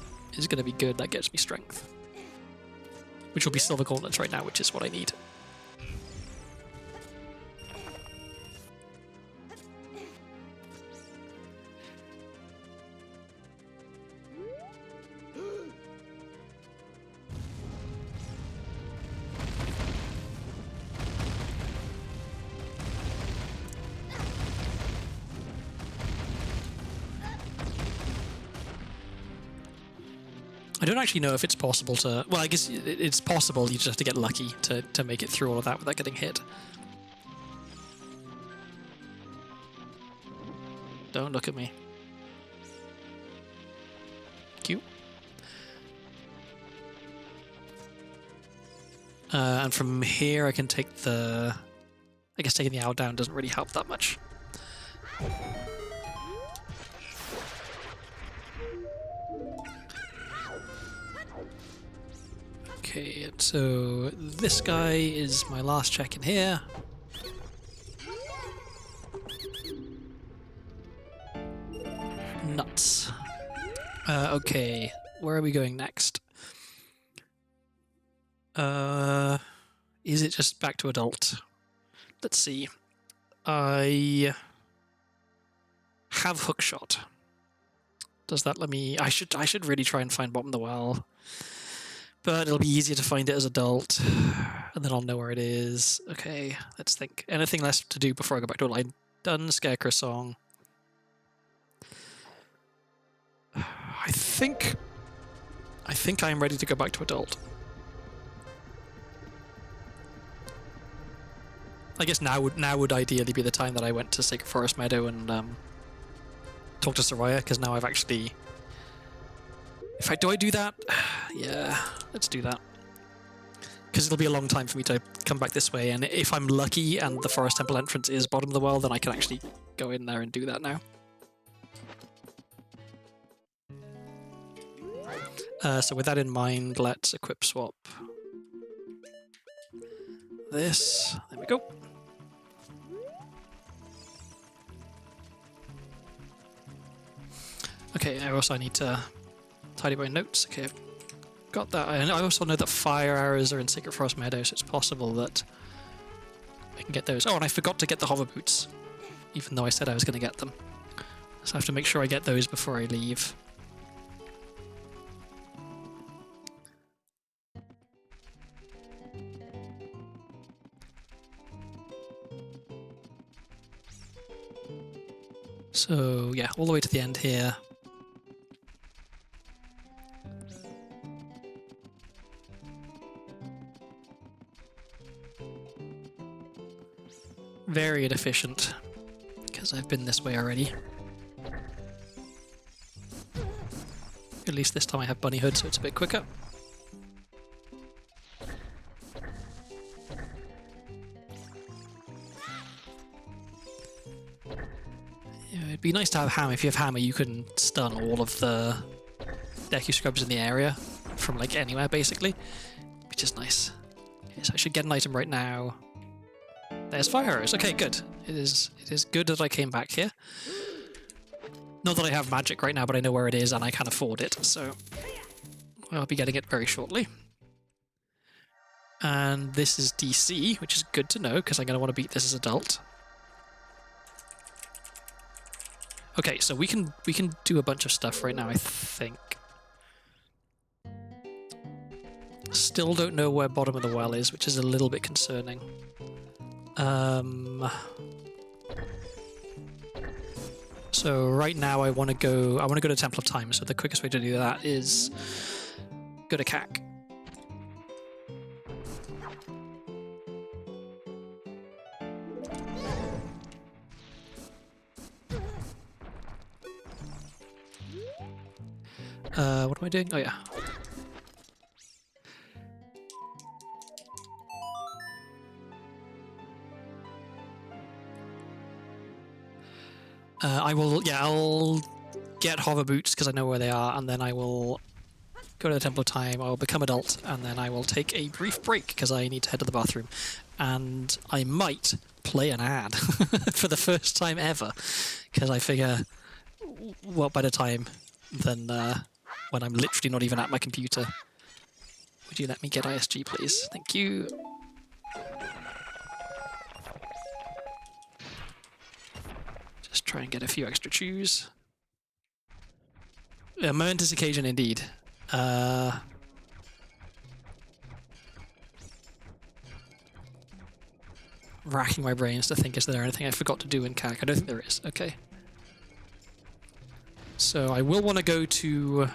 good. That gets me strength, which will be Silver Gauntlets right now, which is what I need. I don't actually know if it's possible to... Well, I guess it's possible, you just have to get lucky to make it through all of that without getting hit. Don't look at me. Cute. And from here I can take the... I guess taking the owl down doesn't really help that much. Okay, so this guy is my last check in here. Nuts. Okay, where are we going next? Is it just back to adult? Let's see. I have hookshot. Does that let me... I should really try and find Bottom of the Well. But it'll be easier to find it as adult, and then I'll know where it is. Okay, let's think. Anything left to do before I go back to a line? Done. Scarecrow Song. I think I'm ready to go back to adult. I guess now would ideally be the time that I went to Sacred Forest Meadow and talked to Soraya, because now I've actually... Do I do that? Yeah, let's do that. Because it'll be a long time for me to come back this way, and if I'm lucky and the Forest Temple entrance is Bottom of the Well, then I can actually go in there and do that now. So with that in mind, let's equip swap this. There we go. Okay, I need to tidy my notes. Okay, I've got that. And I also know that fire arrows are in Sacred Forest Meadow, so it's possible that I can get those. Oh, and I forgot to get the hover boots, even though I said I was going to get them. So I have to make sure I get those before I leave. So yeah, all the way to the end here. Very inefficient, because I've been this way already. At least this time I have Bunny Hood, so it's a bit quicker. It'd be nice to have hammer. If you have hammer, you can stun all of the Deku Scrubs in the area from like anywhere, basically, which is nice. Okay, so I should get an item right now. There's fire arrows. Okay, good. It is good that I came back here. Not that I have magic right now, but I know where it is and I can afford it, so I'll be getting it very shortly. And this is DC, which is good to know because I'm going to want to beat this as adult. Okay, so we can do a bunch of stuff right now, I think. Still don't know where bottom of the well is, which is a little bit concerning. So right now I want to go to Temple of Time, so the quickest way to do that is go to CAC. What am I doing? Oh yeah. I'll get hover boots because I know where they are, and then I will go to the Temple of Time, I will become adult, and then I will take a brief break because I need to head to the bathroom. And I might play an ad for the first time ever, because I figure, what better time than when I'm literally not even at my computer. Would you let me get ISG, please? Thank you. Just try and get a few extra chews. A momentous occasion indeed. Racking my brains to think, is there anything I forgot to do in CAC? I don't think there is. Okay. So I will want to go to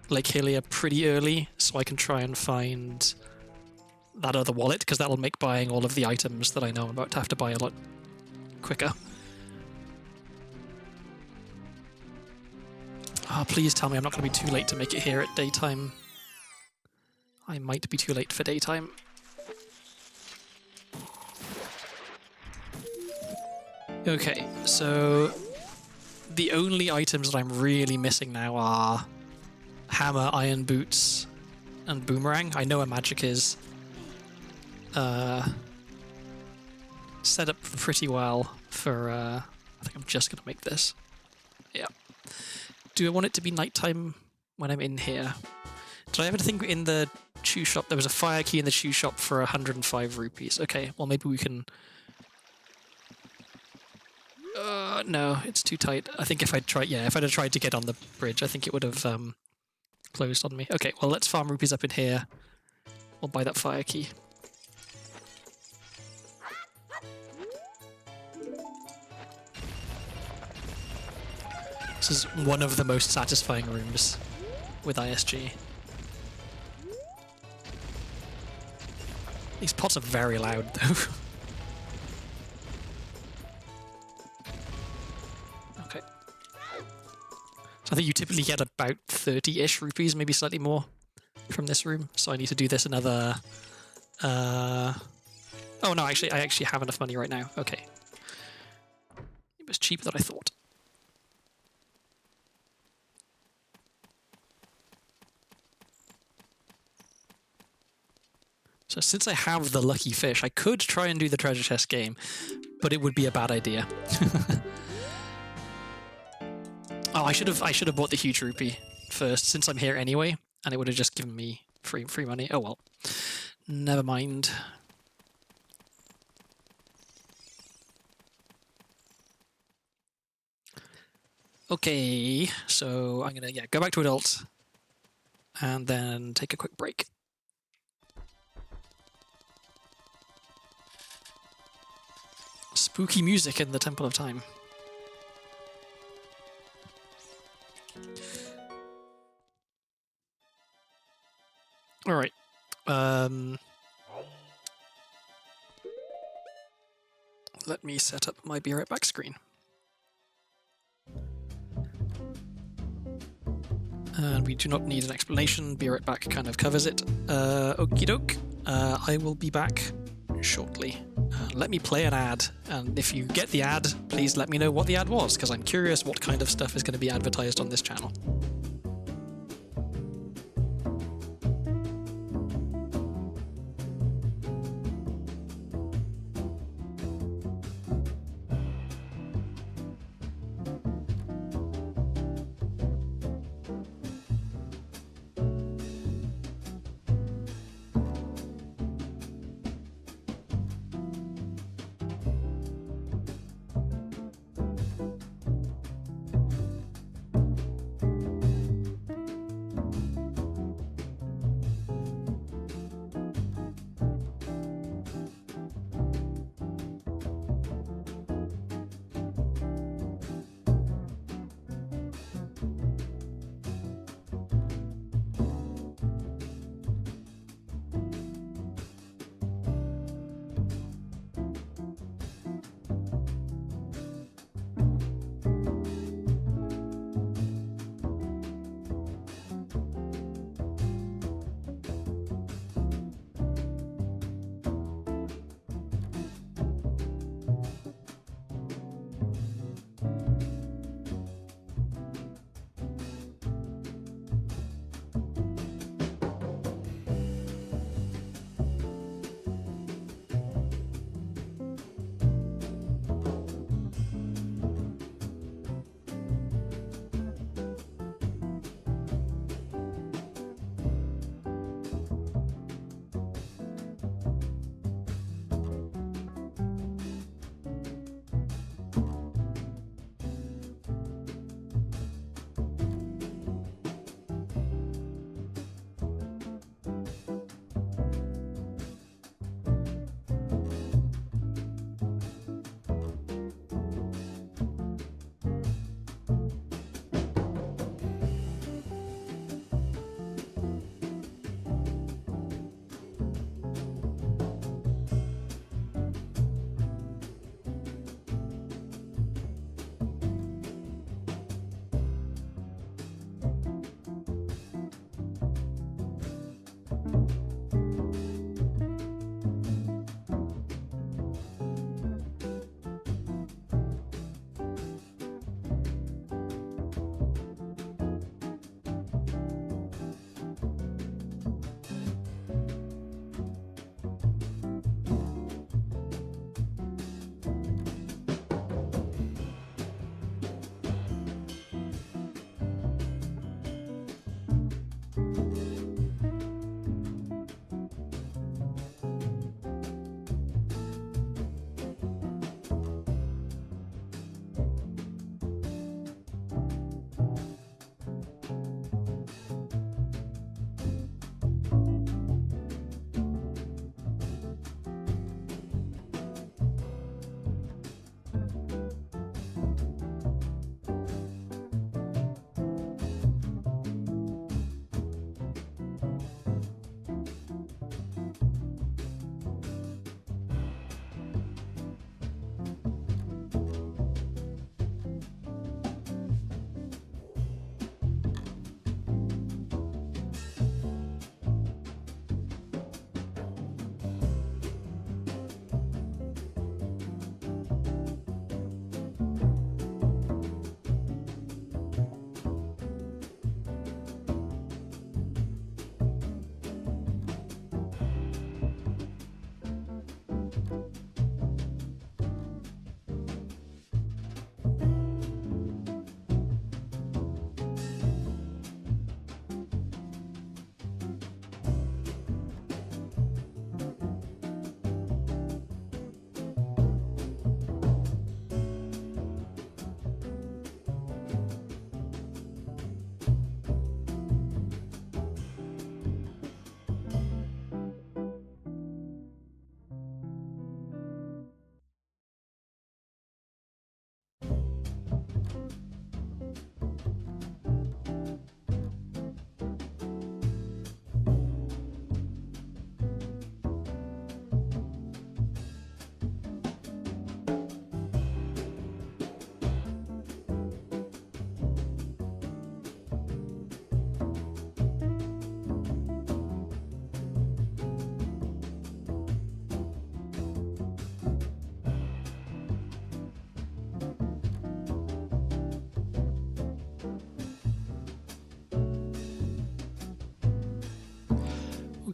Lake Hylia pretty early so I can try and find that other wallet, because that'll make buying all of the items that I know I'm about to have to buy a lot quicker. Ah, please tell me I'm not going to be too late to make it here at daytime. I might be too late for daytime. Okay, so the only items that I'm really missing now are hammer, iron boots, and boomerang. I know where magic is. Set up pretty well for, I think I'm just going to make this. Yeah. Do I want it to be nighttime when I'm in here? Did I have anything in the shoe shop? There was a fire key in the shoe shop for 105 rupees. Okay, well maybe we can... no, it's too tight. I think if I'd tried, if I'd have tried to get on the bridge, I think it would have closed on me. Okay, well let's farm rupees up in here. We'll buy that fire key. This is one of the most satisfying rooms with ISG. These pots are very loud though. Okay. So I think you typically get about 30-ish rupees, maybe slightly more, from this room. So I need to do this another... Oh no, actually, I actually have enough money right now. Okay. It was cheaper than I thought. So since I have the lucky fish, I could try and do the treasure chest game, but it would be a bad idea. Oh, I should have bought the huge rupee first, since I'm here anyway, and it would have just given me free money. Oh well, never mind. Okay, so I'm gonna go back to adult, and then take a quick break. Spooky music in the Temple of Time. Alright. Let me set up my Be Right Back screen. And we do not need an explanation. Be Right Back kind of covers it. Okie doke. I will be back shortly. let me play an ad. And if you get the ad, please let me know what the ad was, because I'm curious what kind of stuff is going to be advertised on this channel.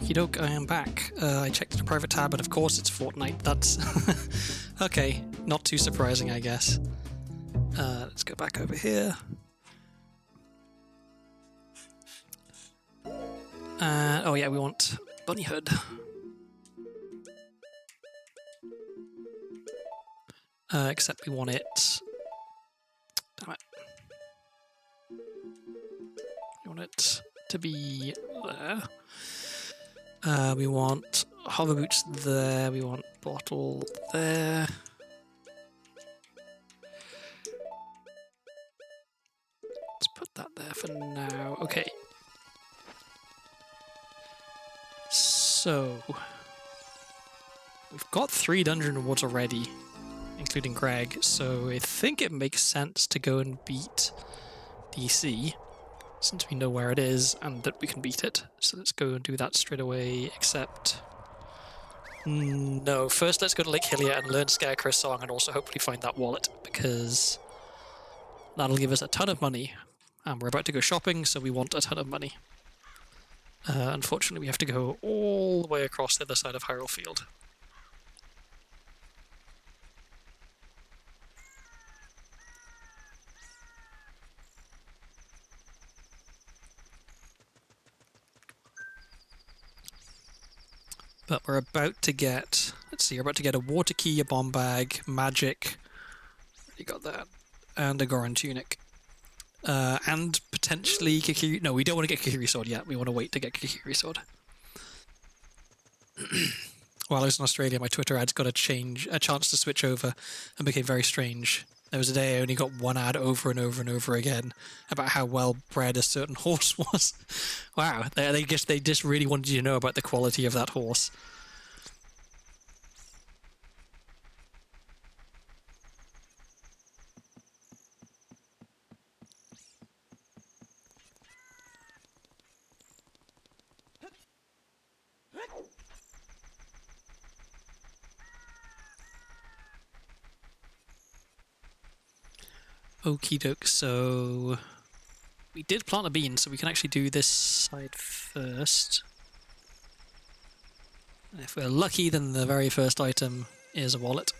Okie doke, I am back. I checked the private tab, and of course it's Fortnite. That's okay. Not too surprising, I guess. Let's go back over here. Oh yeah, we want Bunny Hood. Except we want it. Damn it. We want it to be there. We want hover boots there. We want bottle there. Let's put that there for now. Okay. So we've got 3 dungeon rewards already, including Greg. So I think it makes sense to go and beat DC, since we know where it is and that we can beat it. So let's go and do that straight away, except... No, first let's go to Lake Hylia and learn Scarecrow's song and also hopefully find that wallet, because that'll give us a ton of money. And we're about to go shopping, so we want a ton of money. Unfortunately, we have to go all the way across the other side of Hyrule Field. But we're about to get... Let's see, we're about to get a water key, a bomb bag, magic... Already got that. And a Goron tunic. And potentially Kikiri... No, we don't want to get Kikiri sword yet. We want to wait to get Kikiri sword. While I was in Australia, my Twitter ads got a chance to switch over and became very strange. There was a day I only got one ad over and over and over again about how well bred a certain horse was. Wow, they just really wanted you to know about the quality of that horse. Okie doke, so we did plant a bean, so we can actually do this side first. And if we're lucky, then the very first item is a wallet.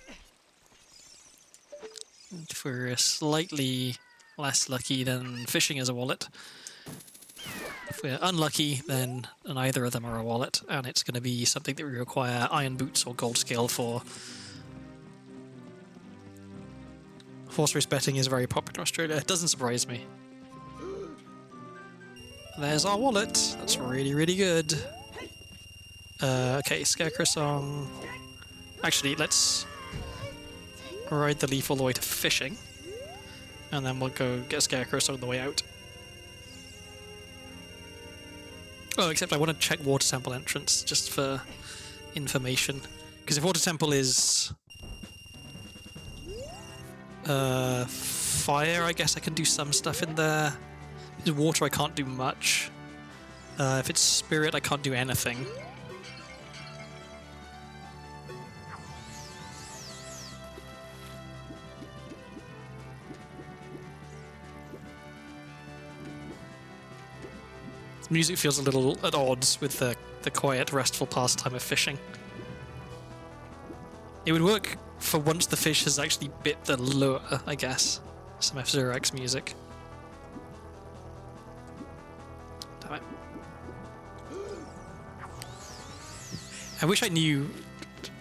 And if we're slightly less lucky, then fishing is a wallet. If we're unlucky, then neither of them are a wallet, and it's going to be something that we require iron boots or gold scale for. Horse race betting is very popular in Australia. It doesn't surprise me. There's our wallet. That's really, really good. Okay, Scarecrow song. Actually, let's ride the leaf all the way to fishing. And then we'll go get Scarecrow song on the way out. Oh, except I want to check Water Temple entrance, just for information. Because if Water Temple is... fire, I guess I can do some stuff in there. If it's water, I can't do much. If it's spirit, I can't do anything. The music feels a little at odds with the quiet, restful pastime of fishing. It would work for once the fish has actually bit the lure, I guess. Some F-Zero X music. Damn it. I wish I knew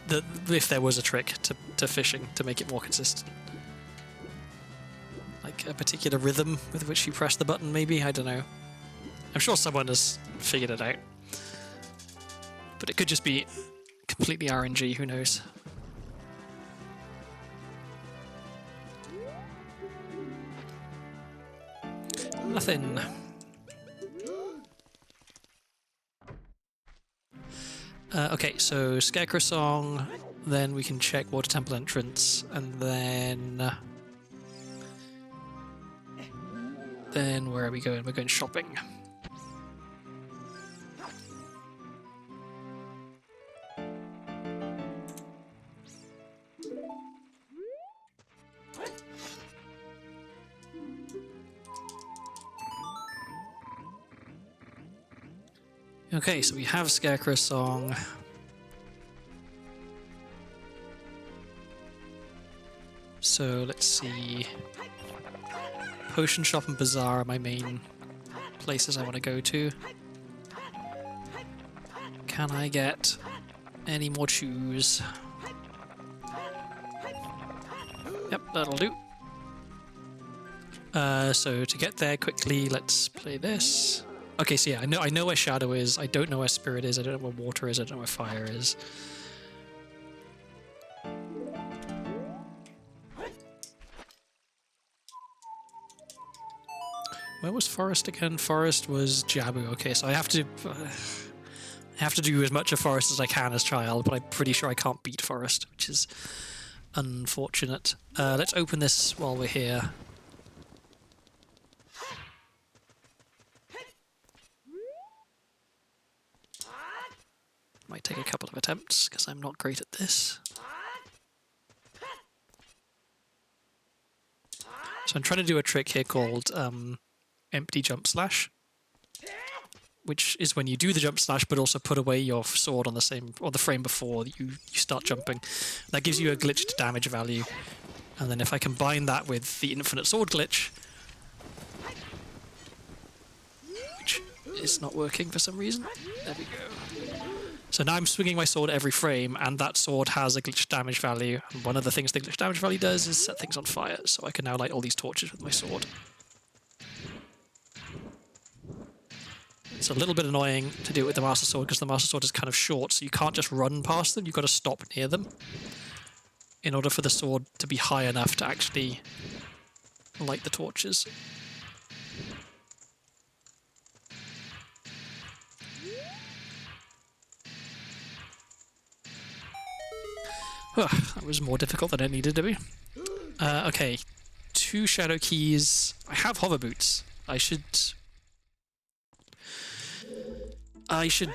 that if there was a trick to fishing to make it more consistent. Like a particular rhythm with which you press the button, maybe? I don't know. I'm sure someone has figured it out. But it could just be completely RNG, who knows? Nothing. Okay, so Scarecrow song, then we can check Water Temple entrance, and then where are we going? We're going shopping. Okay, so we have Scarecrow Song. So let's see. Potion Shop and Bazaar are my main places I want to go to. Can I get any more chews? Yep, that'll do. So to get there quickly, let's play this. Okay, so yeah, I know where Shadow is. I don't know where Spirit is. I don't know where Water is. I don't know where Fire is. Where was Forest again? Forest was Jabu. Okay, so I have to do as much of Forest as I can as Child, but I'm pretty sure I can't beat Forest, which is unfortunate. Let's open this while we're here. Might take a couple of attempts, because I'm not great at this. So I'm trying to do a trick here called empty jump slash, which is when you do the jump slash but also put away your sword on the frame before you start jumping. That gives you a glitched damage value. And then if I combine that with the infinite sword glitch, which is not working for some reason. There we go. So now I'm swinging my sword every frame, and that sword has a glitched damage value. And one of the things the glitched damage value does is set things on fire, so I can now light all these torches with my sword. It's a little bit annoying to do it with the Master Sword, because the Master Sword is kind of short, so you can't just run past them, you've got to stop near them in order for the sword to be high enough to actually light the torches. That was more difficult than it needed to be. Okay, 2 shadow keys. I have hover boots. I should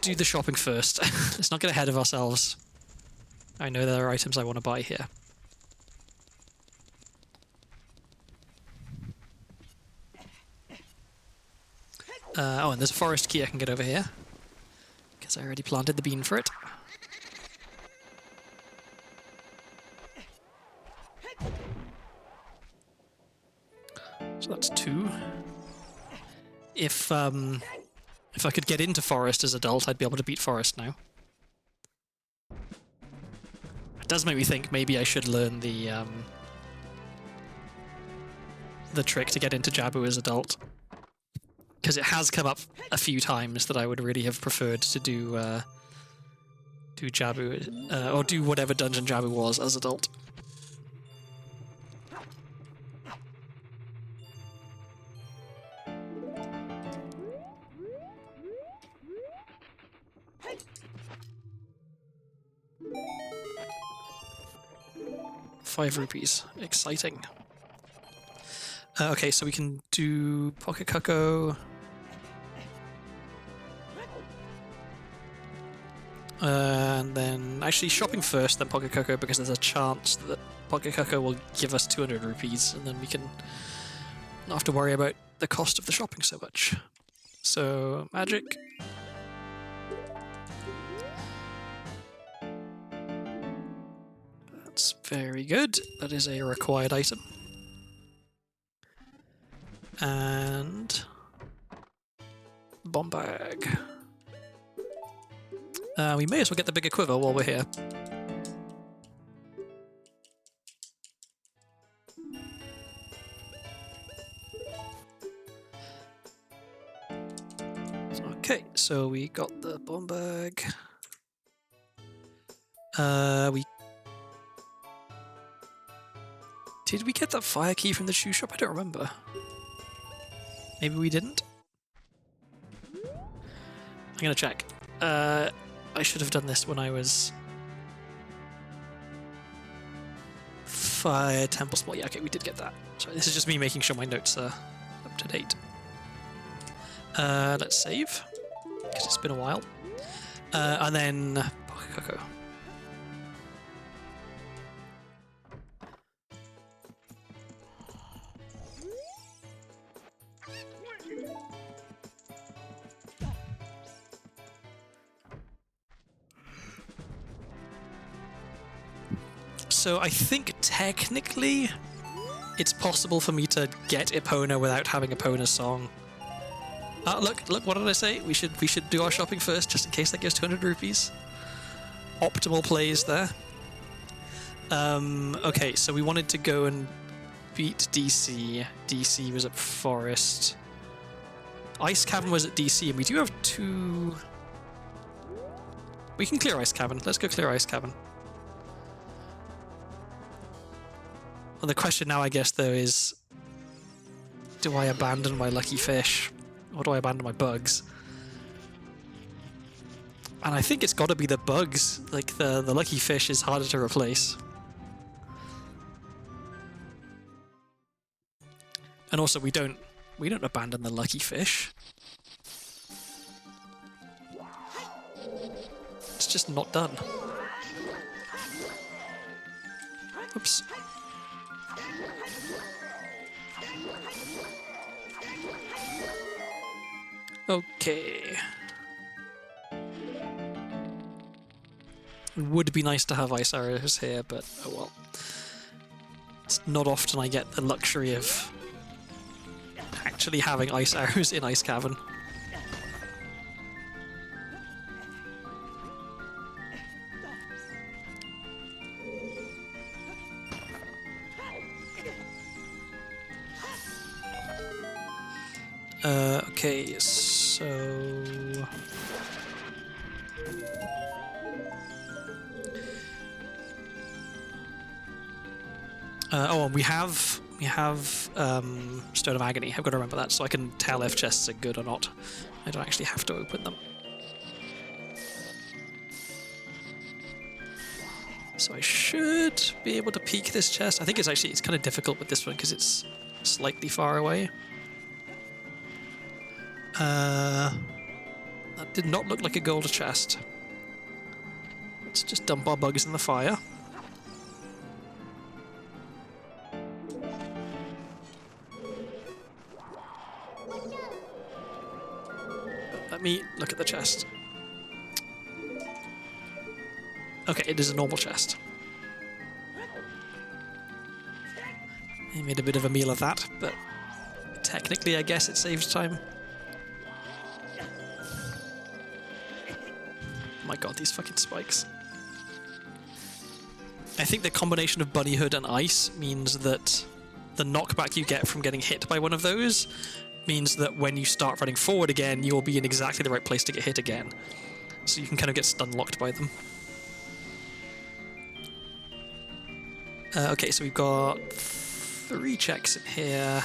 do the shopping first. Let's not get ahead of ourselves. I know there are items I want to buy here. Oh, and there's a forest key I can get over here, because I already planted the bean for it. So that's 2. If I could get into Forest as adult, I'd be able to beat Forest now. It does make me think maybe I should learn the trick to get into Jabu as adult, because it has come up a few times that I would really have preferred to do Jabu or do whatever dungeon Jabu was as adult. ₹5. Exciting. Okay, so we can do Pocket Cuckoo. And then actually shopping first, then Pocket Cuckoo, because there's a chance that Pocket Cuckoo will give us ₹200, and then we can not have to worry about the cost of the shopping so much. So, magic. That's very good. That is a required item. And bomb bag. We may as well get the bigger quiver while we're here. Okay, so we got the bomb bag. Did we get that fire key from the shoe shop? I don't remember. Maybe we didn't? I'm gonna check. I should have done this when I was... Fire Temple Spot. Yeah, okay, we did get that. Sorry, this is just me making sure my notes are up to date. Let's save, because it's been a while. And then... Pocket Cocoa. So I think technically it's possible for me to get Epona without having Epona's song. Look, what did I say? We should do our shopping first, just in case that gives 200 rupees. Optimal plays there. Okay, so we wanted to go and beat DC. DC was at Forest. Ice Cavern was at DC, and we do have 2... We can clear Ice Cavern. Let's go clear Ice Cavern. Well, the question now, I guess, though, is... Do I abandon my lucky fish? Or do I abandon my bugs? And I think it's got to be the bugs. Like, the lucky fish is harder to replace. And also, we don't abandon the lucky fish. It's just not done. Oops. Okay. It would be nice to have ice arrows here, but oh well. It's not often I get the luxury of actually having ice arrows in Ice Cavern. Okay, so... and we have Stone of Agony. I've got to remember that, so I can tell if chests are good or not. I don't actually have to open them. So I should be able to peek this chest. I think it's kind of difficult with this one because it's slightly far away. That did not look like a gold chest. Let's just dump our bugs in the fire. Let me look at the chest. Okay, it is a normal chest. I made a bit of a meal of that, but technically I guess it saves time. Oh my god, these fucking spikes. I think the combination of Bunny Hood and Ice means that the knockback you get from getting hit by one of those means that when you start running forward again, you'll be in exactly the right place to get hit again. So you can kind of get stun locked by them. Okay, so we've got 3 checks in here.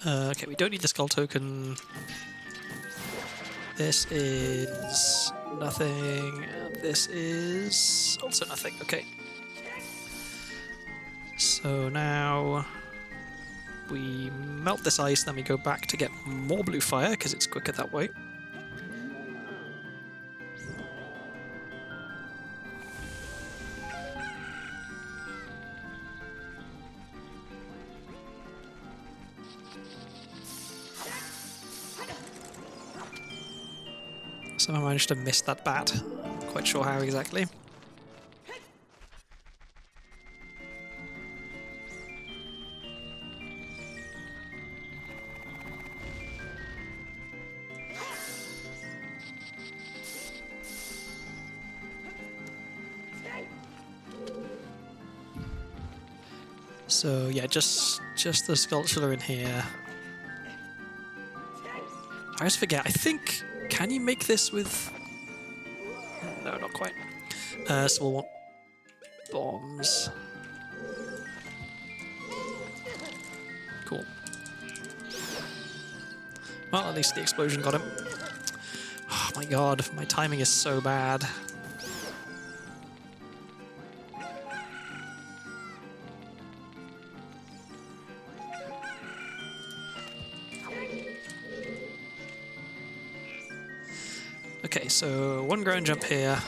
Okay, we don't need the skull token. This is nothing, and this is also nothing. Okay. So now we melt this ice, then we go back to get more blue fire, because it's quicker that way. Somehow managed to miss that bat. Not quite sure how exactly. So yeah, just the sculpture in here. I always forget. I think, can you make this with? No, not quite. So we'll want bombs. Cool. Well, at least the explosion got him. Oh my god, my timing is so bad. Okay, so 1 ground jump here.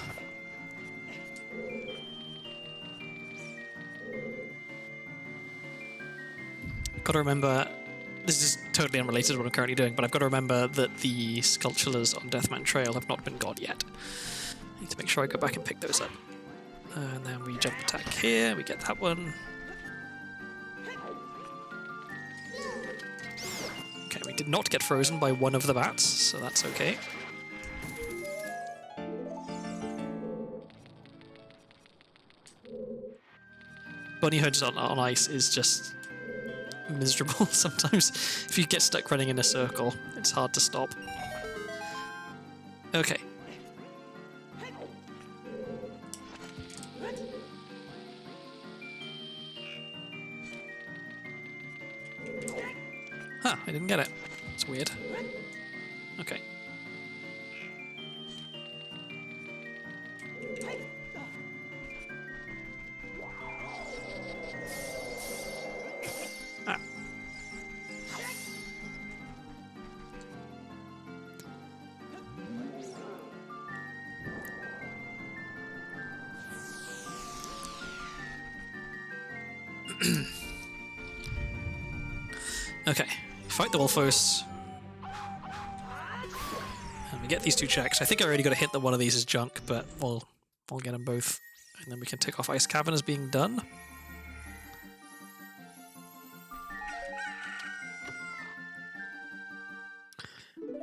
Gotta remember, this is totally unrelated to what I'm currently doing, but I've got to remember that the sculptures on Deathman Trail have not been got yet. I need to make sure I go back and pick those up. And then we jump attack here, we get that one. Okay, we did not get frozen by one of the bats, so that's okay. Bunny hoods on ice is just miserable sometimes. If you get stuck running in a circle, it's hard to stop. Okay. Huh, I didn't get it. It's weird. Okay. Ah. Okay, fight the Wolfos. And we get these two checks. I think I already got a hint that one of these is junk, but we'll get them both. And then we can tick off Ice Cavern as being done.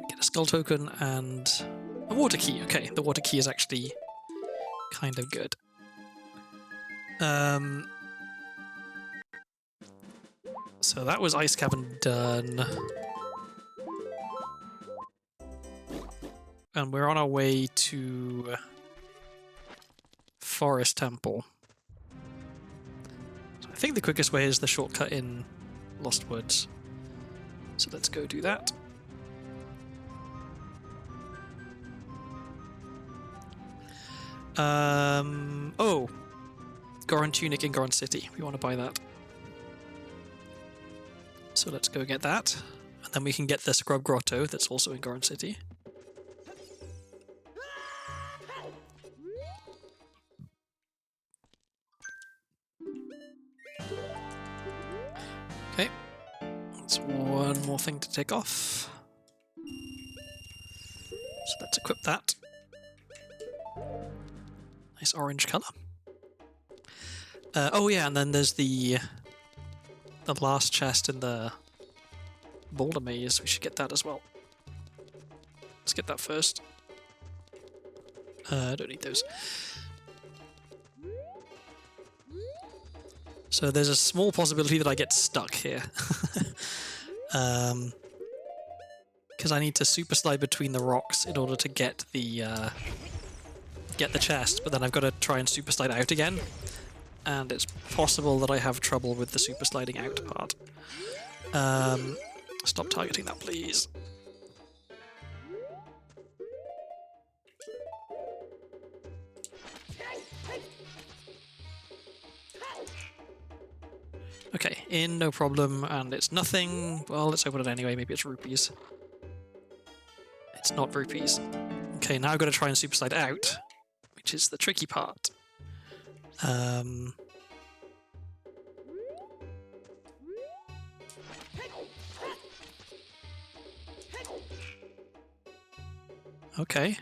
Get a Skull Token and a Water Key. Okay, the Water Key is actually kind of good. So that was Ice Cavern done. And we're on our way to Forest Temple. So I think the quickest way is the shortcut in Lost Woods. So let's go do that. Oh, Goron Tunic in Goron City. We want to buy that. So let's go get that. And then we can get the Scrub Grotto that's also in Goron City. Okay. That's one more thing to take off. So let's equip that. Nice orange colour. Oh yeah, and then there's the last chest in the boulder maze. We should get that as well. Let's get that first. I don't need those. So there's a small possibility that I get stuck here. Because I need to super slide between the rocks in order to get the chest, but then I've got to try and super slide out again. And it's possible that I have trouble with the super sliding out part. Stop targeting that, please. Okay, in, no problem, and it's nothing. Well, let's open it anyway, maybe it's rupees. It's not rupees. Okay, now I've got to try and super slide out, which is the tricky part. Okay.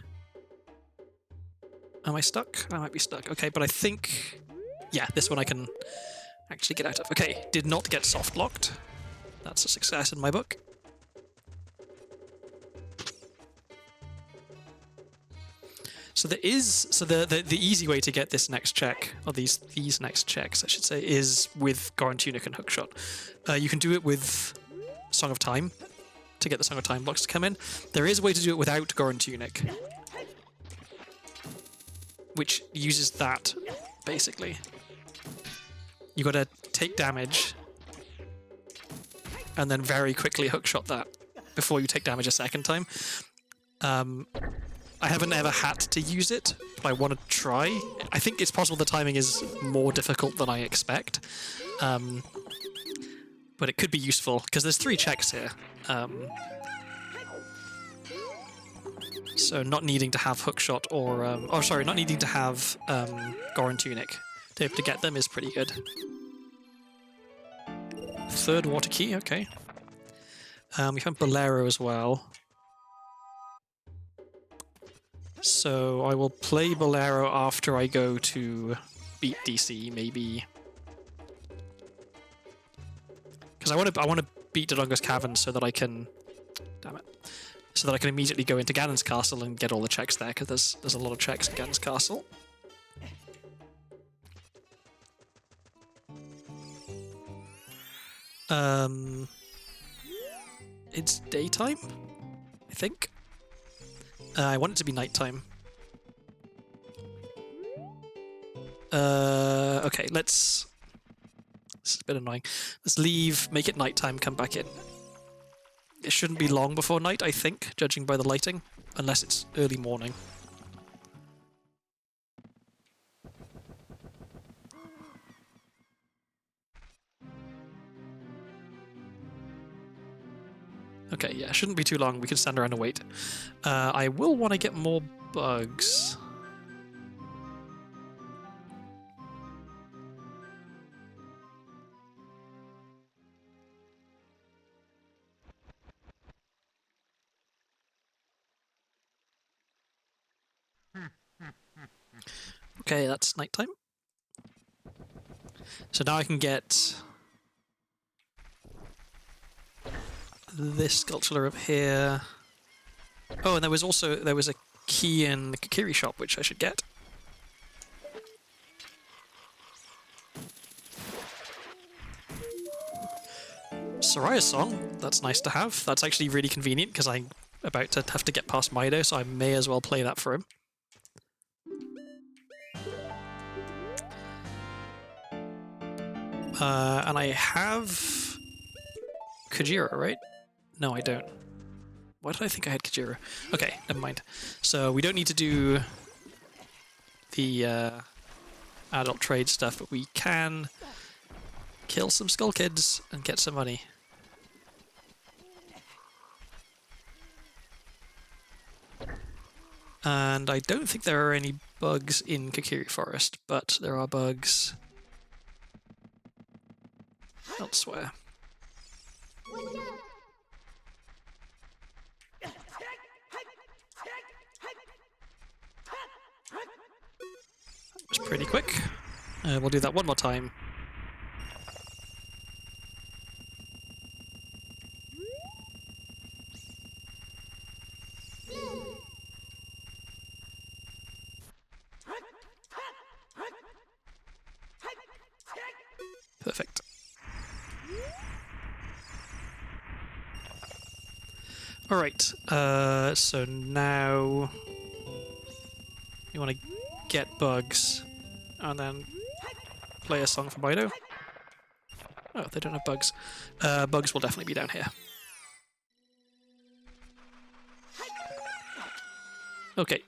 Am I stuck? I might be stuck. Okay, but I think... Yeah, this one I can actually get out of. Okay, did not get soft locked. That's a success in my book. So there is... So the easy way to get this next check, or these next checks, I should say, is with Goron Tunic and Hookshot. You can do it with Song of Time, to get the Song of Time blocks to come in. There is a way to do it without Goron Tunic, which uses that, basically. You gotta take damage, and then very quickly hookshot that before you take damage a second time. I haven't ever had to use it, but I want to try. I think it's possible the timing is more difficult than I expect. But it could be useful, because there's 3 checks here. So not needing to have Hookshot or... not needing to have Goron Tunic to be able to get them is pretty good. Third water key, okay. We found Bolero as well. So I will play Bolero after I go to beat DC, maybe. Because I want to beat Dodongo's Cavern so that I can... Damn it. So that I can immediately go into Ganon's Castle and get all the checks there, because there's a lot of checks in Ganon's Castle. It's daytime, I think. I want it to be nighttime. Okay, let's... This is a bit annoying. Let's leave, make it nighttime, come back in. It shouldn't be long before night, I think, judging by the lighting, unless it's early morning. Okay, yeah, shouldn't be too long. We can stand around and wait. I will want to get more bugs. Okay, that's nighttime. So now I can get this sculpture up here. Oh, and there was a key in the Kokiri shop which I should get. Soraya's song, that's nice to have. That's actually really convenient because I'm about to have to get past Mido, so I may as well play that for him. And I have Kujira, right? No, I don't. Why did I think I had Kujira? Okay, never mind. So we don't need to do the adult trade stuff, but we can kill some Skull Kids and get some money. And I don't think there are any bugs in Kokiri Forest, but there are bugs elsewhere. That was pretty quick. We'll do that one more time. Perfect. Alright, so now you want to get bugs and then play a song for Mido. Oh, they don't have bugs. Bugs will definitely be down here. Okay.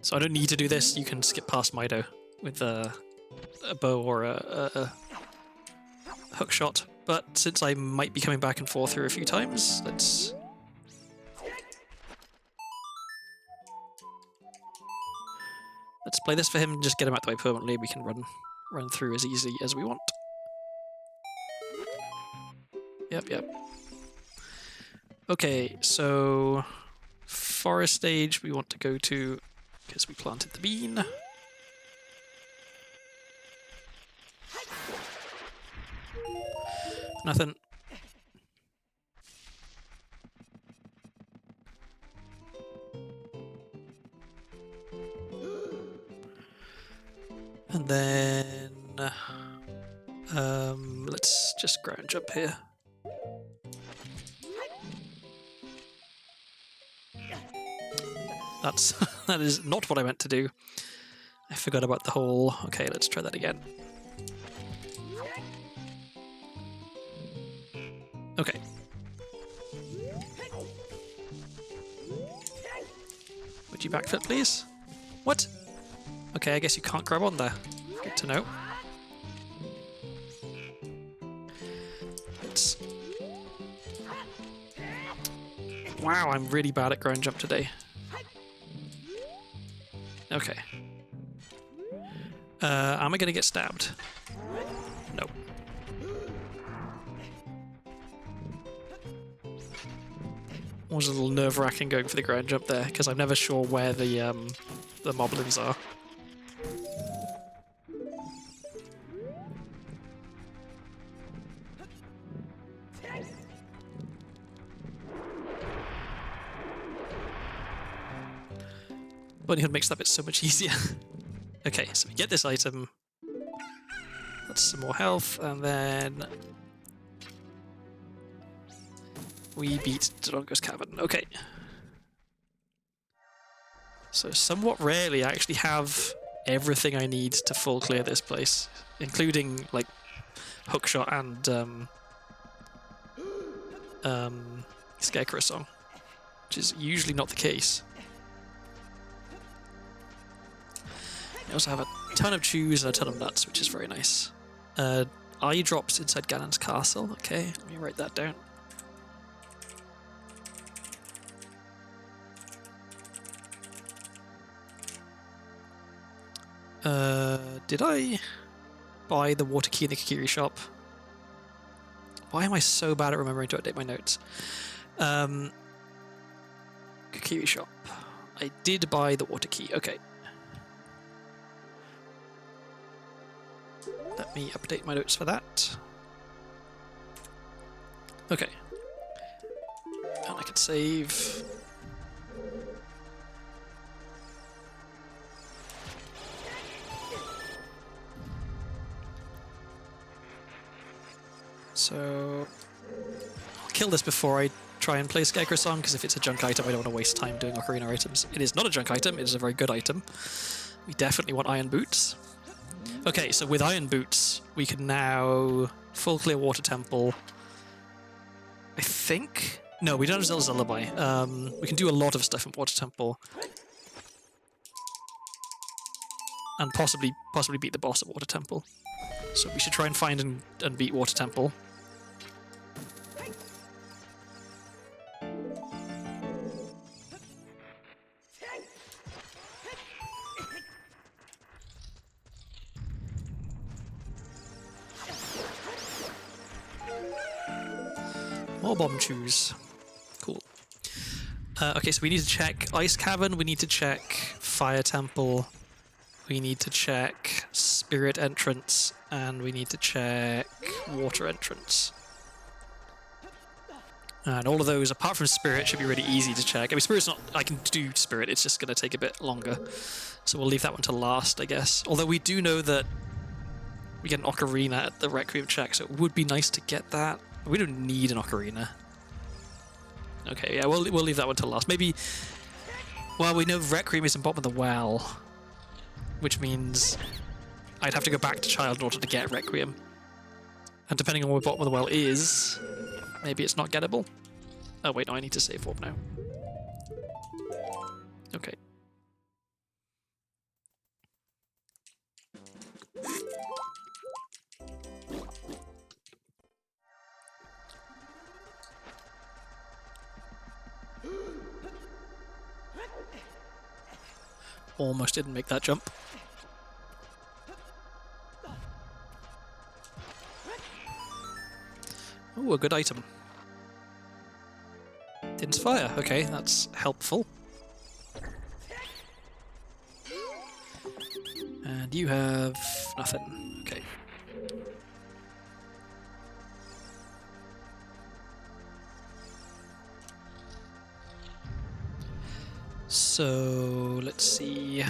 So I don't need to do this, you can skip past Mido with a bow or a hook shot. But since I might be coming back and forth here a few times, let's... Let's play this for him and just get him out the way permanently. We can run through as easy as we want. Yep. Okay, so... Forest stage we want to go to... because we planted the bean. Nothing. And then... let's just ground jump here. That is not what I meant to do. I forgot about the whole... Okay, let's try that again. Okay. Would you backflip, please? What? Okay, I guess you can't grab on there. Good to know. It's... Wow, I'm really bad at ground jump today. Okay. Am I gonna get stabbed? No. Was a little nerve-wracking going for the ground jump there, because I'm never sure where the moblins are. Bunny Hood makes that bit so much easier. Okay, so we get this item. That's some more health, and then we beat Dodongo's Cavern. Okay. So somewhat rarely I actually have everything I need to full clear this place, including like hookshot and Scarecrow Song, which is usually not the case. I also have a ton of chews and a ton of nuts, which is very nice. Eye drops inside Ganon's castle. Okay, let me write that down. Did I buy the water key in the Kakiri shop? Why am I so bad at remembering to update my notes? Kakiri shop. I did buy the water key. Okay. Let me update my notes for that. Okay. And I can save. So I'll kill this before I try and play Scarecrow Song, because if it's a junk item, I don't want to waste time doing Ocarina items. It is not a junk item, it is a very good item. We definitely want Iron Boots. Okay, so with Iron Boots, we can now full clear Water Temple. I think... No, we don't have Zelda's Lullaby. We can do a lot of stuff in Water Temple. And possibly beat the boss at Water Temple. So we should try and find and beat Water Temple. More bomb chews. Cool. Okay, so we need to check Ice Cavern, we need to check Fire Temple, we need to check Spirit Entrance, and we need to check Water Entrance. And all of those, apart from Spirit, should be really easy to check. I mean, Spirit's not... I can do Spirit, it's just going to take a bit longer. So we'll leave that one to last, I guess. Although we do know that we get an Ocarina at the Requiem check, so it would be nice to get that. We don't need an Ocarina. Okay, yeah, we'll leave that one to last. Maybe... Well, we know Requiem is in bottom of the well, which means I'd have to go back to Child in order to get Requiem. And depending on where bottom of the well is, maybe it's not gettable. Oh wait, no, I need to save warp now. Okay. Almost didn't make that jump. Oh, a good item. Din's Fire. Okay, that's helpful. And you have nothing. Okay. So, let's see.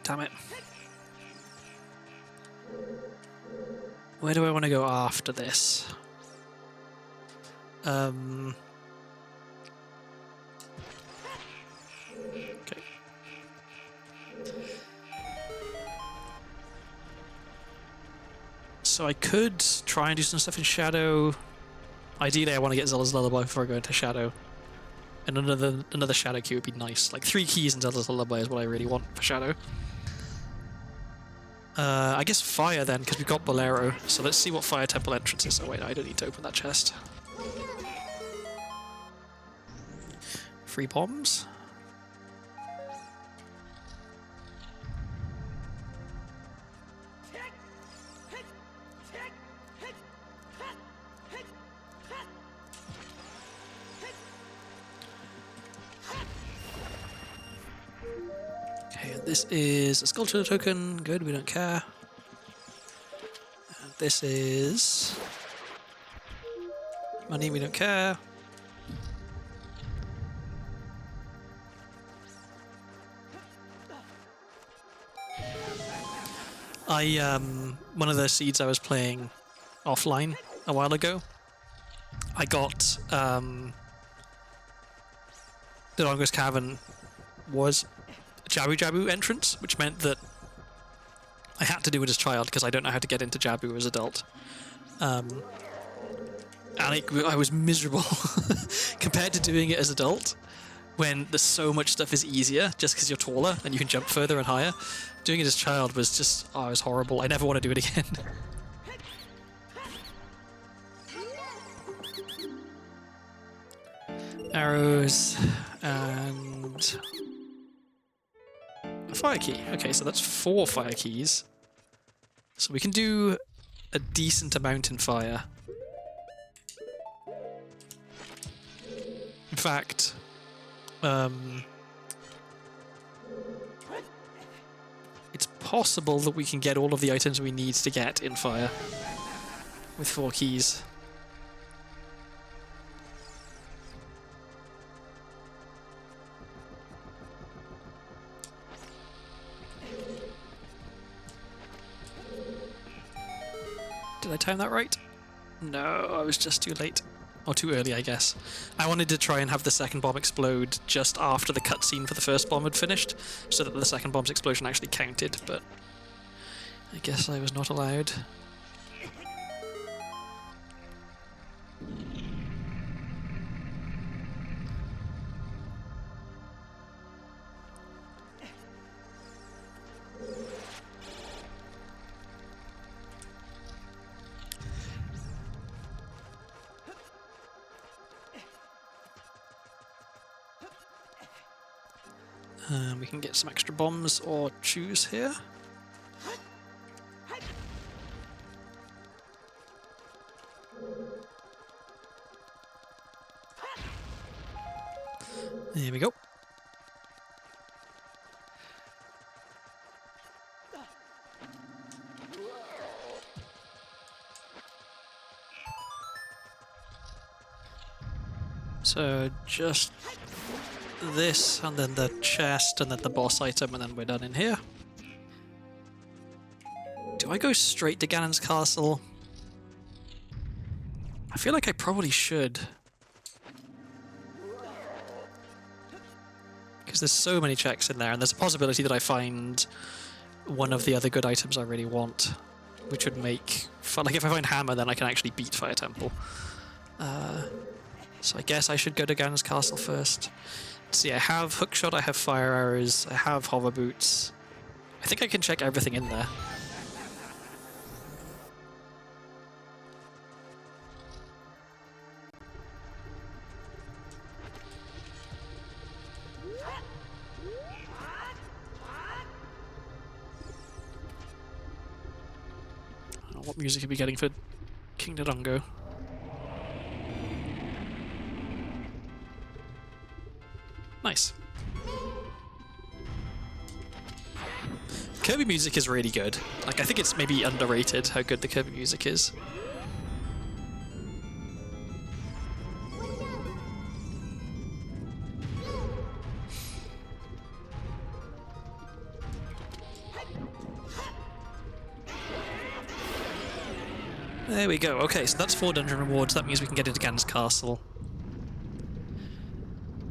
Damn it. Where do I want to go after this? Okay. So I could try and do some stuff in Shadow. Ideally, I want to get Zelda's Lullaby before I go into Shadow. And another Shadow key would be nice. Like 3 keys in Zelda's Lullaby is what I really want for Shadow. I guess Fire then, because we've got Bolero. So let's see what Fire Temple entrance is. Oh wait, I don't need to open that chest. free bombs. Okay, this is a sculpture token. Good, we don't care. And this is money, we don't care. One of the seeds I was playing offline a while ago, I got, the longest cavern was a Jabu Jabu entrance, which meant that I had to do it as child because I don't know how to get into Jabu as adult. And I was miserable compared to doing it as adult, when there's so much stuff is easier just because you're taller and you can jump further and higher. Doing it as child was just, oh, it was horrible. I never want to do it again. Arrows and a fire key. Okay, so that's 4 fire keys. So we can do a decent amount in fire. In fact, it's possible that we can get all of the items we need to get in fire with 4 keys. Did I time that right? No, I was just too late. Or too early, I guess. I wanted to try and have the second bomb explode just after the cutscene for the first bomb had finished, so that the second bomb's explosion actually counted, but I guess I was not allowed. We can get some extra bombs or choose here. There we go. So just this, and then the chest, and then the boss item, and then we're done in here. Do I go straight to Ganon's castle? I feel like I probably should. Because there's so many checks in there, and there's a possibility that I find one of the other good items I really want, which would make fun. Like if I find Hammer, then I can actually beat Fire Temple. So I guess I should go to Ganon's castle first. See, I have Hookshot, I have Fire Arrows, I have Hover Boots. I think I can check everything in there. What music are we getting for King Dodongo? Nice. Kirby music is really good. Like, I think it's maybe underrated how good the Kirby music is. There we go. Okay, so that's 4 dungeon rewards. That means we can get into Ganon's castle.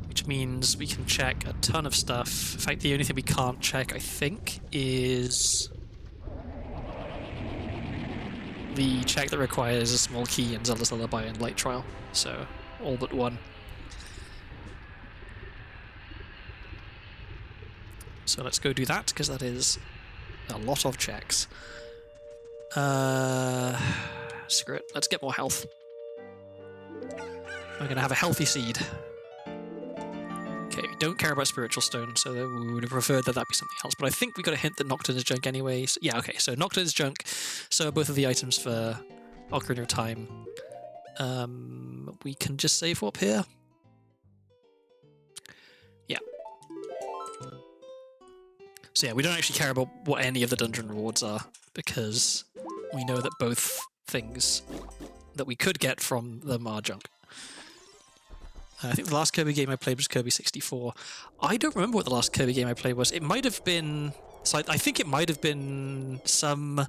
Which means we can check a ton of stuff. In fact, the only thing we can't check, I think, is the check that requires a small key in Zelda's Lullaby and Light Trial. So, all but one. So let's go do that, because that is a lot of checks. Screw it. Let's get more health. We're going to have a healthy seed. Okay, we don't care about Spiritual Stone, so we would have preferred that be something else. But I think we got a hint that Nocturne is junk anyway. So, yeah, okay, so Nocturne is junk. So both of the items for Ocarina of Time. We can just save up here. Yeah. So yeah, we don't actually care about what any of the dungeon rewards are, because we know that both things that we could get from them are junk. I think the last Kirby game I played was Kirby 64. I don't remember what the last Kirby game I played was. It might have been... So I think it might have been some...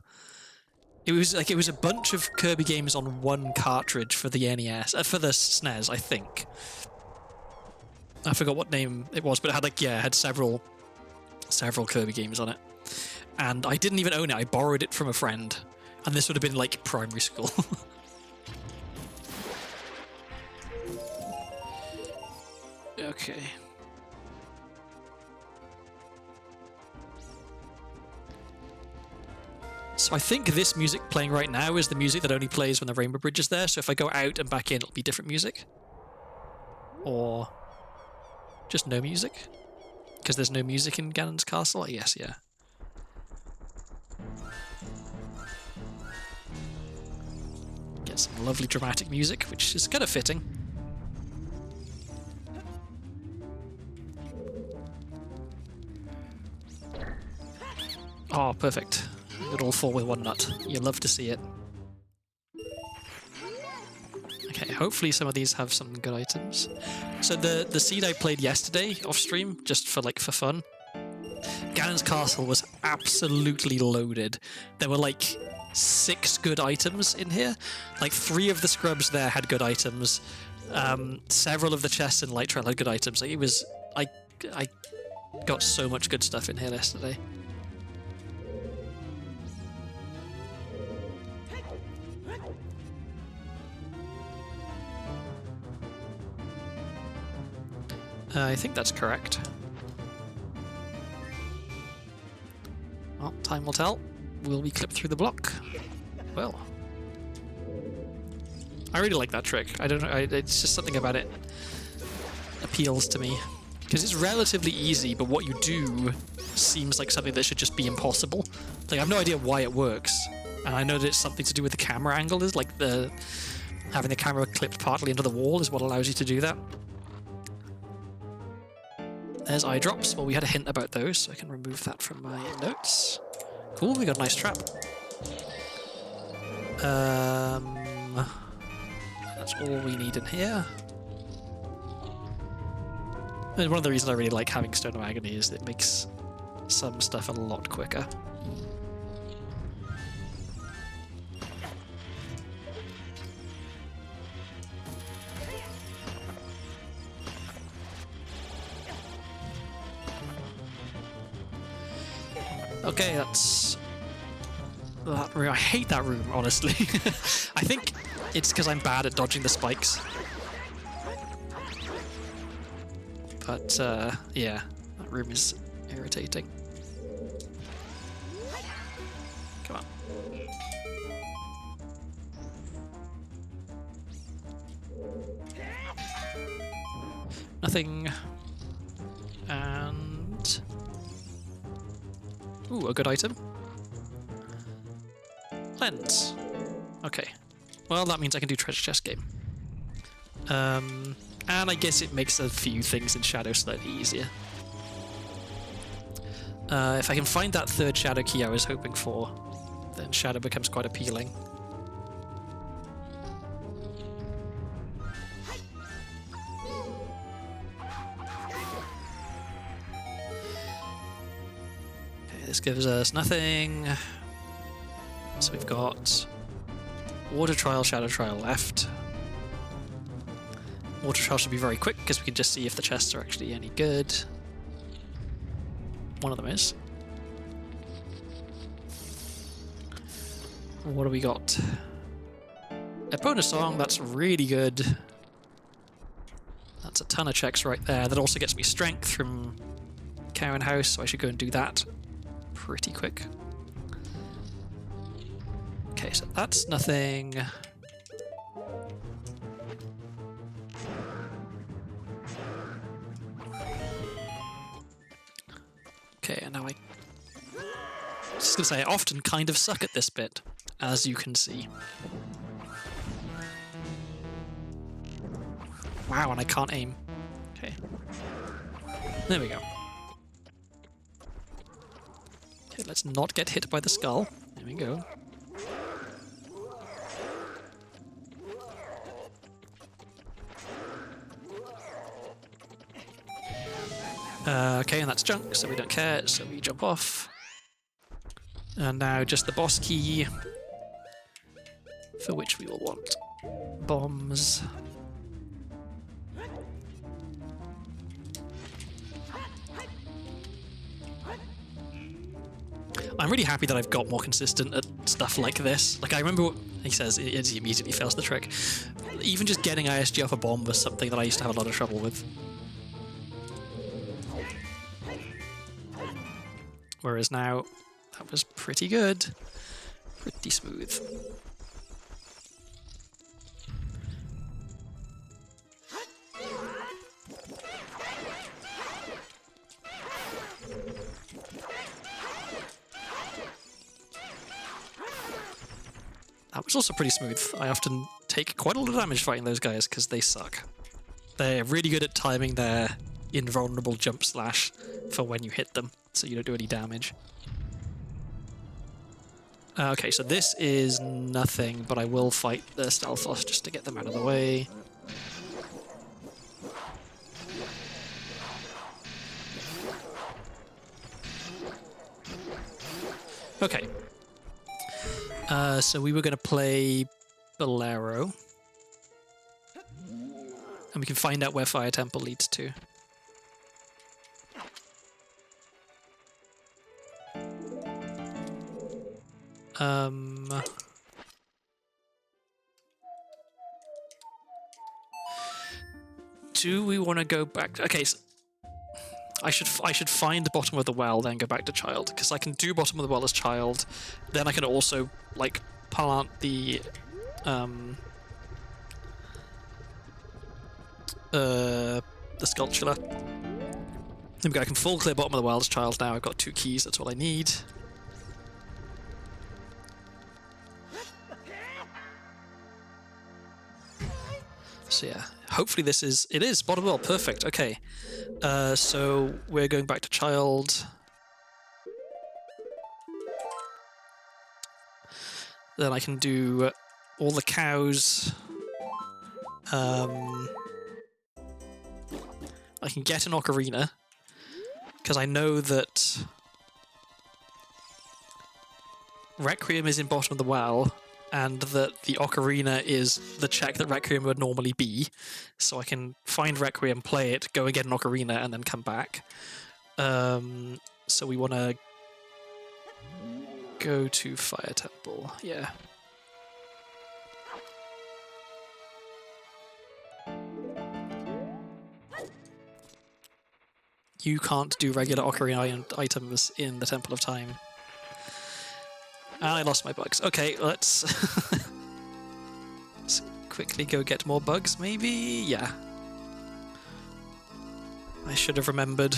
It was a bunch of Kirby games on one cartridge for the NES, for the SNES, I think. I forgot what name it was, but it had it had several Kirby games on it. And I didn't even own it. I borrowed it from a friend, and this would have been like primary school. Okay. So I think this music playing right now is the music that only plays when the Rainbow Bridge is there, so if I go out and back in, it'll be different music. Or just no music? Because there's no music in Ganon's castle? I guess, yeah. Get some lovely dramatic music, which is kind of fitting. Oh, perfect. It all fall with one nut. You love to see it. Okay, hopefully some of these have some good items. So the seed I played yesterday off stream, just for fun, Ganon's castle was absolutely loaded. There were like 6 good items in here. Like 3 of the scrubs there had good items. Several of the chests in Light Trail had good items. Like it was, I got so much good stuff in here yesterday. I think that's correct. Well, time will tell. Will we clip through the block? Well. I really like that trick. I don't know, it's just something about it appeals to me. Because it's relatively easy, but what you do seems like something that should just be impossible. Like, I have no idea why it works. And I know that it's something to do with the camera angle, is like having the camera clipped partly into the wall is what allows you to do that. There's eye drops. Well, we had a hint about those, so I can remove that from my notes. Cool, we got a nice trap. That's all we need in here. And one of the reasons I really like having Stone of Agony is that it makes some stuff a lot quicker. Okay, that's that room. I hate that room, honestly. I think it's because I'm bad at dodging the spikes. But, yeah, that room is irritating. Come on. Nothing. And... ooh, a good item. Lens. Okay. Well, that means I can do treasure chest game. And I guess it makes a few things in Shadow slightly easier. If I can find that 3rd Shadow key I was hoping for, then Shadow becomes quite appealing. Okay, this gives us nothing. So we've got Water Trial, Shadow Trial left. Water Trial should be very quick because we can just see if the chests are actually any good. One of them is. What do we got? Epona Song, that's really good. That's a ton of checks right there. That also gets me strength from Cowan House, so I should go and do that pretty quick. Okay, so that's nothing. Okay, and now I was just gonna say, I often kind of suck at this bit, as you can see. Wow, and I can't aim. Okay. There we go. Okay, let's not get hit by the skull. There we go. Okay, and that's junk, so we don't care, so we jump off. And now just the boss key, for which we will want bombs. I'm really happy that I've got more consistent at stuff like this. Like, I remember what he says, he immediately fails the trick. Even just getting ISG off a bomb was something that I used to have a lot of trouble with. Whereas now, that was pretty good. Pretty smooth. That was also pretty smooth. I often take quite a lot of damage fighting those guys because they suck. They're really good at timing their invulnerable jump slash for when you hit them, so you don't do any damage. Okay, so this is nothing, but I will fight the Stalfos just to get them out of the way. Okay. So we were going to play Bolero. And we can find out where Fire Temple leads to. Do we want to go back? Okay, so I should find the bottom of the well, then go back to child, because I can do bottom of the well as child. Then I can also like plant the sculpture. There we go. I can full clear bottom of the well as child now. I've got 2 keys. That's all I need. So yeah, hopefully this is... It is! Bottom well, perfect, okay. So we're going back to child. Then I can do all the cows. I can get an ocarina, because I know that Requiem is in bottom of the well, and that the Ocarina is the check that Requiem would normally be. So I can find Requiem, play it, go and get an Ocarina, and then come back. So we want to go to Fire Temple, yeah. You can't do regular Ocarina items in the Temple of Time. And I lost my bugs. Okay, let's... let's quickly go get more bugs, maybe? Yeah. I should have remembered.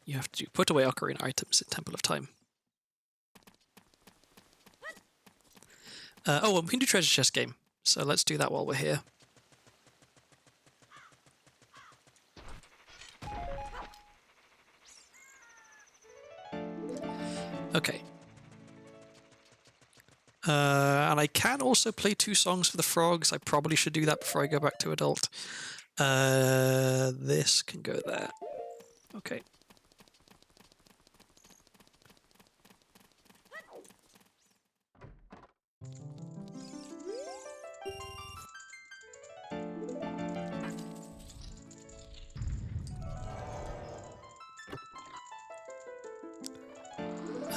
You have to put away Ocarina items in Temple of Time. Oh, and we can do treasure chest game. So let's do that while we're here. Okay. And I can also play 2 songs for the frogs. I probably should do that before I go back to adult. This can go there. Okay.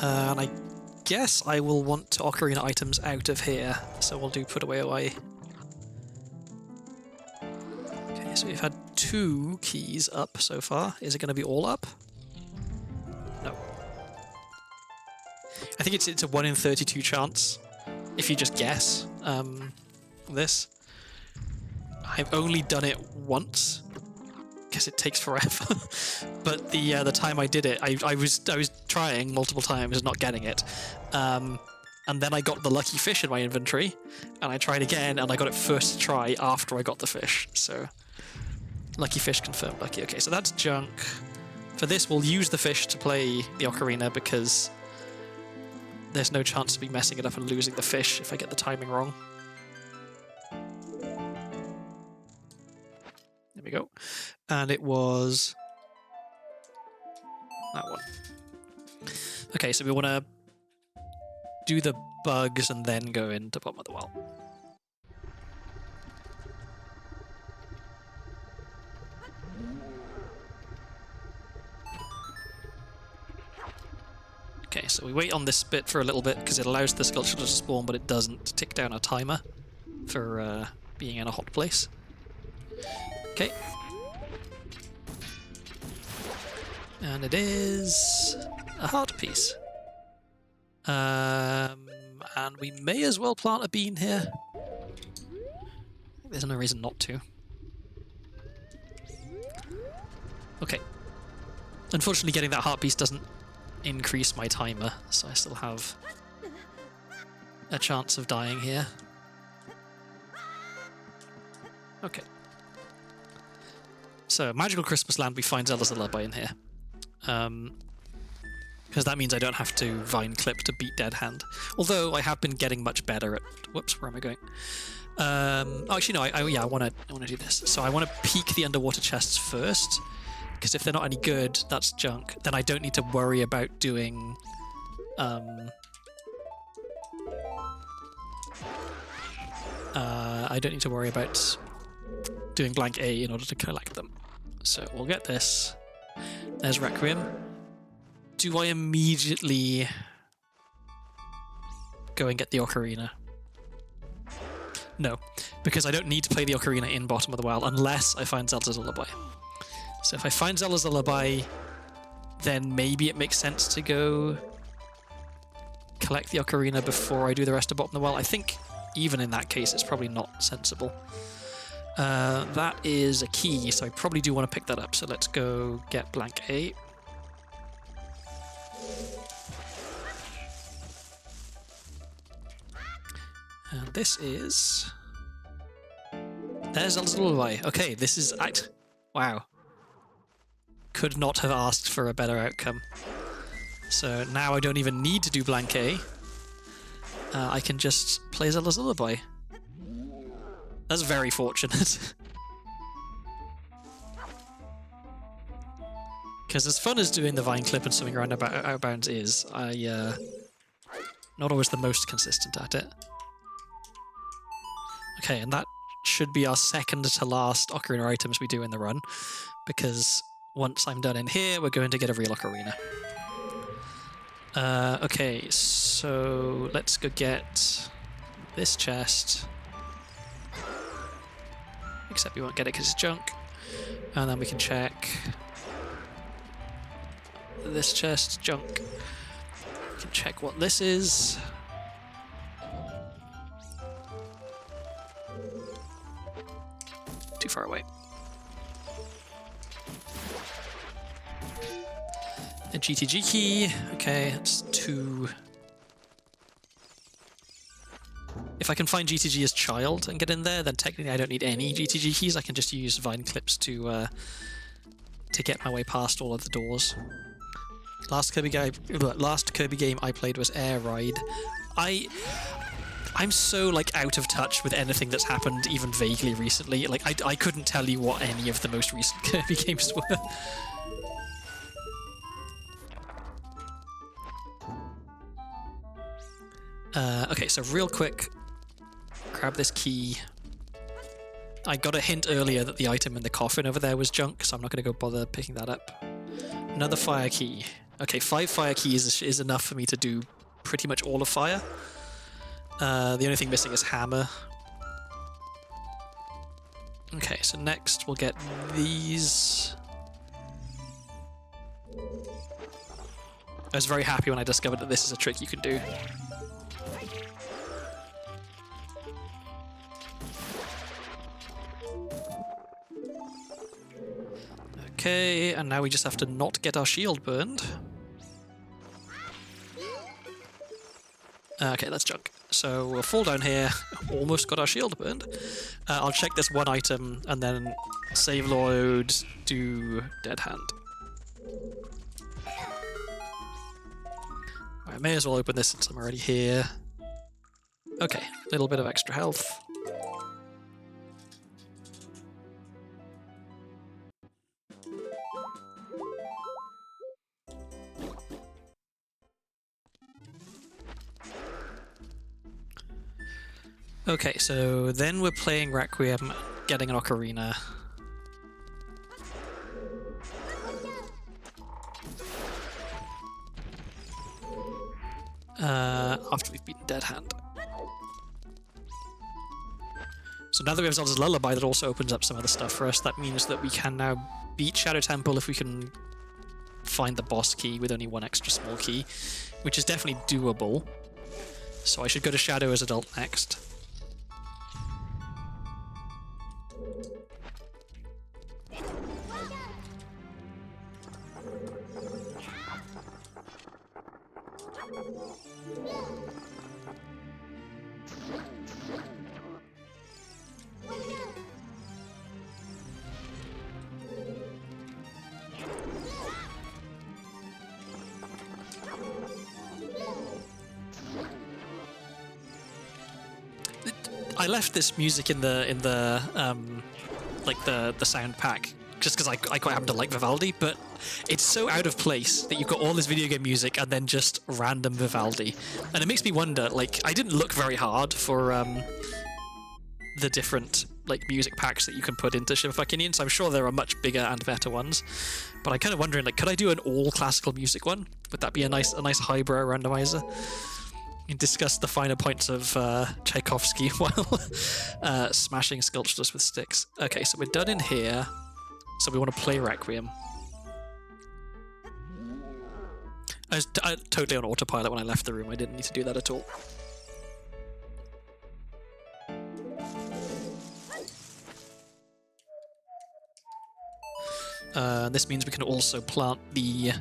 And I guess I will want Ocarina items out of here, so we'll do put away. Okay, so we've had 2 keys up so far. Is it going to be all up? No. I think it's a 1 in 32 chance, if you just guess, this. I've only done it once because it takes forever. But the time I did it, I was trying multiple times, not getting it. And then I got the lucky fish in my inventory, and I tried again, and I got it first try after I got the fish. So, lucky fish confirmed lucky. Okay, so that's junk. For this, we'll use the fish to play the ocarina because there's no chance of me messing it up and losing the fish if I get the timing wrong. There we go. And it was that one. Okay, so we want to do the bugs and then go into bottom of the well. Okay, so we wait on this bit for a little bit because it allows the sculpture to spawn, but it doesn't tick down a timer for being in a hot place. Okay. And it is a heart piece. And we may as well plant a bean here. There's no reason not to. Okay. Unfortunately, getting that heart piece doesn't increase my timer, so I still have a chance of dying here. Okay. So, Magical Christmas Land, we find Zelda's Lullaby in here. Because that means I don't have to vine clip to beat Dead Hand. Although I have been getting much better at... Whoops, where am I going? Oh, actually, no, I want to do this. So I want to peek the underwater chests first, because if they're not any good, that's junk. Then I don't need to worry about doing... I don't need to worry about doing blank A in order to collect them. So we'll get this. There's Requiem. Do I immediately go and get the ocarina? No, because I don't need to play the ocarina in bottom of the well unless I find Zelda's Lullaby. So if I find Zelda's Lullaby, then maybe it makes sense to go collect the ocarina before I do the rest of bottom of the well. I think even in that case, it's probably not sensible. That is a key, so I probably do want to pick that up. So let's go get blank A. And this is... There's Zelda's Lullaby. Okay, this is... Wow. Could not have asked for a better outcome. So now I don't even need to do blank A. I can just play Zelda's Lullaby. That's very fortunate. Because as fun as doing the vine clip and swimming around out of bounds is, not always the most consistent at it. Okay, and that should be our second to last ocarina items we do in the run, because once I'm done in here, we're going to get a real ocarina. Okay, so let's go get this chest. Except we won't get it because it's junk. And then we can check this chest, junk. We can check what this is. Too far away. A GTG key. Okay, that's 2. If I can find GTG as child and get in there, then technically I don't need any GTG keys. I can just use vine clips to get my way past all of the doors. Last Kirby game I played was Air Ride. I'm so like out of touch with anything that's happened even vaguely recently. Like I couldn't tell you what any of the most recent Kirby games were. Okay, so real quick, grab this key. I got a hint earlier that the item in the coffin over there was junk, so I'm not going to go bother picking that up. Another fire key. Okay, 5 fire keys is enough for me to do pretty much all of fire. The only thing missing is hammer. Okay, so next we'll get these. I was very happy when I discovered that this is a trick you can do. Okay, and now we just have to not get our shield burned. Okay, that's junk. So we'll fall down here. Almost got our shield burned. I'll check this one item and then save load, do dead hand. I may as well open this since I'm already here. Okay, a little bit of extra health. Okay, so then we're playing Requiem, getting an Ocarina. After we've beaten Dead Hand. So now that we have Zelda's Lullaby, that also opens up some other stuff for us. That means that we can now beat Shadow Temple if we can find the boss key with only one extra small key, which is definitely doable. So I should go to Shadow as adult next. I left this music in the like the sound pack just because I quite happen to like Vivaldi, but it's so out of place that you've got all this video game music and then just random Vivaldi, and it makes me wonder. Like, I didn't look very hard for the different like music packs that you can put into Shiver Fakinian, so I'm sure there are much bigger and better ones. But I'm kind of wondering, like, could I do an all classical music one? Would that be a nice highbrow randomizer? And discuss the finer points of Tchaikovsky while smashing sculptures with sticks. Okay, so we're done in here. So we want to play Requiem. I was totally on autopilot when I left the room. I didn't need to do that at all. This means we can also plant the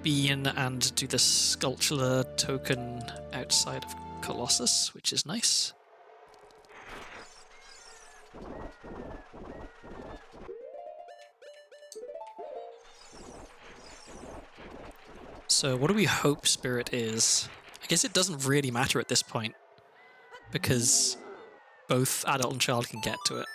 bean and do the sculpture token outside of Colossus, which is nice. So what do we hope Spirit is? I guess it doesn't really matter at this point, because both adult and child can get to it.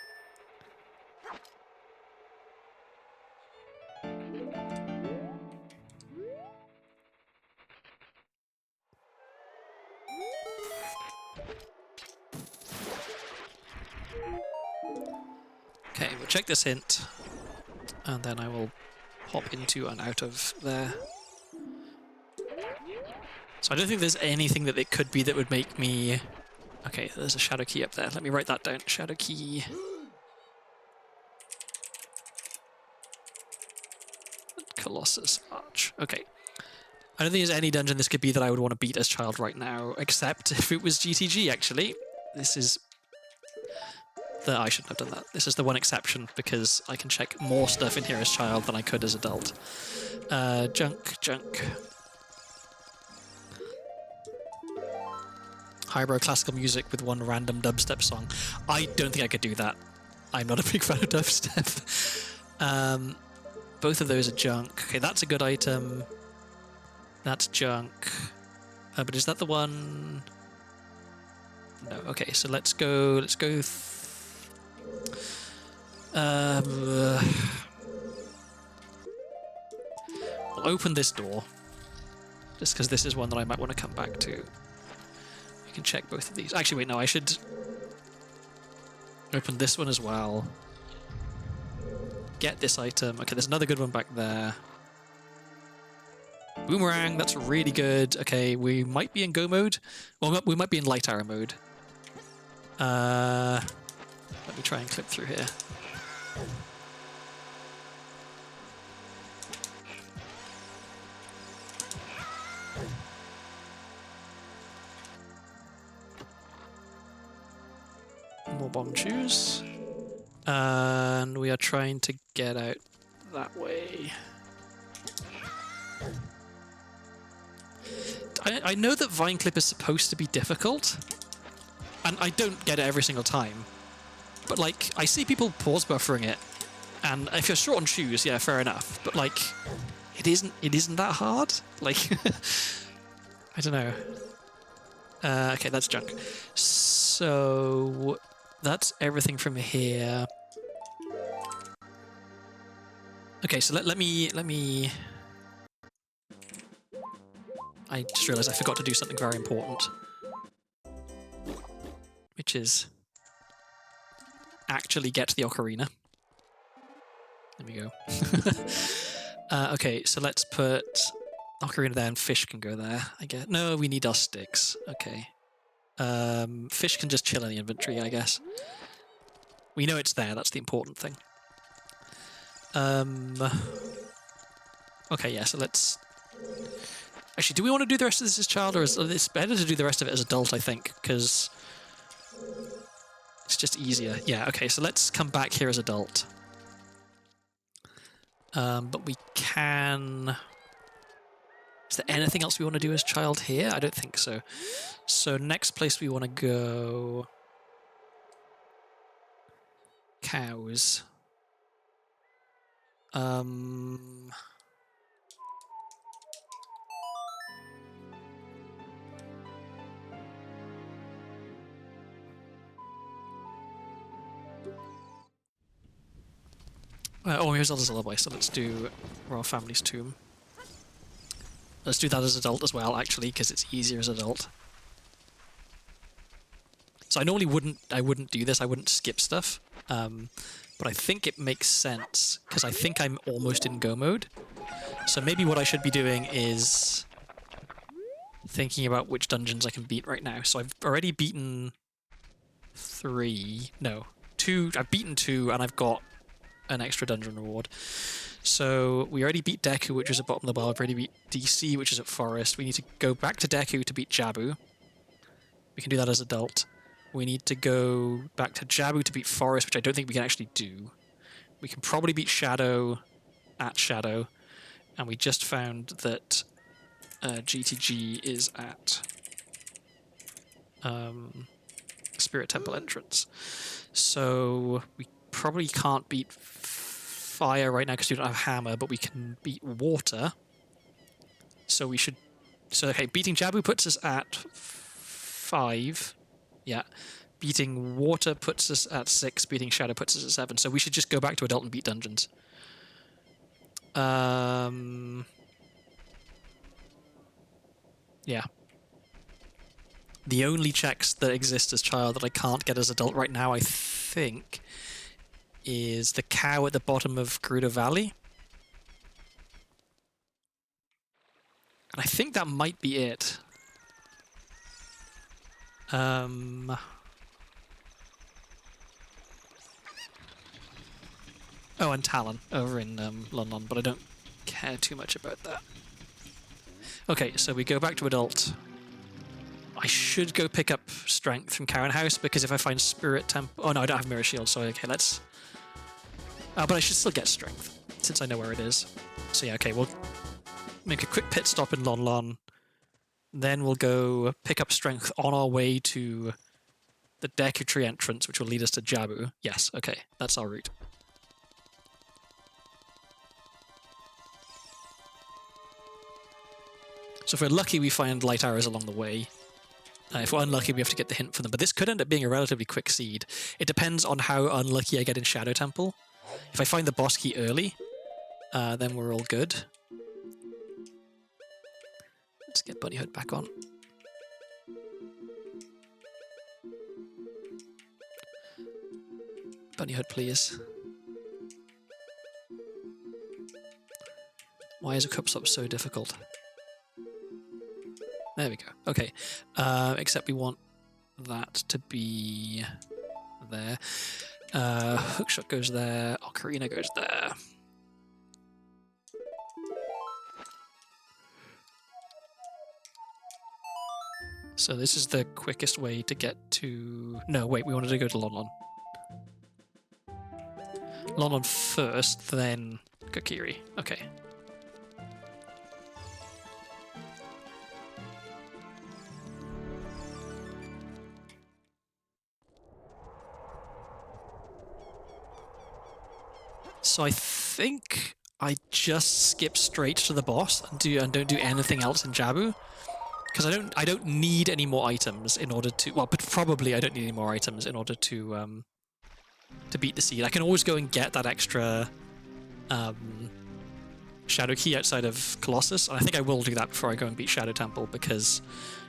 Okay, we'll check this hint, and then I will hop into and out of there. So I don't think there's anything that it could be that would make me... Okay, there's a shadow key up there. Let me write that down. Shadow key. Colossus Arch. Okay. I don't think there's any dungeon this could be that I would want to beat as child right now, except if it was GTG, actually. This is... I shouldn't have done that. This is the one exception, because I can check more stuff in here as child than I could as adult. Junk. Highbrow classical music with one random dubstep song. I don't think I could do that. I'm not a big fan of dubstep. Both of those are junk. Okay, that's a good item. That's junk. But is that the one? No. Okay, so let's go. We'll open this door, just because this is one that I might want to come back to. I can check both of these. Actually, wait, no, I should open this one as well. Get this item. Okay, there's another good one back there. Boomerang, that's really good. Okay, we might be in go mode. Well, we might be in light arrow mode. Let me try and clip through here. More bomb shoes. And we are trying to get out that way. I know that vine clip is supposed to be difficult, and I don't get it every single time. But like, I see people pause buffering it, and if you're short on shoes, yeah, fair enough. But like, it isn't that hard. Like, I don't know. Okay, that's junk. So that's everything from here. Okay, so let me. I just realised I forgot to do something very important, which is actually get to the ocarina. There we go. Okay, so let's put ocarina there, and fish can go there. I guess. No, we need our sticks. Okay. Fish can just chill in the inventory, I guess. We know it's there. That's the important thing. Okay, yeah. So let's. Actually, do we want to do the rest of this as child, or is it's better to do the rest of it as adult? I think because it's just easier. Yeah. Okay. So let's come back here as adult. But we can. Is there anything else we want to do as child here? I don't think so. So next place we want to go. Cows. Oh, here's Zelda's Lullaby, so let's do Royal Family's Tomb. Let's do that as adult as well, actually, because it's easier as adult. So I normally wouldn't do this, I wouldn't skip stuff, but I think it makes sense, because I think I'm almost in go mode. So maybe what I should be doing is thinking about which dungeons I can beat right now. So I've already beaten 3, no, 2, I've beaten 2, and I've got an extra dungeon reward. So we already beat Deku, which is at bottom of the bar. We've already beat DC, which is at Forest. We need to go back to Deku to beat Jabu. We can do that as adult. We need to go back to Jabu to beat Forest, which I don't think we can actually do. We can probably beat Shadow at Shadow. And we just found that GTG is at Spirit Temple entrance. So we probably can't beat fire right now because we don't have hammer, but we can beat water. So we should. So okay, beating Jabu puts us at 5. Yeah. Beating water puts us at 6. Beating shadow puts us at 7. So we should just go back to adult and beat dungeons. Yeah. The only checks that exist as child that I can't get as adult right now, I think, is the cow at the bottom of Gerudo Valley. And I think that might be it. Oh, and Talon over in London, but I don't care too much about that. Okay, so we go back to adult. I should go pick up strength from Karen House, because if I find Spirit Temple... Oh no, I don't have Mirror Shield, so okay, let's... but I should still get strength, since I know where it is. So yeah, okay, we'll make a quick pit stop in Lon Lon. Then we'll go pick up strength on our way to the Deku Tree entrance, which will lead us to Jabu. Yes, okay, that's our route. So if we're lucky, we find light arrows along the way. If we're unlucky, we have to get the hint for them. But this could end up being a relatively quick seed. It depends on how unlucky I get in Shadow Temple. If I find the boss key early, then we're all good. Let's get Bunny Hood back on. Bunny Hood, please. Why is a cup stop so difficult? There we go. Okay. Except we want that to be there. Hookshot goes there. Ocarina goes there. So this is the quickest way to get to... No, wait, we wanted to go to Lon Lon. London first, then Kokiri. Okay. So I think I just skip straight to the boss and don't do anything else in Jabu. Because I don't need any more items in order to, well, but probably I don't need any more items in order to beat the seed. I can always go and get that extra Shadow Key outside of Colossus, and I think I will do that before I go and beat Shadow Temple, because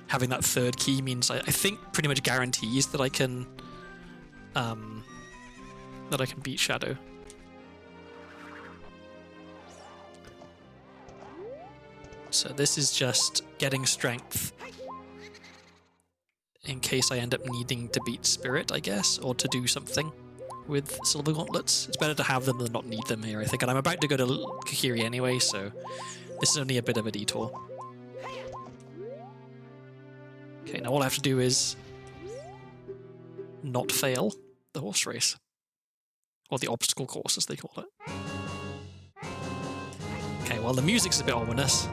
having that third key means I think pretty much guarantees that I can beat Shadow. So this is just getting strength in case I end up needing to beat Spirit, I guess, or to do something with Silver Gauntlets. It's better to have them than not need them here, I think. And I'm about to go to Kokiri anyway, so this is only a bit of a detour. Okay, now all I have to do is not fail the horse race. Or the obstacle course, as they call it. Okay, well, the music's a bit ominous.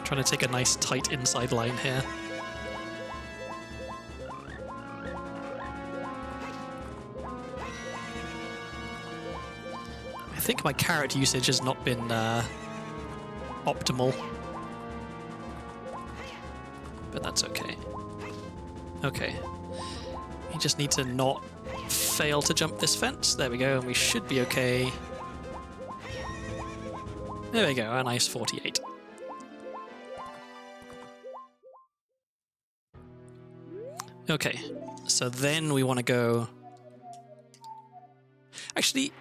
Trying to take a nice tight inside line here. I think my carrot usage has not been optimal, but that's okay. Okay, you just need to not fail to jump this fence. There we go, and we should be okay. There we go, a nice 48. Okay, so then we want to go... Actually,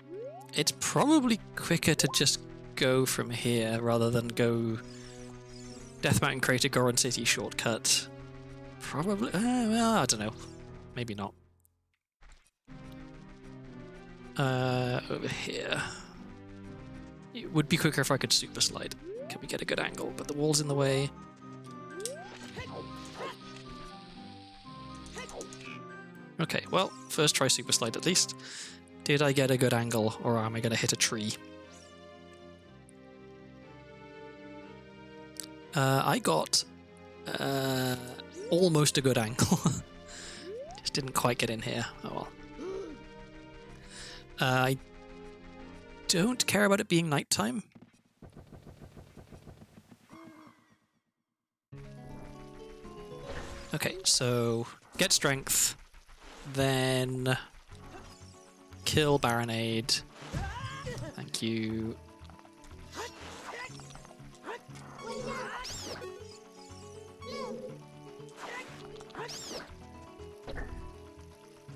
it's probably quicker to just go from here rather than go Death Mountain Crater, Goron City shortcut. Probably... well, I don't know. Maybe not. Over here. It would be quicker if I could super slide. Can we get a good angle? But the wall's in the way. Okay, well, first try super slide at least. Did I get a good angle, or am I going to hit a tree? I got almost a good angle. Just didn't quite get in here. Oh well. I don't care about it being nighttime. Okay, so get strength, then kill Baronade. Thank you.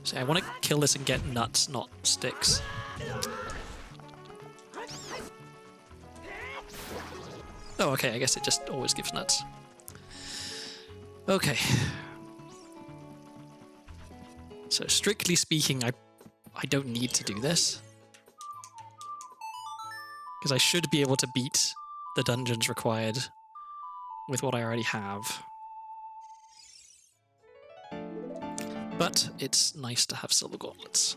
So I want to kill this and get nuts, not sticks. Oh, okay, I guess it just always gives nuts. Okay. So strictly speaking, I don't need to do this. Because I should be able to beat the dungeons required with what I already have. But it's nice to have silver gauntlets.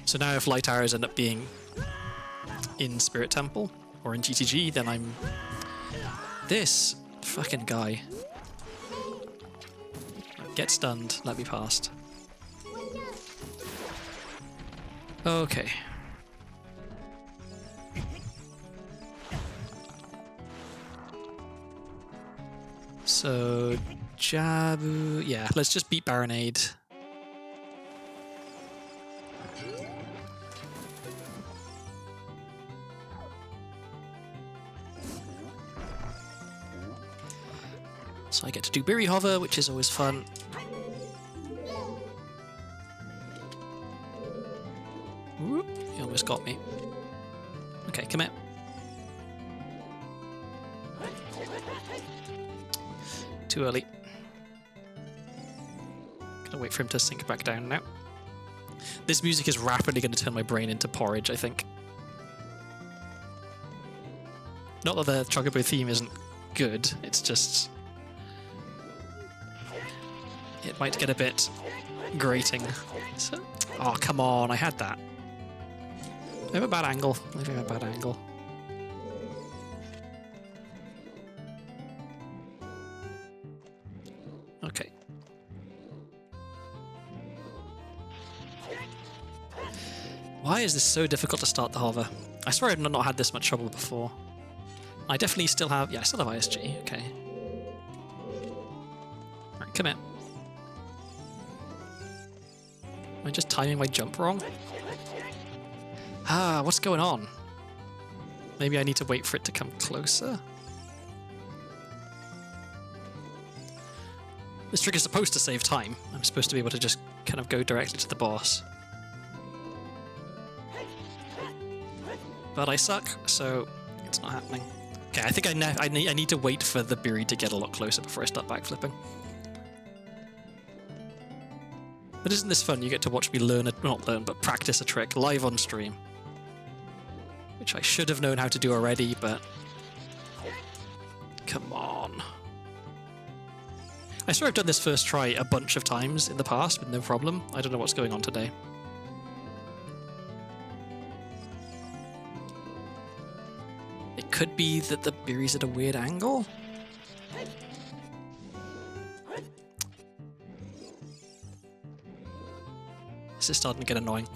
So now if light arrows end up being in Spirit Temple or in GTG, then I'm... This fucking guy. Get stunned, let me past. Okay. So, Jabu... Yeah, let's just beat Baronade. So I get to do Beery Hover, which is always fun. Whoop, he almost got me. Okay, come here. too early. Gonna wait for him to sink back down now. This music is rapidly going to turn my brain into porridge, I think. Not that the Chocobo theme isn't good, it's just... it might get a bit grating. So... oh, come on, I had that. I have a bad angle. I think I have a bad angle. Okay. Why is this so difficult to start the hover? I swear I've not had this much trouble before. I definitely still have... yeah, I still have ISG. Okay. Alright, come here. Am I just timing my jump wrong? Ah, what's going on? Maybe I need to wait for it to come closer? This trick is supposed to save time. I'm supposed to be able to just kind of go directly to the boss. But I suck, so it's not happening. Okay, I think I need to wait for the Biri to get a lot closer before I start backflipping. But isn't this fun? You get to watch me but practice a trick live on stream. Which I should have known how to do already, but... come on. I swear I've done this first try a bunch of times in the past with no problem. I don't know what's going on today. It could be that the Biri's at a weird angle? This is starting to get annoying.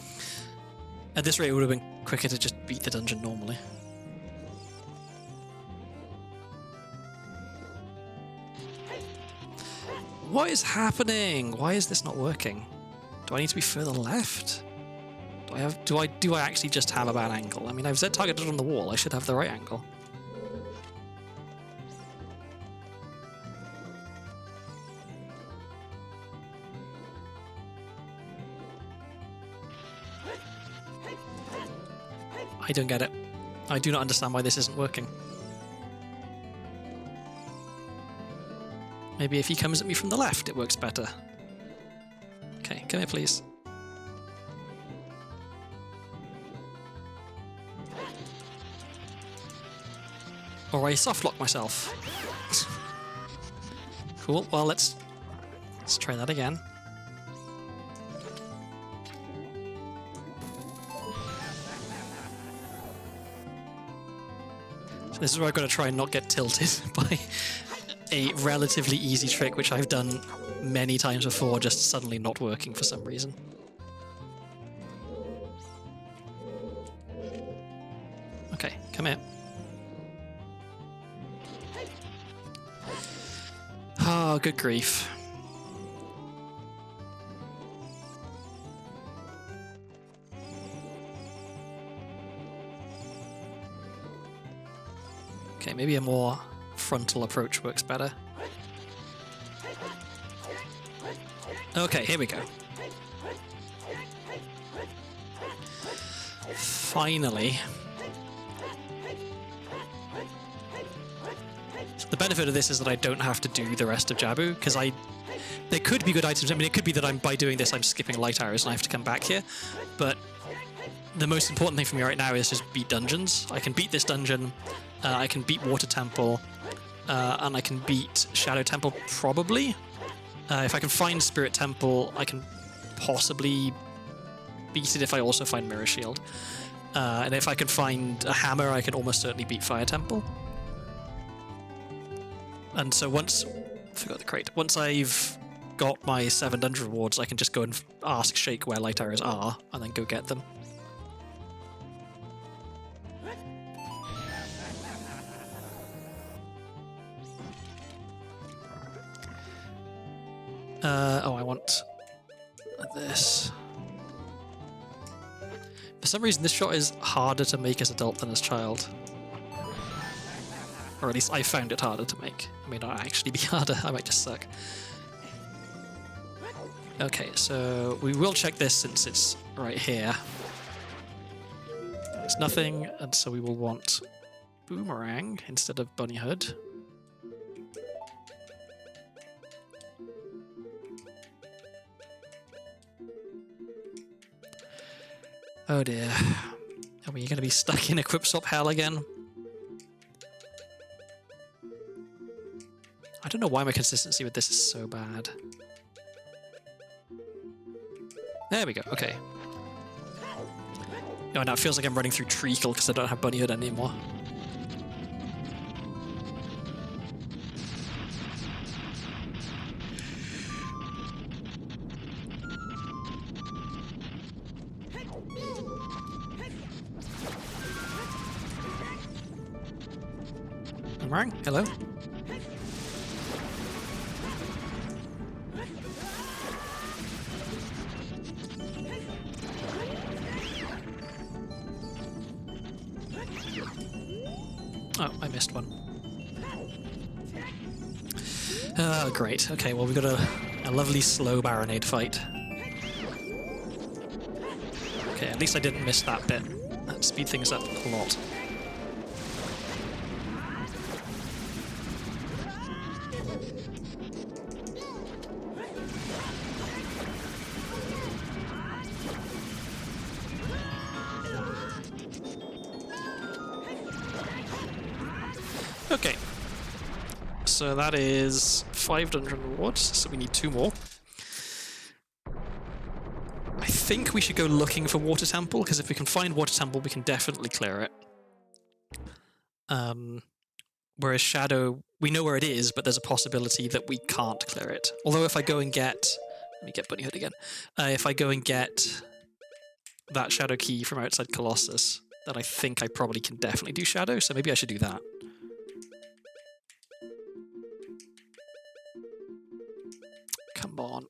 At this rate, it would have been quicker to just beat the dungeon normally. What is happening? Why is this not working? Do I need to be further left? Do I actually just have a bad angle? I mean, I've Z targeted on the wall. I should have the right angle. I don't get it. I do not understand why this isn't working. Maybe if he comes at me from the left, it works better. Okay, come here, please. Or I softlock myself. Cool, well, let's try that again. So this is where I've got to try and not get tilted by a relatively easy trick which I've done many times before, just suddenly not working for some reason. Okay, come here. Oh, good grief. Okay, maybe a more frontal approach works better. Okay, here we go. Finally. So the benefit of this is that I don't have to do the rest of Jabu, because there could be good items. I mean, it could be that by doing this I'm skipping light arrows and I have to come back here, but the most important thing for me right now is just beat dungeons. I can beat this dungeon, I can beat Water Temple, and I can beat Shadow Temple, probably. If I can find Spirit Temple, I can possibly beat it if I also find Mirror Shield. And if I can find a hammer, I can almost certainly beat Fire Temple. And so once I've got my 7 dungeon rewards, I can just go and ask Shake where light arrows are, and then go get them. Oh, I want this. For some reason, this shot is harder to make as adult than as child. Or at least I found it harder to make. It may not actually be harder, I might just suck. Okay, so we will check this since it's right here. It's nothing, and so we will want Boomerang instead of Bunny Hood. Oh dear. Are we going to be stuck in equip swap hell again? I don't know why my consistency with this is so bad. There we go, okay. Oh, now it feels like I'm running through treacle because I don't have bunnyhood anymore. Boomerang, hello. Oh, I missed one. Oh, great. Okay, well, we've got a lovely slow Baronade fight. Okay, at least I didn't miss that bit. That speed things up a lot. Okay, so that is 5 dungeon rewards, so we need 2 more. I think we should go looking for Water Temple, because if we can find Water Temple, we can definitely clear it. Whereas Shadow, we know where it is, but there's a possibility that we can't clear it. Although if I go and get... Let me get Bunnyhood again. If I go and get that Shadow Key from outside Colossus, then I think I probably can definitely do Shadow, so maybe I should do that. Come on.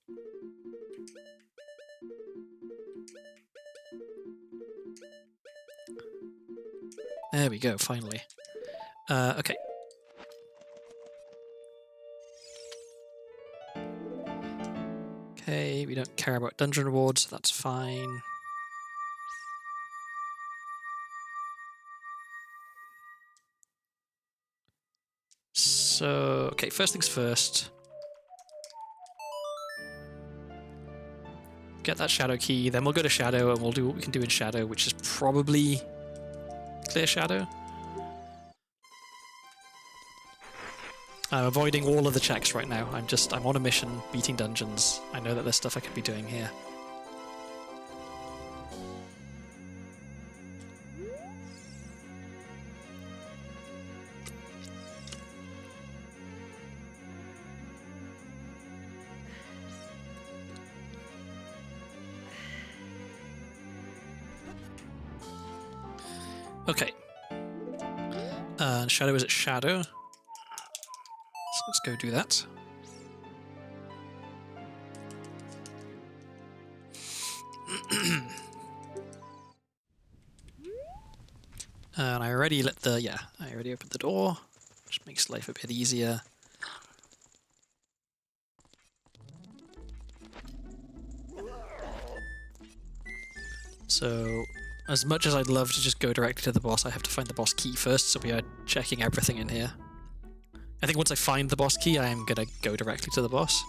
There we go, finally. Okay. Okay, we don't care about dungeon rewards, so that's fine. So, okay, first things first. Get that Shadow Key, then we'll go to Shadow and we'll do what we can do in Shadow, which is probably clear Shadow. I'm avoiding all of the checks right now. I'm on a mission, beating dungeons. I know that there's stuff I could be doing here. Okay. Shadow is at Shadow. So let's go do that. And I already I already opened the door, which makes life a bit easier. So, as much as I'd love to just go directly to the boss, I have to find the boss key first, so we are checking everything in here. I think once I find the boss key, I am gonna go directly to the boss.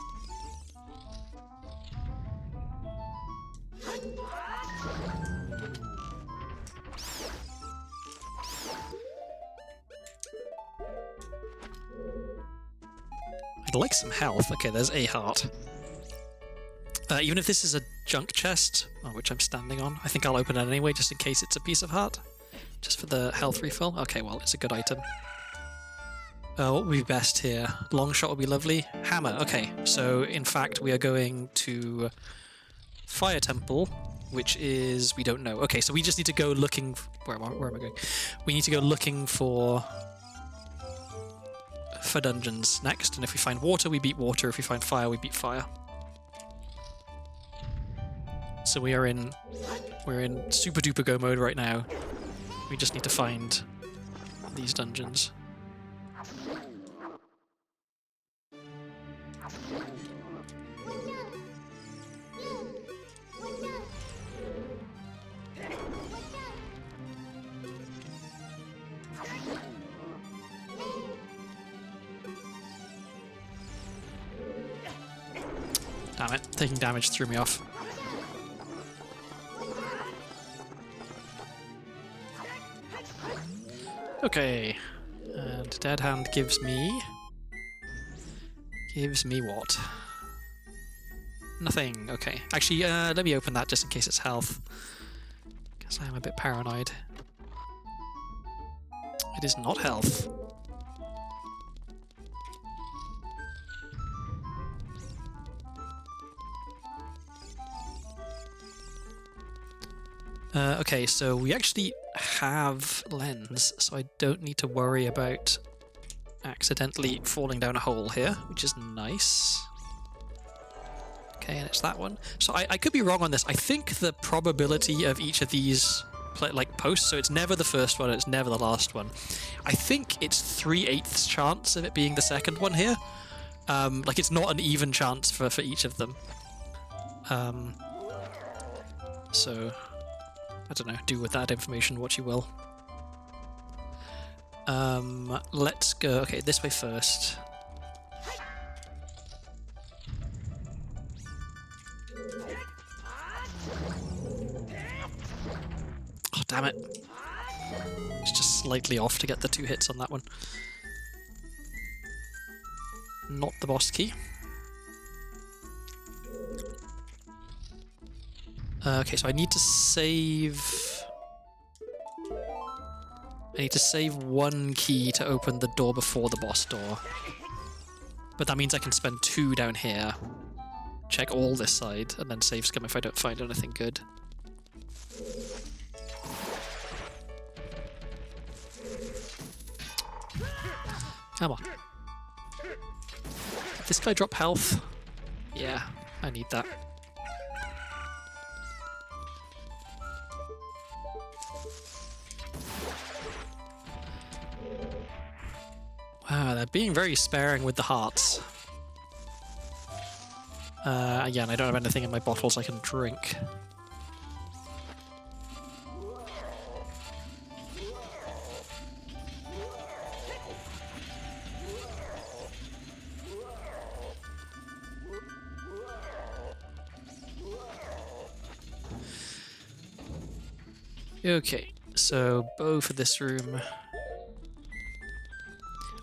I'd like some health. Okay, there's a heart. Even if this is a junk chest, which I'm standing on, I think I'll open it anyway, just in case it's a piece of heart. Just for the health refill. Okay, well, it's a good item. What would be best here? Long shot would be lovely. Hammer, okay. So, in fact, we are going to Fire Temple, which is... we don't know. Okay, so we just need to go looking... Where am I going? We need to go looking for dungeons next, and if we find water, we beat water. If we find fire, we beat fire. So we're in super duper go mode right now. We just need to find these dungeons. Damn it, taking damage threw me off. Okay. And Dead Hand gives me... Gives me what? Nothing. Okay. Actually, let me open that just in case it's health. Because I am a bit paranoid. It is not health. Okay, so we actually have lens, so I don't need to worry about accidentally falling down a hole here, which is nice. Okay, and it's that one. So I could be wrong on this. I think the probability of each of these posts, so it's never the first one, it's never the last one. I think it's 3/8 chance of it being the second one here. Like it's not an even chance for each of them. So I don't know, do with that information what you will. Let's go, okay, this way first. Oh, damn it. It's just slightly off to get the 2 hits on that one. Not the boss key. Okay, so I need to save... I need to save 1 key to open the door before the boss door. But that means I can spend 2 down here. Check all this side, and then save scum if I don't find anything good. Come on. Did this guy drop health? Yeah, I need that. Wow, they're being very sparing with the hearts. Yeah, and I don't have anything in my bottles I can drink. Okay, so bow for this room.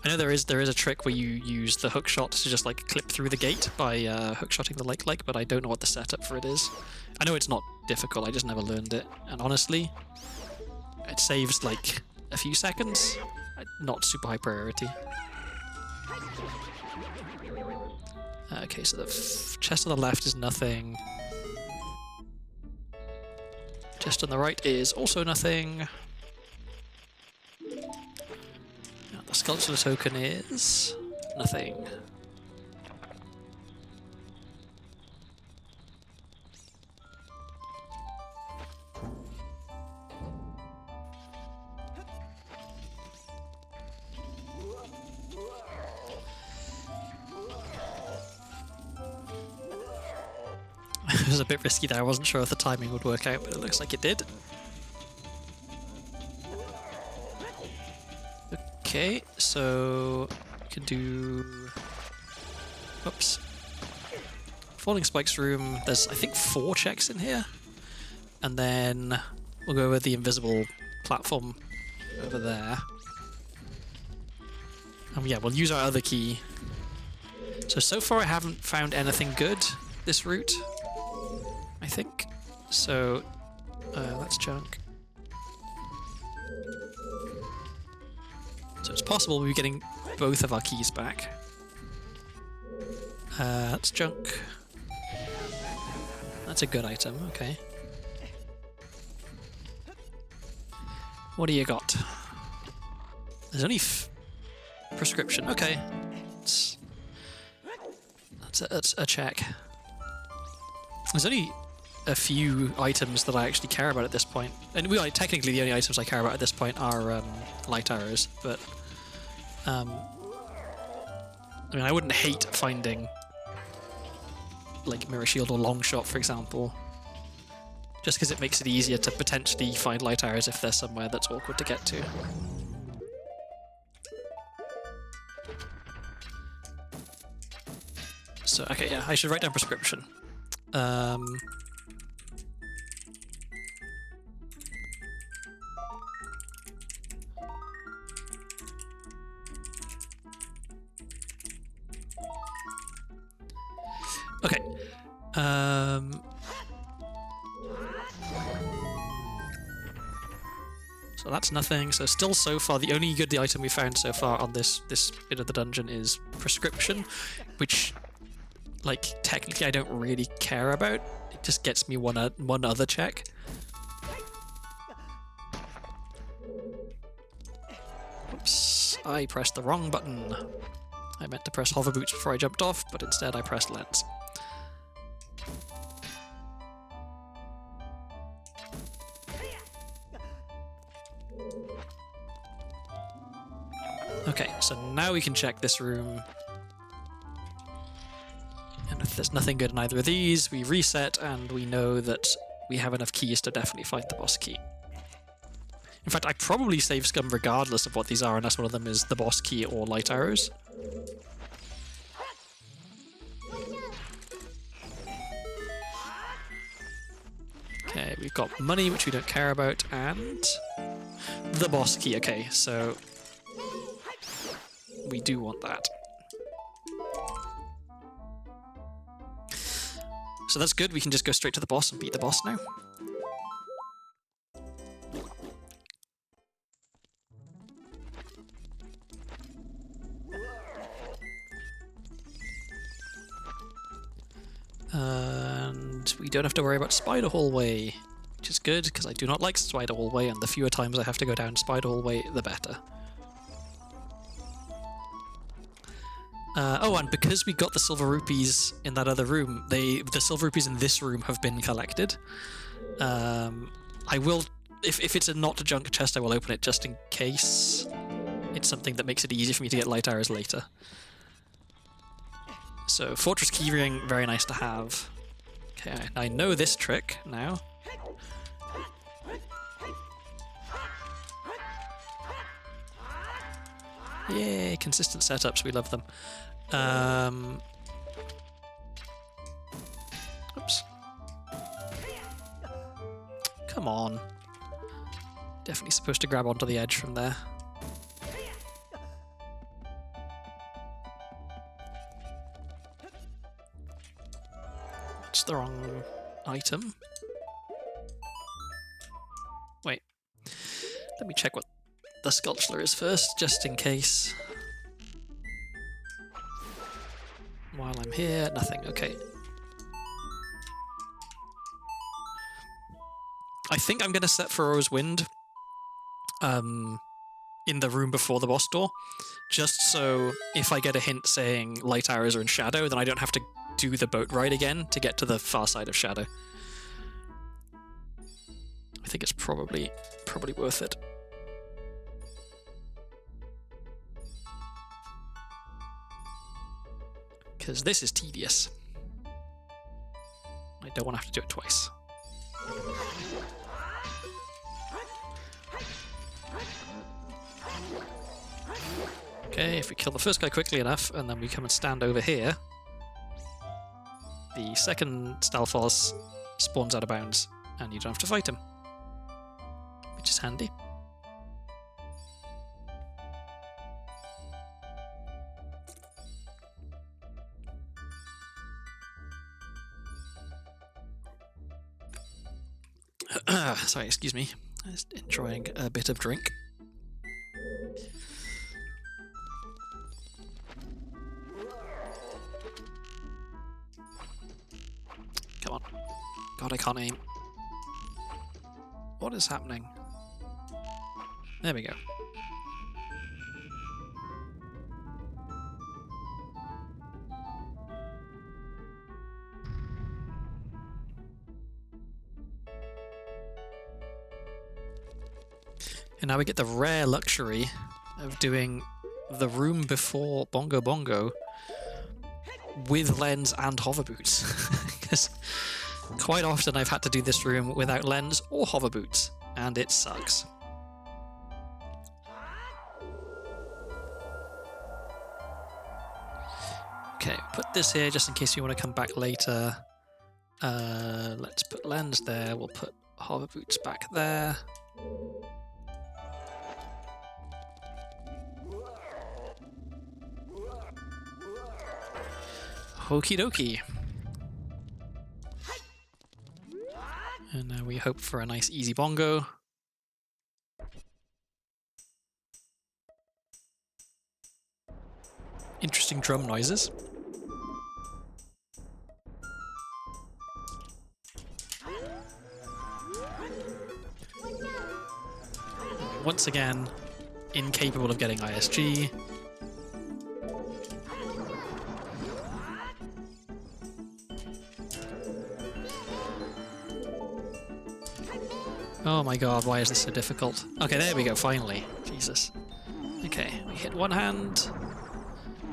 I know there is a trick where you use the hook shot to just like clip through the gate by hook shotting the like, but I don't know what the setup for it is. I know it's not difficult, I just never learned it, and honestly, it saves like a few seconds, not super high priority. Okay, so the chest on the left is nothing. Chest on the right is also nothing. The sculpture token is nothing. It was a bit risky there, I wasn't sure if the timing would work out, but it looks like it did. Okay, so we can do... Oops. Falling Spike's room, there's I think 4 checks in here. And then we'll go over the invisible platform over there. And yeah, we'll use our other key. So far I haven't found anything good this route, I think. So, that's junk. So it's possible we'll be getting both of our keys back. That's junk. That's a good item, okay. What do you got? There's only prescription, okay. That's a check. There's only a few items that I actually care about at this point. And technically the only items I care about at this point are light arrows, but I mean, I wouldn't hate finding like Mirror Shield or Long Shot, for example, just because it makes it easier to potentially find light arrows if there's somewhere that's awkward to get to. So, okay, yeah, I should write down prescription. So that's nothing. So still so far, the only good item we found so far on this bit of the dungeon is prescription, which, like, technically I don't really care about. It just gets me one other check. Oops, I pressed the wrong button. I meant to press hover boots before I jumped off, but instead I pressed lens. Okay, so now we can check this room. And if there's nothing good in either of these, we reset and we know that we have enough keys to definitely find the boss key. In fact, I probably save scum regardless of what these are, unless one of them is the boss key or light arrows. Okay, we've got money, which we don't care about, and the boss key. Okay, so we do want that. So that's good, we can just go straight to the boss and beat the boss now. And we don't have to worry about Spider Hallway, which is good, because I do not like Spider Hallway, and the fewer times I have to go down Spider Hallway, the better. Oh, and because we got the silver rupees in that other room, the silver rupees in this room have been collected. I will, if it's a not junk chest, I will open it just in case it's something that makes it easy for me to get light arrows later. So, Fortress Keyring, very nice to have. Okay, I know this trick now. Yay, consistent setups, we love them. Oops. Come on. Definitely supposed to grab onto the edge from there. It's the wrong item. Wait. Let me check what the sculpture is first, just in case. While I'm here, nothing. Okay. I think I'm going to set Furrow's Wind in the room before the boss door, just so if I get a hint saying light arrows are in shadow, then I don't have to do the boat ride again to get to the far side of shadow. I think it's probably worth it. Because this is tedious. I don't want to have to do it twice. Okay, if we kill the first guy quickly enough, and then we come and stand over here, the second Stalfos spawns out of bounds, and you don't have to fight him. Which is handy. Sorry, excuse me. Just enjoying a bit of drink. Come on. God, I can't aim. What is happening? There we go. And now we get the rare luxury of doing the room before Bongo Bongo with lens and hover boots. Because quite often I've had to do this room without lens or hover boots, and it sucks. Okay, put this here just in case you want to come back later. Let's put lens there, we'll put hover boots back there. Okie dokie. we hope for a nice easy bongo. Interesting drum noises. Once again, incapable of getting ISG. Oh my god, why is this so difficult? Okay, there we go, finally. Jesus. Okay, we hit one hand,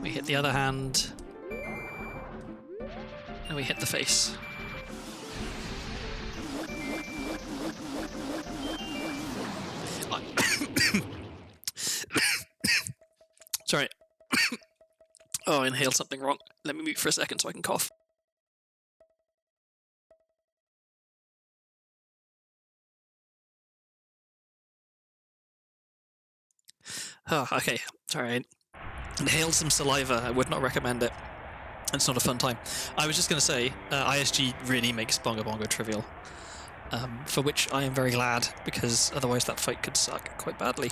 we hit the other hand, and we hit the face. Sorry. Oh, I inhaled something wrong. Let me mute for a second so I can cough. Oh, okay. Sorry. I inhaled some saliva. I would not recommend it. It's not a fun time. I was just going to say, ISG really makes Bongo Bongo trivial. For which I am very glad, because otherwise that fight could suck quite badly.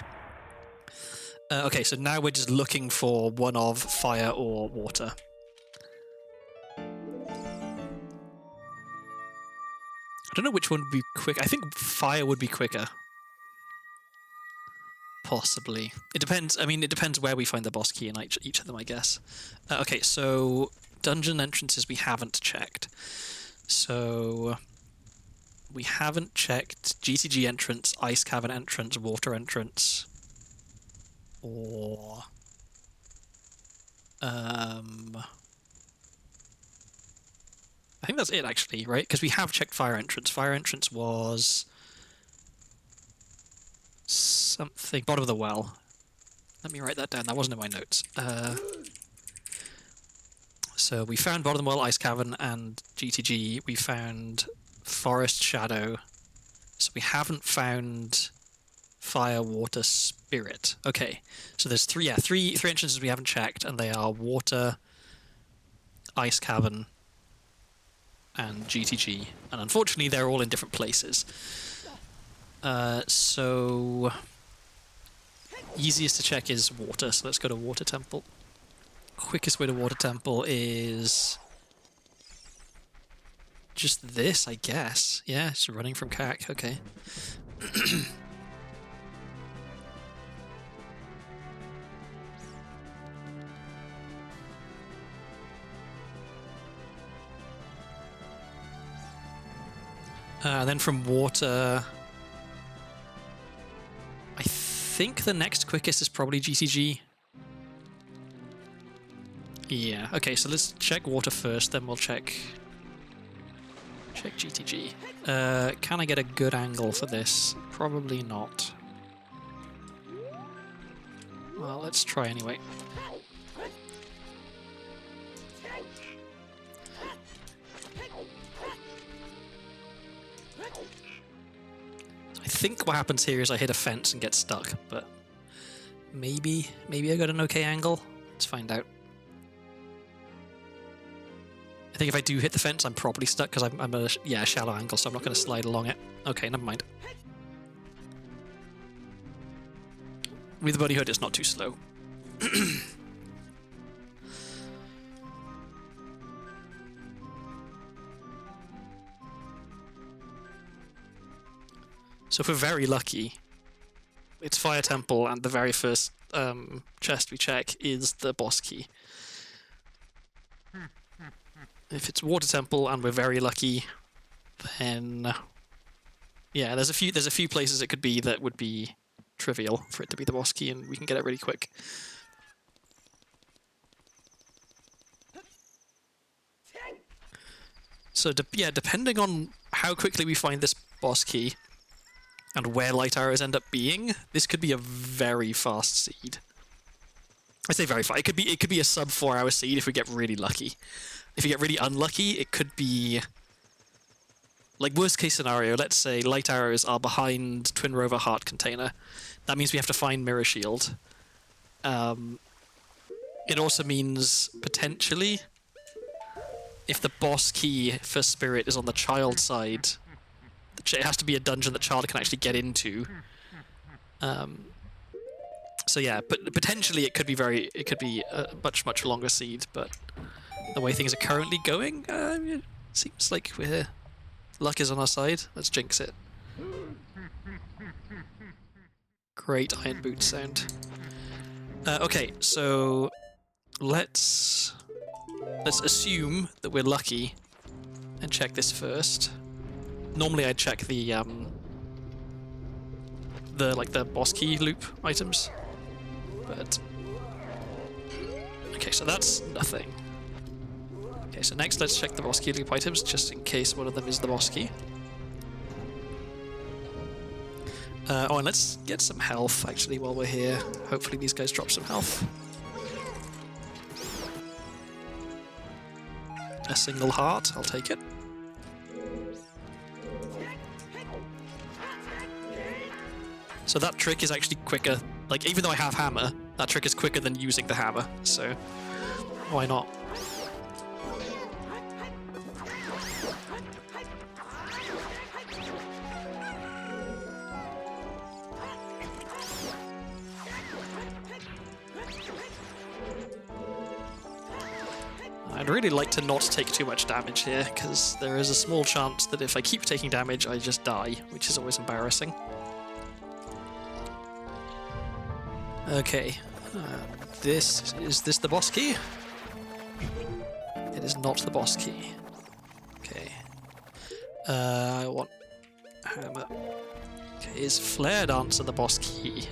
Okay, so now we're just looking for one of fire or water. I don't know which one would be quick. I think fire would be quicker. Possibly. It depends. I mean, it depends where we find the boss key in each of them, I guess. Okay, so dungeon entrances we haven't checked. So we haven't checked GTG entrance, ice cavern entrance, water entrance, or I think that's it actually, right? Because we have checked fire entrance. Fire entrance was something bottom of the well. Let me write that down. That wasn't in my notes. So we found bottom of the well, ice cavern, and GTG. We found forest shadow. So we haven't found fire, water, spirit. Okay, so there's three entrances we haven't checked, and they are water, ice cavern, and GTG. And unfortunately, they're all in different places. So easiest to check is water. So let's go to water temple. Quickest way to water temple is just this, I guess. Yeah, it's running from CAC. Okay. Then from water, I think the next quickest is probably GTG. Yeah, okay, so let's check water first, then we'll check GTG. Can I get a good angle for this? Probably not. Well, let's try anyway. I think what happens here is I hit a fence and get stuck, but maybe I got an okay angle. Let's find out. I think if I do hit the fence, I'm probably stuck because I'm at a shallow angle, so I'm not going to slide along it. Okay, never mind. With the Buddy Hood, it's not too slow. So if we're very lucky, it's Fire Temple, and the very first chest we check is the boss key. If it's Water Temple and we're very lucky, then yeah, there's a few places it could be that would be trivial for it to be the boss key, and we can get it really quick. So depending on how quickly we find this boss key and where light arrows end up being, this could be a very fast seed. I say very fast. It could be a sub 4 hour seed if we get really lucky. If you get really unlucky, it could be like worst case scenario. Let's say light arrows are behind Twin Rover Heart container. That means we have to find Mirror Shield. It also means potentially if the boss key for Spirit is on the child side, it has to be a dungeon that Charlie can actually get into. So yeah, but potentially it could be a much longer seed. But the way things are currently going, it seems like luck is on our side. Let's jinx it. Great iron boot sound. Okay, so let's assume that we're lucky and check this first. Normally I'd check the boss key loop items, but okay, so that's nothing. Okay, so next let's check the boss key loop items just in case one of them is the boss key. Oh, and let's get some health actually while we're here. Hopefully these guys drop some health. A single heart, I'll take it. So that trick is actually quicker. Like, even though I have hammer, that trick is quicker than using the hammer, so why not? I'd really like to not take too much damage here, because there is a small chance that if I keep taking damage, I just die, which is always embarrassing. Okay, is this the boss key? It is not the boss key. Okay. I want hammer. Okay, is Flare Dancer the boss key?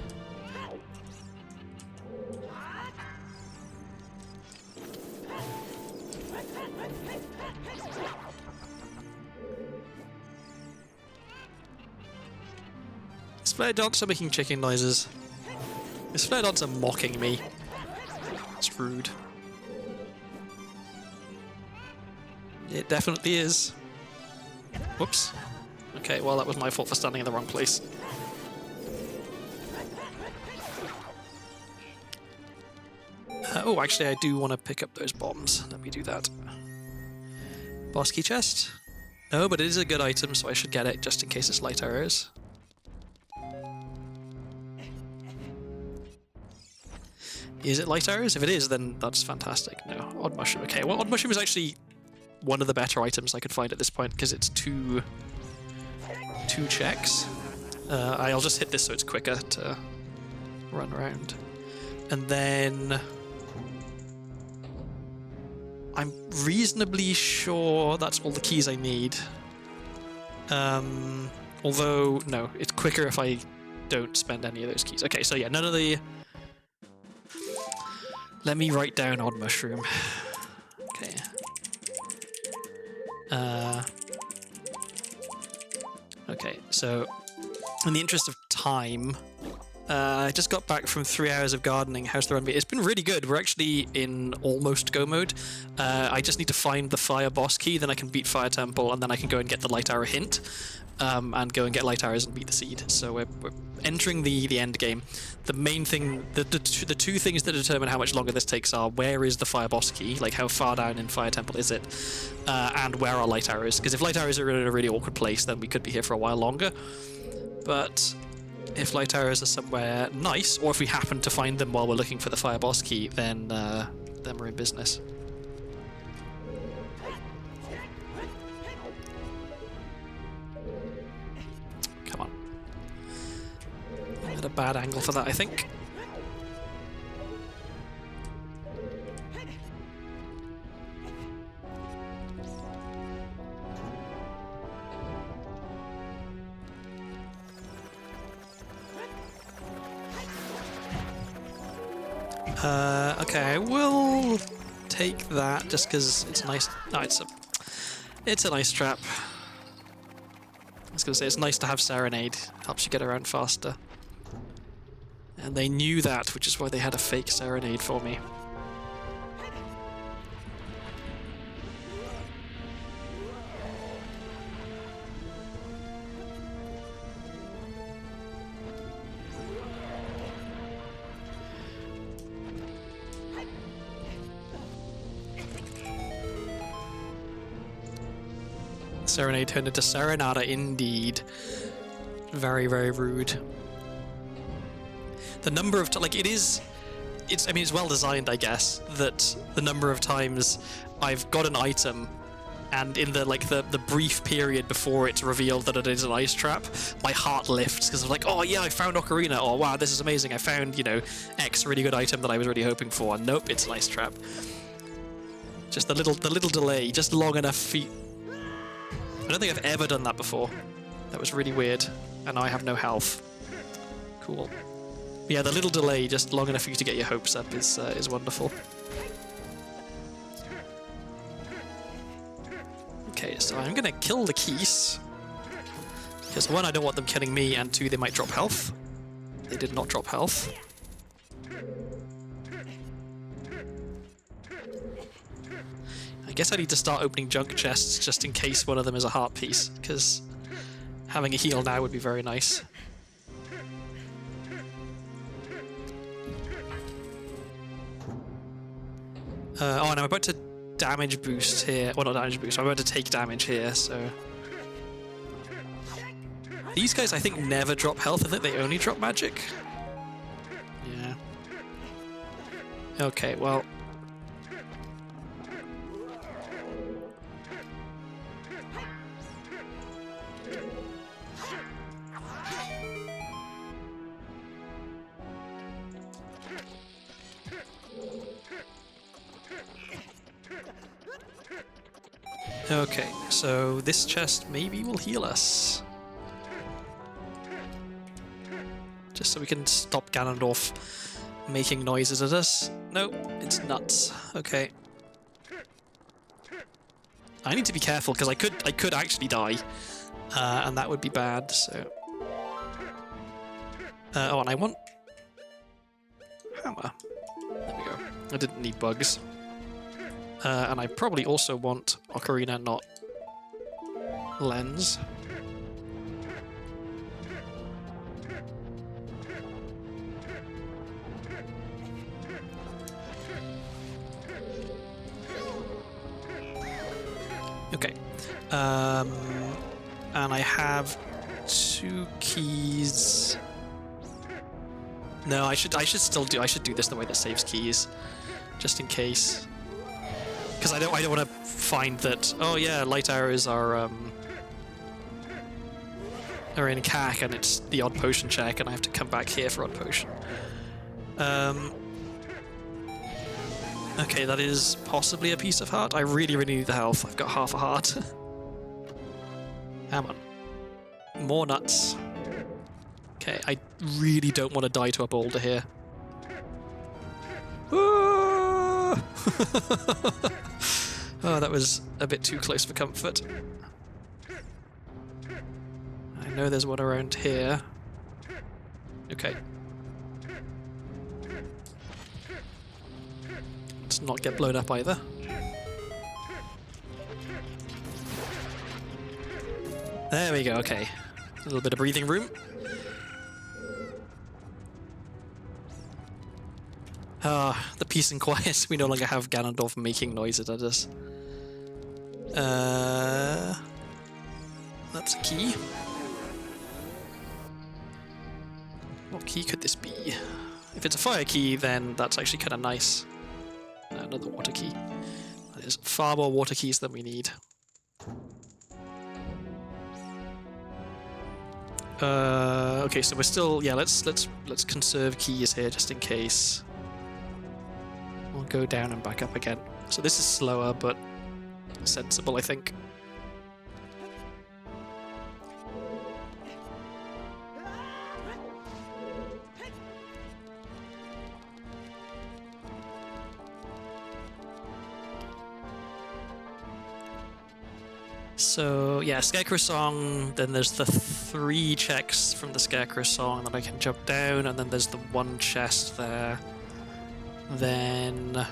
Is Flare Dancer making chicken noises? Is Flare Dancer mocking me? It's rude. It definitely is. Whoops. Okay, well that was my fault for standing in the wrong place. Oh, actually I do want to pick up those bombs. Let me do that. Boss key chest? No, but it is a good item, so I should get it just in case it's light arrows. Is it light arrows? If it is, then that's fantastic. No, odd mushroom. Okay, well, odd mushroom is actually one of the better items I could find at this point because it's two checks. I'll just hit this so it's quicker to run around. And then I'm reasonably sure that's all the keys I need. Although, no, it's quicker if I don't spend any of those keys. Okay, so yeah, none of the... Let me write down odd mushroom. Okay. Okay, so in the interest of time, I just got back from 3 hours of gardening. How's the run been? It's been really good. We're actually in almost go mode. I just need to find the fire boss key, then I can beat Fire Temple, and then I can go and get the light arrow hint, and go and get light arrows and beat the seed. So we're entering the end game. The main thing, the two things that determine how much longer this takes are where is the fire boss key, like how far down in Fire Temple is it, and where are light arrows? Because if light arrows are in a really awkward place, then we could be here for a while longer. But if light arrows are somewhere nice, or if we happen to find them while we're looking for the fire boss key, then we're in business. Come on. I had a bad angle for that, I think. Okay, I will take that just because it's nice. No, it's a nice trap. I was gonna say it's nice to have Serenade. Helps you get around faster. And they knew that, which is why they had a fake Serenade for me. Serenade turned into Serenada, indeed. Very, very rude. The number of like it's I mean, it's well designed, I guess, that the number of times I've got an item and in the brief period before it's revealed that it is an ice trap, my heart lifts because I'm like, oh yeah, I found Ocarina. Oh wow, this is amazing. I found, X really good item that I was really hoping for. And nope, it's an ice trap. Just the little delay, just long enough for I don't think I've ever done that before. That was really weird. And now I have no health. Cool. But yeah, the little delay, just long enough for you to get your hopes up, is wonderful. Okay, so I'm gonna kill the keys. Because one, I don't want them killing me, and two, they might drop health. They did not drop health. I guess I need to start opening junk chests just in case one of them is a heart piece, because having a heal now would be very nice. Oh, and I'm about to damage boost here. Well, not damage boost, I'm about to take damage here, so... These guys, I think, never drop health. I think they only drop magic. Yeah. Okay, well... Okay, so this chest maybe will heal us. Just so we can stop Ganondorf making noises at us. Nope, it's nuts. Okay. I need to be careful because I could actually die, and that would be bad. So. Oh, and I want hammer. There we go. I didn't need bugs. And I probably also want Ocarina, not lens. Okay. And I have 2 keys. No, I should do this the way that saves keys, just in case. Because I don't want to find that, oh yeah, light arrows are in CAC and it's the odd potion check and I have to come back here for odd potion. Okay, that is possibly a piece of heart. I really, really need the health. I've got half a heart. Come on. More nuts. Okay, I really don't want to die to a boulder here. Oh, that was a bit too close for comfort. I know there's one around here. Okay. Let's not get blown up either. There we go, okay. A little bit of breathing room. Ah, the peace and quiet. We no longer have Ganondorf making noises at us. That's a key. What key could this be? If it's a fire key, then that's actually kind of nice. Another water key. There's far more water keys than we need. Okay, so we're still, yeah. Let's conserve keys here just in case. We'll go down and back up again. So this is slower, but sensible, I think. So yeah, Scarecrow Song, then there's the 3 checks from the Scarecrow Song that I can jump down, and then there's the 1 chest there. Then...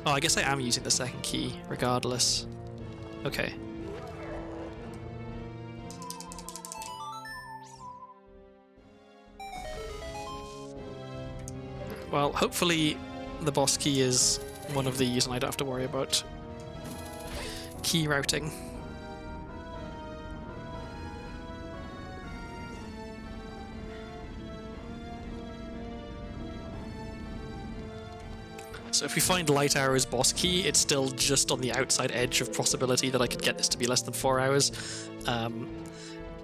Oh, I guess I am using the 2nd key, regardless. Okay. Well, hopefully the boss key is one of these and I don't have to worry about key routing. So if we find Light Arrow's boss key, it's still just on the outside edge of possibility that I could get this to be less than 4 hours.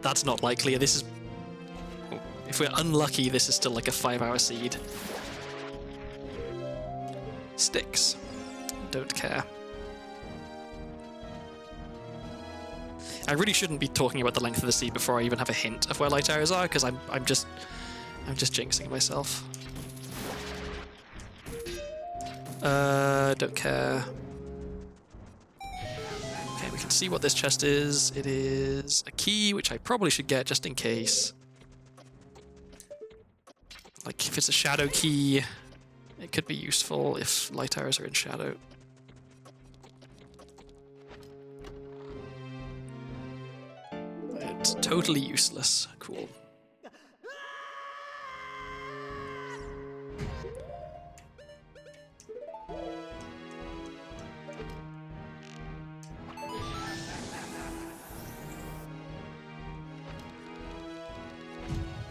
That's not likely. This is... If we're unlucky, this is still like a 5-hour seed. Sticks. Don't care. I really shouldn't be talking about the length of the seed before I even have a hint of where light arrows are, because I'm just jinxing myself. Don't care. Okay, we can see what this chest is. It is a key, which I probably should get just in case. Like, if it's a shadow key, it could be useful if light arrows are in shadow. It's totally useless. Cool.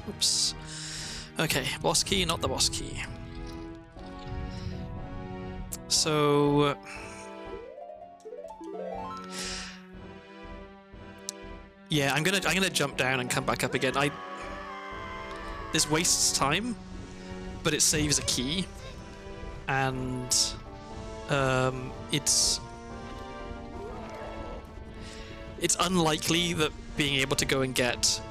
Oops. Okay, boss key, not the boss key. So... yeah, I'm gonna jump down and come back up again. This wastes time, but it saves a key, and it's unlikely that being able to go and get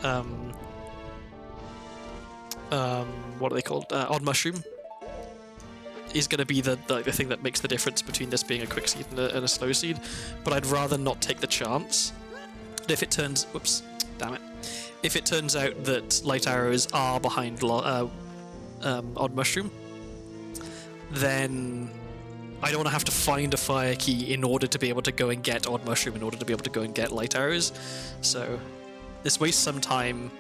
what are they called? Odd mushroom is going to be the thing that makes the difference between this being a quick seed and a slow seed. But I'd rather not take the chance. If it turns, whoops, damn it. If it turns out that light arrows are behind odd mushroom, then I don't want to have to find a fire key in order to be able to go and get odd mushroom in order to be able to go and get light arrows. So this wastes some time,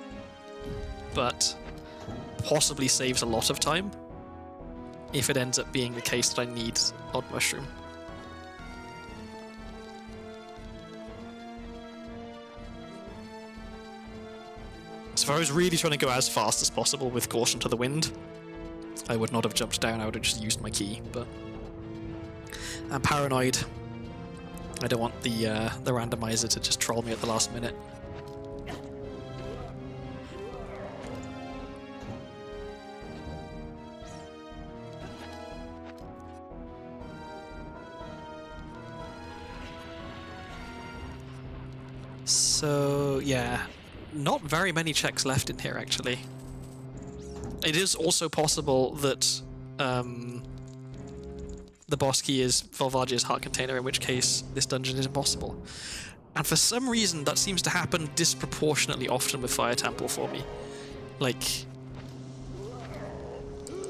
but possibly saves a lot of time if it ends up being the case that I need odd mushroom. So if I was really trying to go as fast as possible with caution to the wind, I would not have jumped down, I would have just used my key, but I'm paranoid. I don't want the randomizer to just troll me at the last minute. So, yeah, not very many checks left in here, actually. It is also possible that the boss key is Volvagia's heart container, in which case this dungeon is impossible. And for some reason, that seems to happen disproportionately often with Fire Temple for me. Like,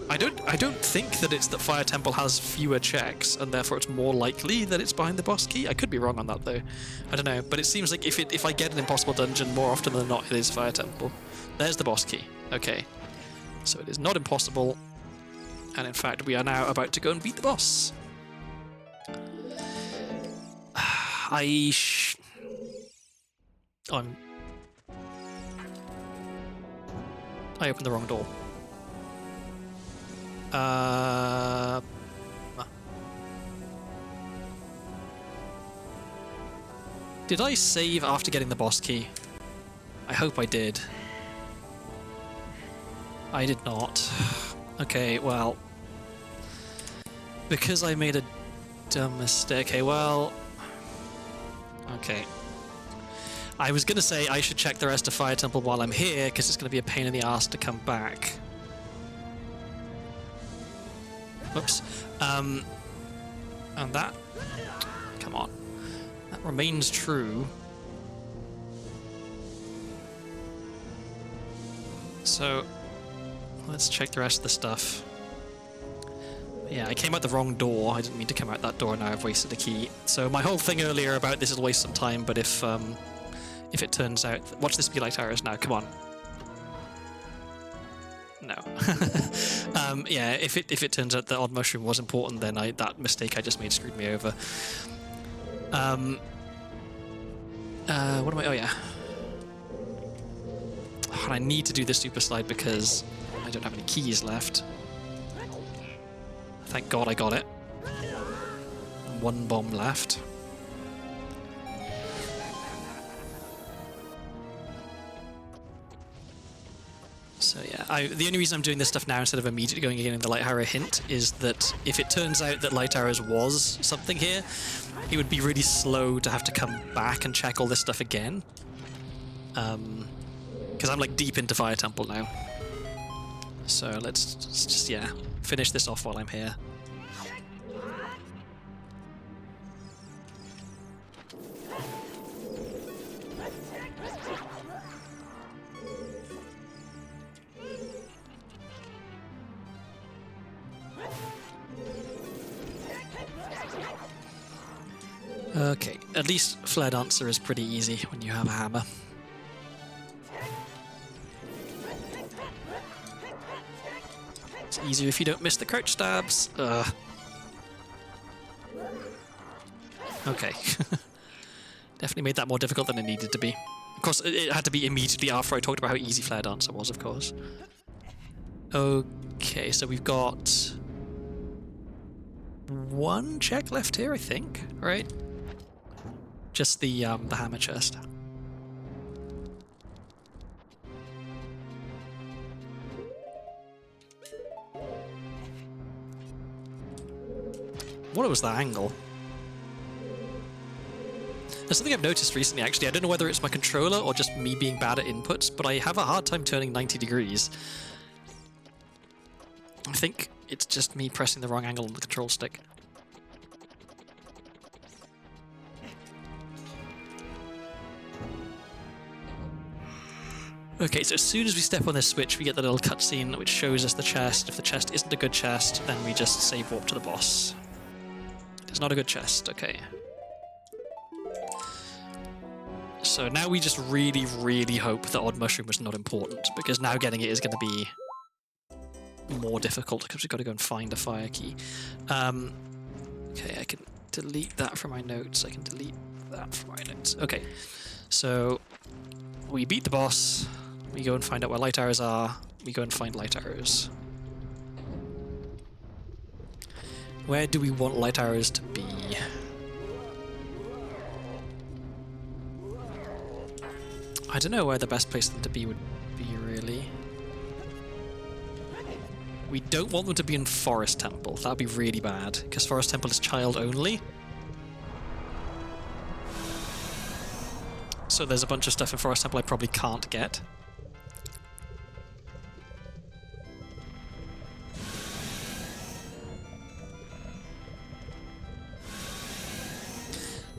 I don't think that it's that Fire Temple has fewer checks, and therefore it's more likely that it's behind the boss key. I could be wrong on that, though. I don't know, but it seems like if I get an impossible dungeon, more often than not, it is Fire Temple. There's the boss key. Okay. So it is not impossible, and in fact, we are now about to go and beat the boss. I opened the wrong door. Did I save after getting the boss key? I hope I did. I did not. Okay, well, because I made a dumb mistake. Okay, well, okay. I was gonna say I should check the rest of Fire Temple while I'm here, because it's gonna be a pain in the ass to come back. Whoops. And that... come on. That remains true. So, let's check the rest of the stuff. Yeah, I came out the wrong door. I didn't mean to come out that door, now I've wasted a key. So my whole thing earlier about this will waste some time, but if it turns out... watch this be light arrows now, come on. No. Yeah, if it turns out that odd mushroom was important, then that mistake I just made screwed me over. What am I... oh yeah. And I need to do the super slide because I don't have any keys left. Thank God I got it. One bomb left. So yeah, the only reason I'm doing this stuff now instead of immediately going and getting the light arrow hint is that if it turns out that light arrows was something here, it would be really slow to have to come back and check all this stuff again. Because I'm like deep into Fire Temple now. So let's just, yeah, finish this off while I'm here. Okay, at least Flare Dancer is pretty easy when you have a hammer. It's easier if you don't miss the crouch stabs. Okay. Definitely made that more difficult than it needed to be. Of course, it had to be immediately after I talked about how easy Flare Dancer was, of course. Okay, so we've got one check left here, I think, right? Just the hammer chest. What was that angle? There's something I've noticed recently, actually. I don't know whether it's my controller or just me being bad at inputs, but I have a hard time turning 90 degrees. I think it's just me pressing the wrong angle on the control stick. Okay, so as soon as we step on this switch, we get the little cutscene which shows us the chest. If the chest isn't a good chest, then we just save warp to the boss. It's not a good chest, okay. So now we just really, really hope that Odd Mushroom was not important, because now getting it is going to be more difficult, because we've got to go and find a fire key. Okay, I can delete that from my notes. I can delete that from my notes. Okay, so we beat the boss. We go and find out where light arrows are. We go and find light arrows. Where do we want light arrows to be? I don't know where the best place for them to be would be, really. We don't want them to be in Forest Temple. That would be really bad, because Forest Temple is child only. So there's a bunch of stuff in Forest Temple I probably can't get.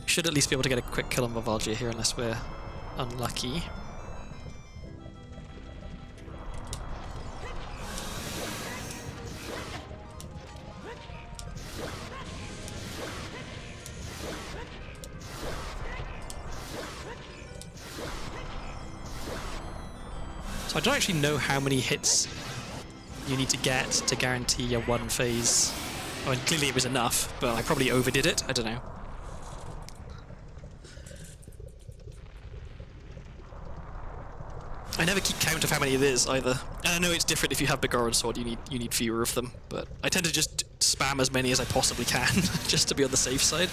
We should at least be able to get a quick kill on Mavalgia here, unless we're unlucky. So I don't actually know how many hits you need to get to guarantee a one phase. I mean, clearly it was enough, but I probably overdid it. I don't know. I never keep count of how many it is either. And I know it's different if you have Begoran Sword, you need fewer of them, but I tend to just spam as many as I possibly can, just to be on the safe side.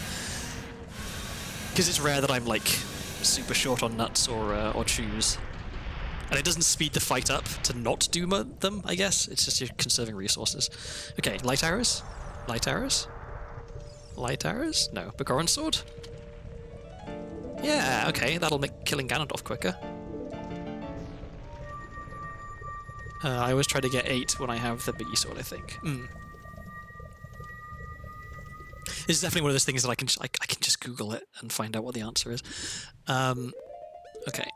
Because it's rare that I'm like super short on nuts or chews. And it doesn't speed the fight up to not do them, I guess. It's just you're conserving resources. Okay, light arrows? Light arrows? Light arrows? No. Begoran Sword? Yeah, okay, that'll make killing Ganondorf quicker. I always try to get 8 when I have the biggie sword, I think. This is definitely one of those things that I can just Google it and find out what the answer is. Okay,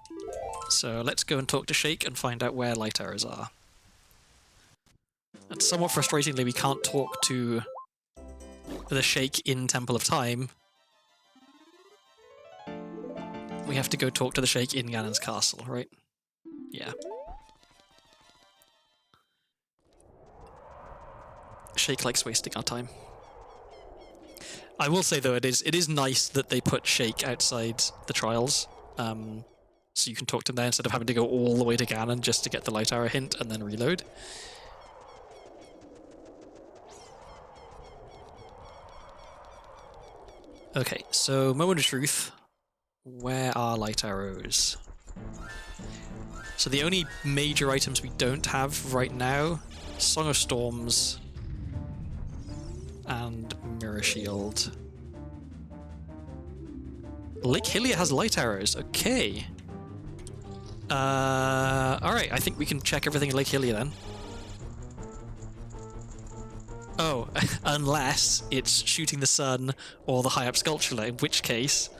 so let's go and talk to Shake and find out where light arrows are. And somewhat frustratingly, we can't talk to the Shake in Temple of Time. We have to go talk to the Shake in Ganon's castle, right? Yeah. Shake likes wasting our time. I will say though, it is nice that they put Shake outside the trials, so you can talk to him there instead of having to go all the way to Ganon just to get the light arrow hint and then reload. Okay, so moment of truth. Where are light arrows? So the only major items we don't have right now, Song of Storms and Mirror Shield. Lake Hylia has light arrows. Okay. Alright, I think we can check everything in Lake Hylia then. Oh, unless it's shooting the sun or the high up sculpture, in which case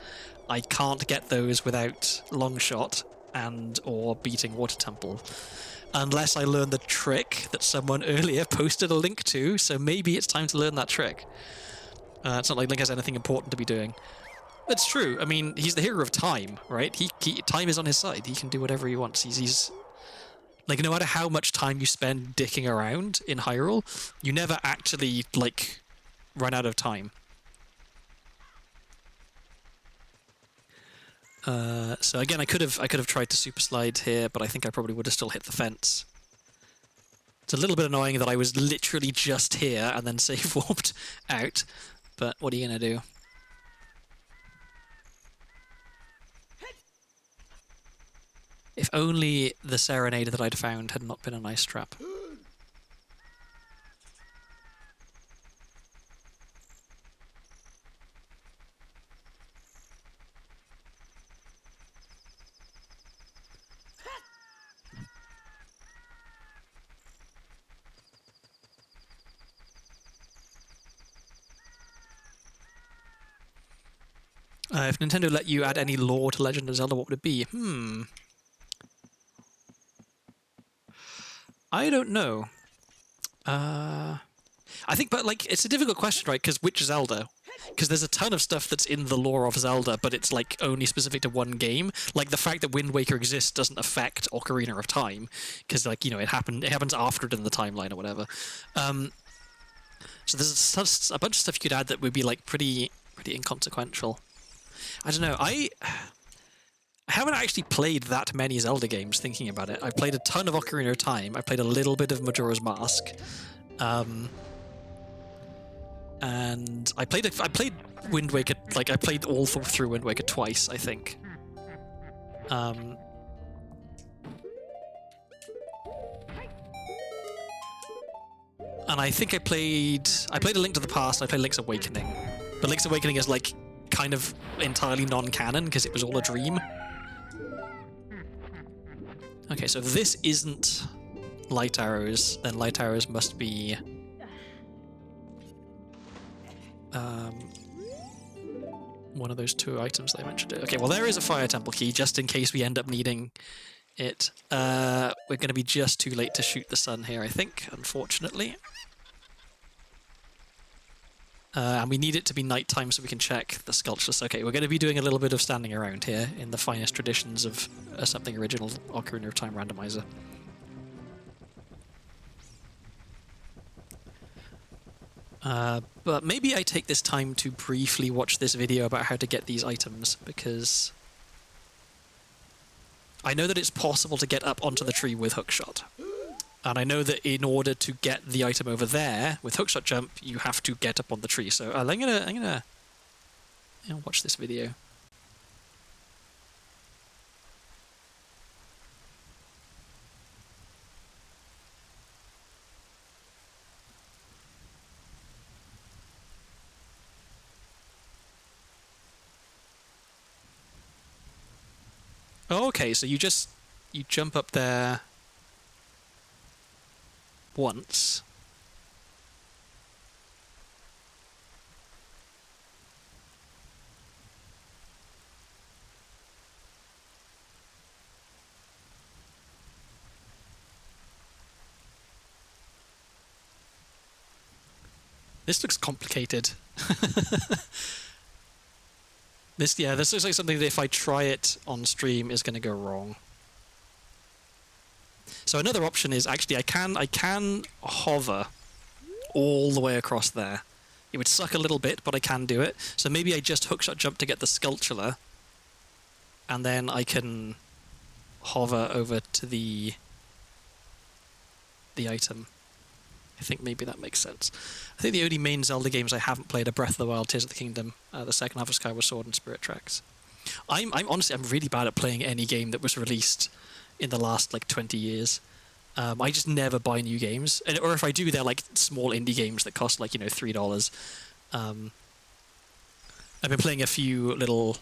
I can't get those without Longshot and or beating Water Temple. Unless I learn the trick that someone earlier posted a link to, so maybe it's time to learn that trick. It's not like Link has anything important to be doing. It's true. I mean, he's the hero of time, right? Time is on his side. He can do whatever he wants. He's like, no matter how much time you spend dicking around in Hyrule, you never actually like run out of time. So again, I could have tried to super slide here, but I think I probably would have still hit the fence. It's a little bit annoying that I was literally just here and then save warped out, but what are you gonna do? If only the Serenade that I'd found had not been an ice trap. If Nintendo let you add any lore to Legend of Zelda, what would it be? I don't know. I think, but like, it's a difficult question, right? Because which Zelda? Because there's a ton of stuff that's in the lore of Zelda, but it's like only specific to one game. Like the fact that Wind Waker exists doesn't affect Ocarina of Time, because like it happens after it in the timeline or whatever. So there's a bunch of stuff you could add that would be like pretty inconsequential. I don't know. I haven't actually played that many Zelda games. Thinking about it, I played a ton of Ocarina of Time. I played a little bit of Majora's Mask. And I played Wind Waker, like I played all through Wind Waker twice, I think. And I think I played A Link to the Past, I played Link's Awakening. But Link's Awakening is like kind of entirely non-canon because it was all a dream. Okay, so if this isn't light arrows, then light arrows must be one of those two items that I mentioned. Okay, well there is a Fire Temple key, just in case we end up needing it. We're going to be just too late to shoot the sun here, I think, unfortunately. And we need it to be nighttime so we can check the sculptures. Okay, we're going to be doing a little bit of standing around here in the finest traditions of something original Ocarina of Time randomizer. But maybe I take this time to briefly watch this video about how to get these items, because I know that it's possible to get up onto the tree with hookshot. And I know that in order to get the item over there with hookshot jump, you have to get up on the tree. So I'm gonna watch this video. Oh, okay, so you jump up there once. This looks complicated. This looks like something that if I try it on stream is going to go wrong. So another option is actually I can hover all the way across there. It would suck a little bit, but I can do it. So maybe I just hookshot jump to get the sculpture, and then I can hover over to the item. I think maybe that makes sense. I think the only main Zelda games I haven't played are Breath of the Wild, Tears of the Kingdom, the second half of Skyward Sword, and Spirit Tracks. I'm honestly, I'm really bad at playing any game that was released in the last like 20 years. I just never buy new games, or if I do, they're like small indie games that cost like $3. I've been playing a few little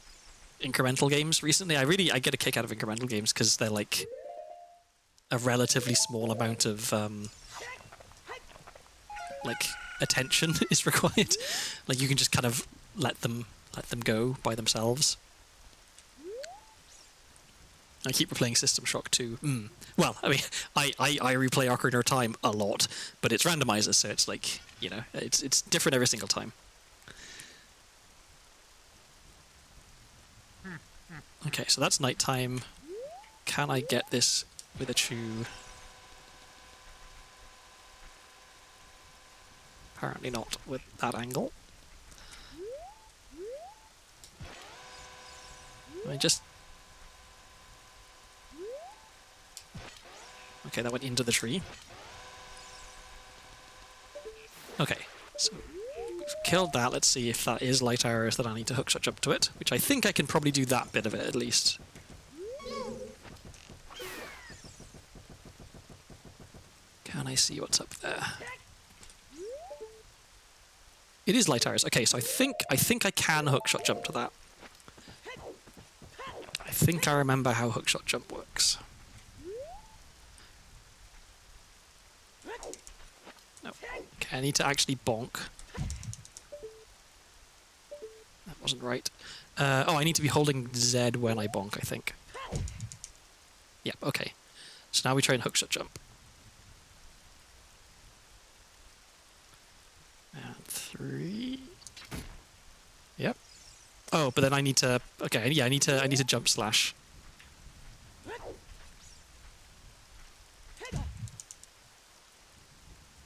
incremental games recently. I get a kick out of incremental games because they're like a relatively small amount of like attention is required. Like you can just kind of let them go by themselves. I keep replaying System Shock 2. Well, I mean, I replay Ocarina of Time a lot, but it's Randomizer, so it's like, it's different every single time. Okay, so that's nighttime. Can I get this with a chew? Apparently not with that angle. I just... Okay, that went into the tree. Okay, so we've killed that. Let's see if that is light arrows that I need to hookshot jump to it, which I think I can probably do that bit of it at least. Can I see what's up there? It is light arrows. Okay, so I think I can hookshot jump to that. I think I remember how hookshot jump works. No. Okay, I need to actually bonk. That wasn't right. Oh, I need to be holding Z when I bonk, I think. Yep, okay. So now we try and hookshot jump. And 3. Yep. Oh, but then I need to... Okay, yeah, I need to jump slash.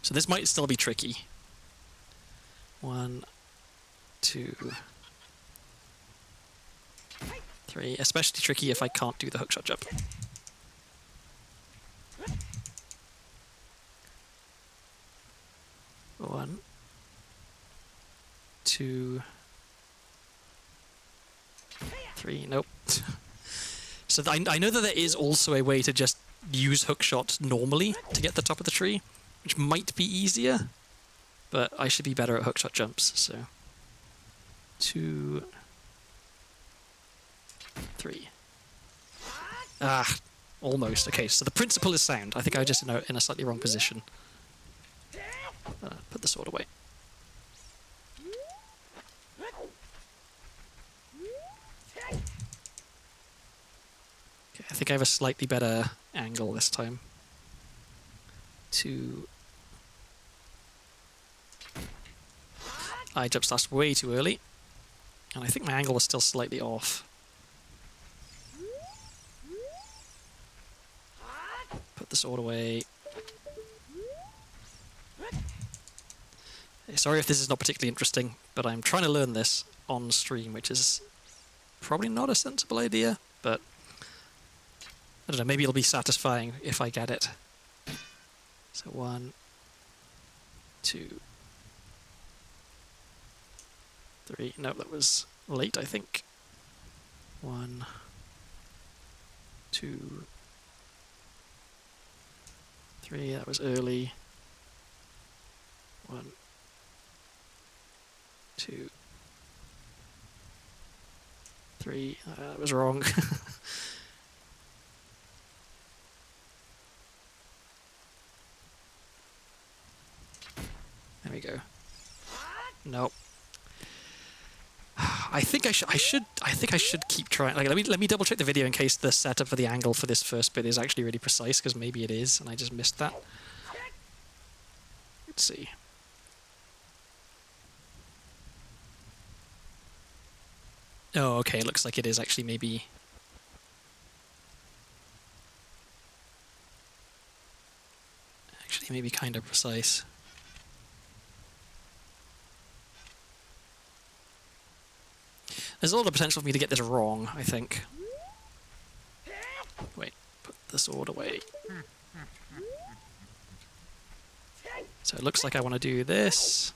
So this might still be tricky. 1, 2, 3. Especially tricky if I can't do the hookshot jump. One, 2, 3. Nope. So I know that there is also a way to just use hookshot normally to get the top of the tree, which might be easier, but I should be better at hookshot jumps, so 2, 3. Ah, almost. Okay, so the principle is sound. I think I was just in a slightly wrong position. Put the sword away. Okay, I think I have a slightly better angle this time. 2. I jump slashed way too early, and I think my angle is still slightly off. Put the sword away. Sorry if this is not particularly interesting, but I'm trying to learn this on stream, which is probably not a sensible idea, but I don't know, maybe it'll be satisfying if I get it. So 1, 2, 3. No, that was late, I think. 1, 2, 3. That was early. 1, 2, 3. That was wrong. There we go. Nope. I think I should keep trying. Like, let me double check the video in case the setup for the angle for this first bit is actually really precise, because maybe it is, and I just missed that. Let's see. Oh, okay. It looks like it is actually maybe. Actually, maybe kind of precise. There's a lot of potential for me to get this wrong, I think. Wait, put the sword away. So it looks like I want to do this.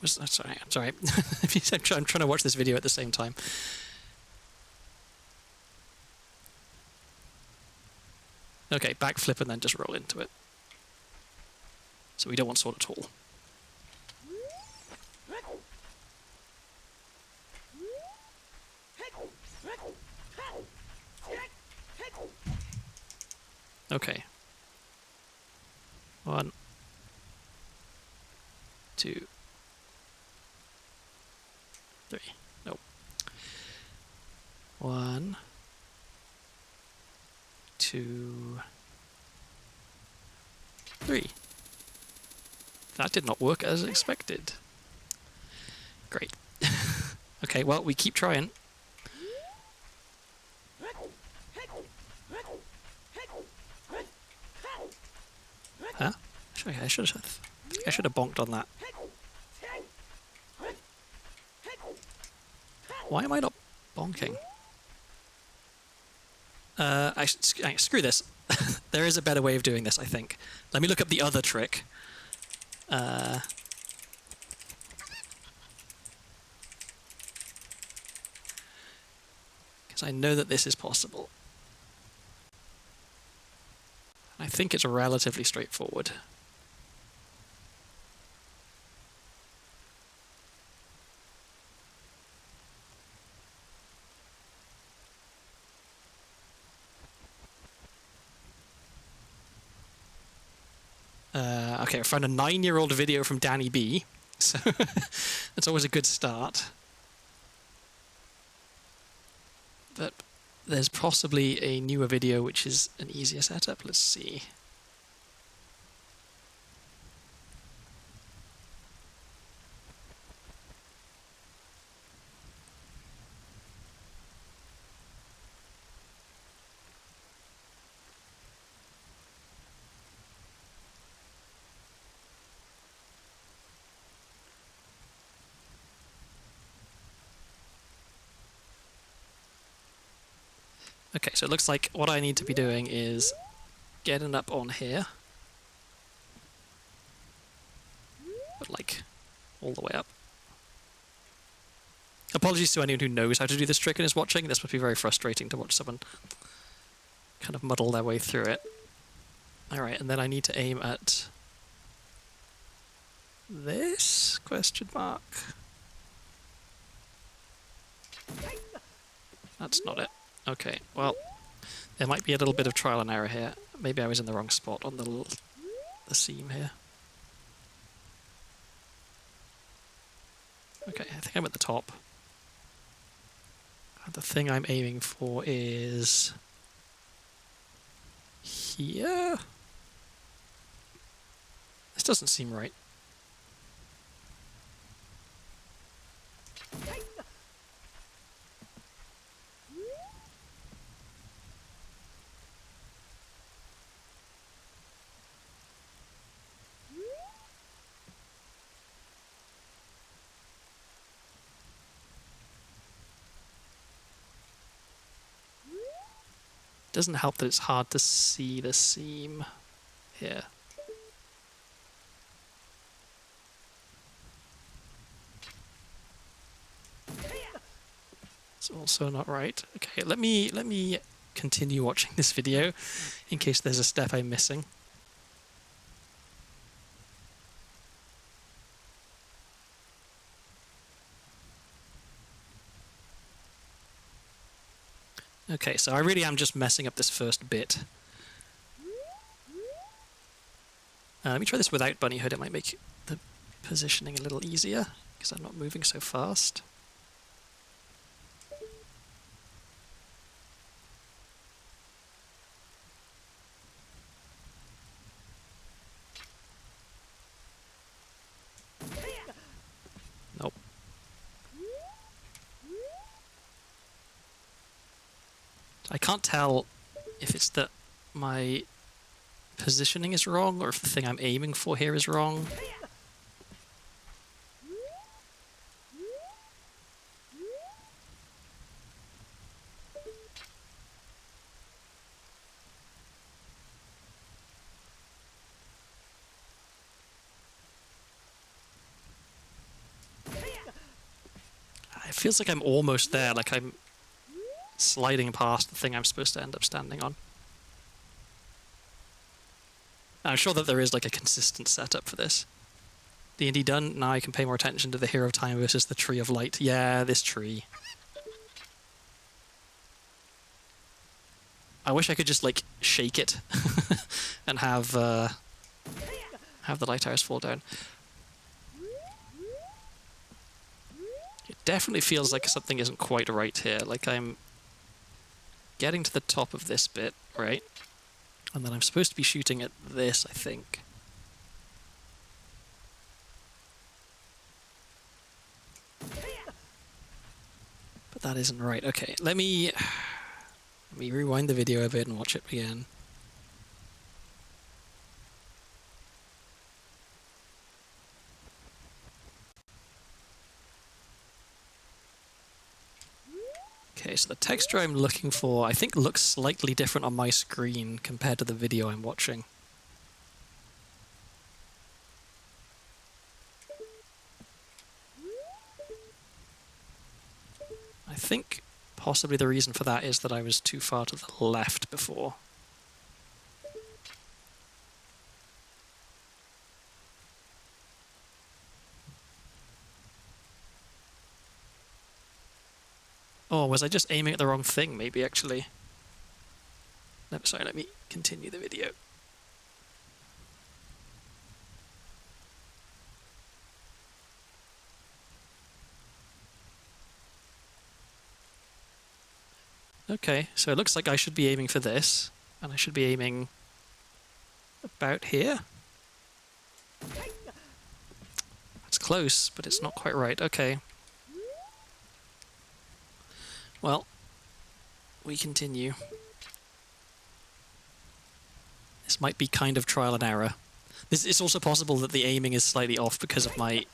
Sorry. I'm trying to watch this video at the same time. Okay, backflip and then just roll into it. So we don't want sword at all. Okay. 1, 2, 3. Nope. 1, 2, 3. That did not work as expected. Great. Okay, well, we keep trying. Huh? I should have bonked on that. Why am I not bonking? Screw this. There is a better way of doing this, I think. Let me look up the other trick. Because I know that this is possible. I think it's relatively straightforward. Okay, I found a 9-year-old video from Danny B, so that's always a good start. But there's possibly a newer video which is an easier setup. Let's see. Okay, so it looks like what I need to be doing is getting up on here. But like, all the way up. Apologies to anyone who knows how to do this trick and is watching. This must be very frustrating to watch someone kind of muddle their way through it. Alright, and then I need to aim at this? Question mark. That's not it. Okay, well, there might be a little bit of trial and error here. Maybe I was in the wrong spot on the seam here. Okay, I think I'm at the top. And the thing I'm aiming for is here. This doesn't seem right. Doesn't help that it's hard to see the seam here. It's also not right. Okay, let me continue watching this video in case there's a step I'm missing. Okay, so I really am just messing up this first bit. Let me try this without bunny hood. It might make the positioning a little easier because I'm not moving so fast. Nope. I can't tell if it's that my positioning is wrong or if the thing I'm aiming for here is wrong. feels like I'm almost there, like I'm sliding past the thing I'm supposed to end up standing on. I'm sure that there is like a consistent setup for this. D&D done. Now I can pay more attention to the Hero of Time versus the Tree of Light. Yeah, this tree. I wish I could just like shake it and have the lighthouse fall down. It definitely feels like something isn't quite right here. Like I'm getting to the top of this bit, right? And then I'm supposed to be shooting at this, I think. But that isn't right. Okay, let me rewind the video a bit and watch it again. Okay, so the texture I'm looking for, I think, looks slightly different on my screen compared to the video I'm watching. I think possibly the reason for that is that I was too far to the left before. Oh, was I just aiming at the wrong thing, maybe, actually? No, sorry, let me continue the video. Okay, so it looks like I should be aiming for this, and I should be aiming about here. It's close, but it's not quite right. Okay. Well, we continue. This might be kind of trial and error. It's also possible that the aiming is slightly off because of my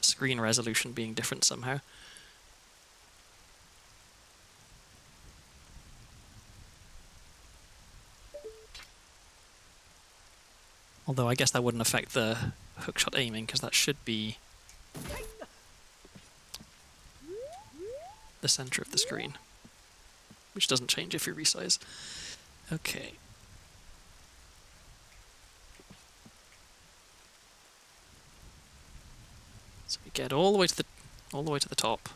screen resolution being different somehow. Although I guess that wouldn't affect the hookshot aiming, because that should be the center of the screen, which doesn't change if you resize. Okay. So we get all the way to the top.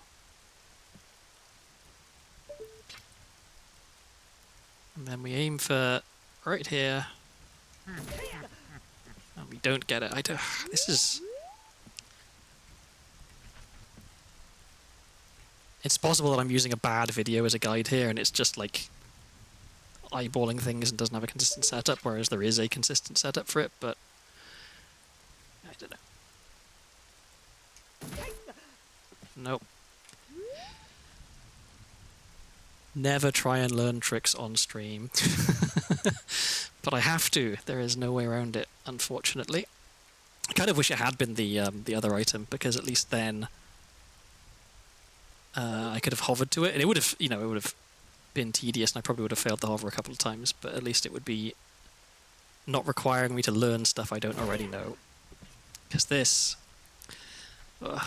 And then we aim for right here. And we don't get it. This is... It's possible that I'm using a bad video as a guide here, and it's just like eyeballing things and doesn't have a consistent setup, whereas there is a consistent setup for it, but I don't know. Nope. Never try and learn tricks on stream. But I have to. There is no way around it, unfortunately. I kind of wish it had been the other item, because at least then I could have hovered to it, and it would have, it would have been tedious, and I probably would have failed the hover a couple of times, but at least it would be not requiring me to learn stuff I don't already know. Because this...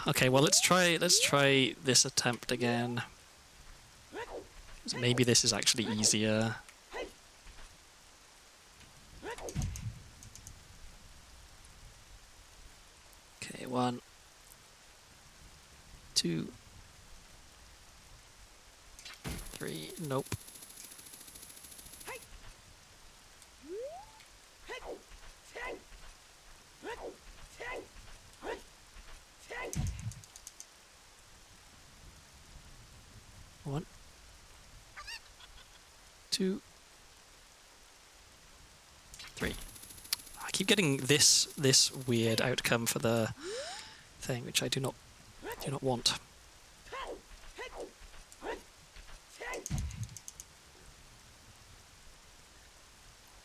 okay, well, let's try this attempt again. Maybe this is actually easier. Okay, 1, 2, 3, nope. One, 2, 3. I keep getting this weird outcome for the thing, which I do not want.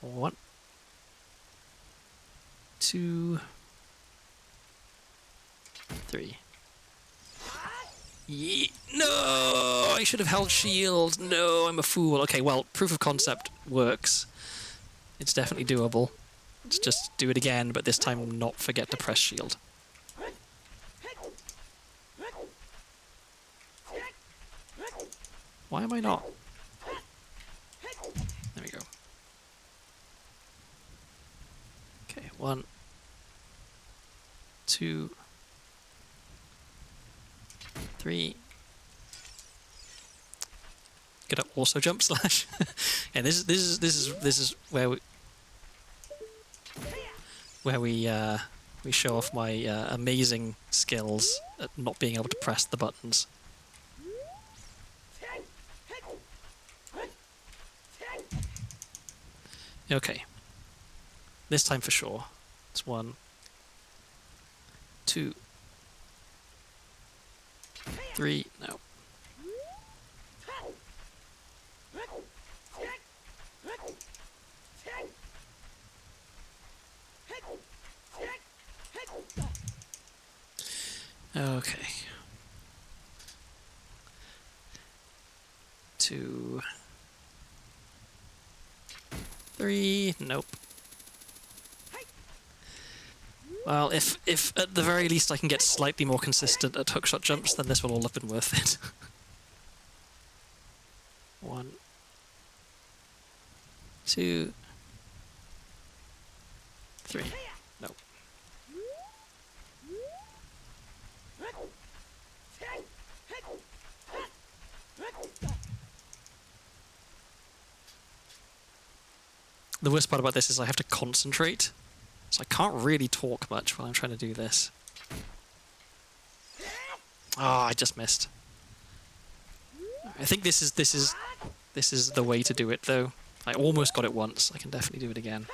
1, 2, 3. No! I should have held shield. No, I'm a fool. Okay, well, proof of concept works. It's definitely doable. Let's just do it again, but this time not forget to press shield. Why am I not? There we go. Okay, 1, 2, 3. Gonna also jump slash. And this is where we show off my amazing skills at not being able to press the buttons. Okay. This time for sure. It's 1, 2, 3. No. Okay. 2, 3. Nope. Well, if at the very least I can get slightly more consistent at hookshot jumps, then this will all have been worth it. 1, 2, 3. Nope. The worst part about this is I have to concentrate, so I can't really talk much while I'm trying to do this. Ah, I just missed. I think this is the way to do it, though. I almost got it once. I can definitely do it again.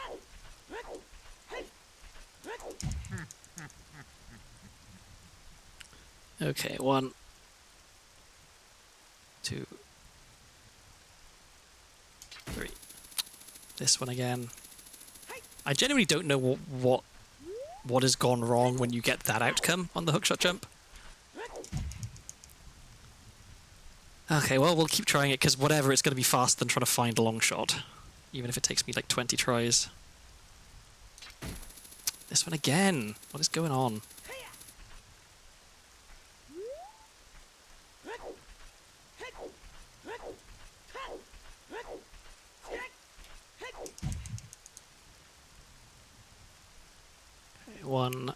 Okay, 1, 2, 3. This one again. I genuinely don't know what has gone wrong when you get that outcome on the hookshot jump. Okay, well, we'll keep trying it, because whatever, it's going to be faster than trying to find a long shot. Even if it takes me like 20 tries. This one again! What is going on? Okay, 1,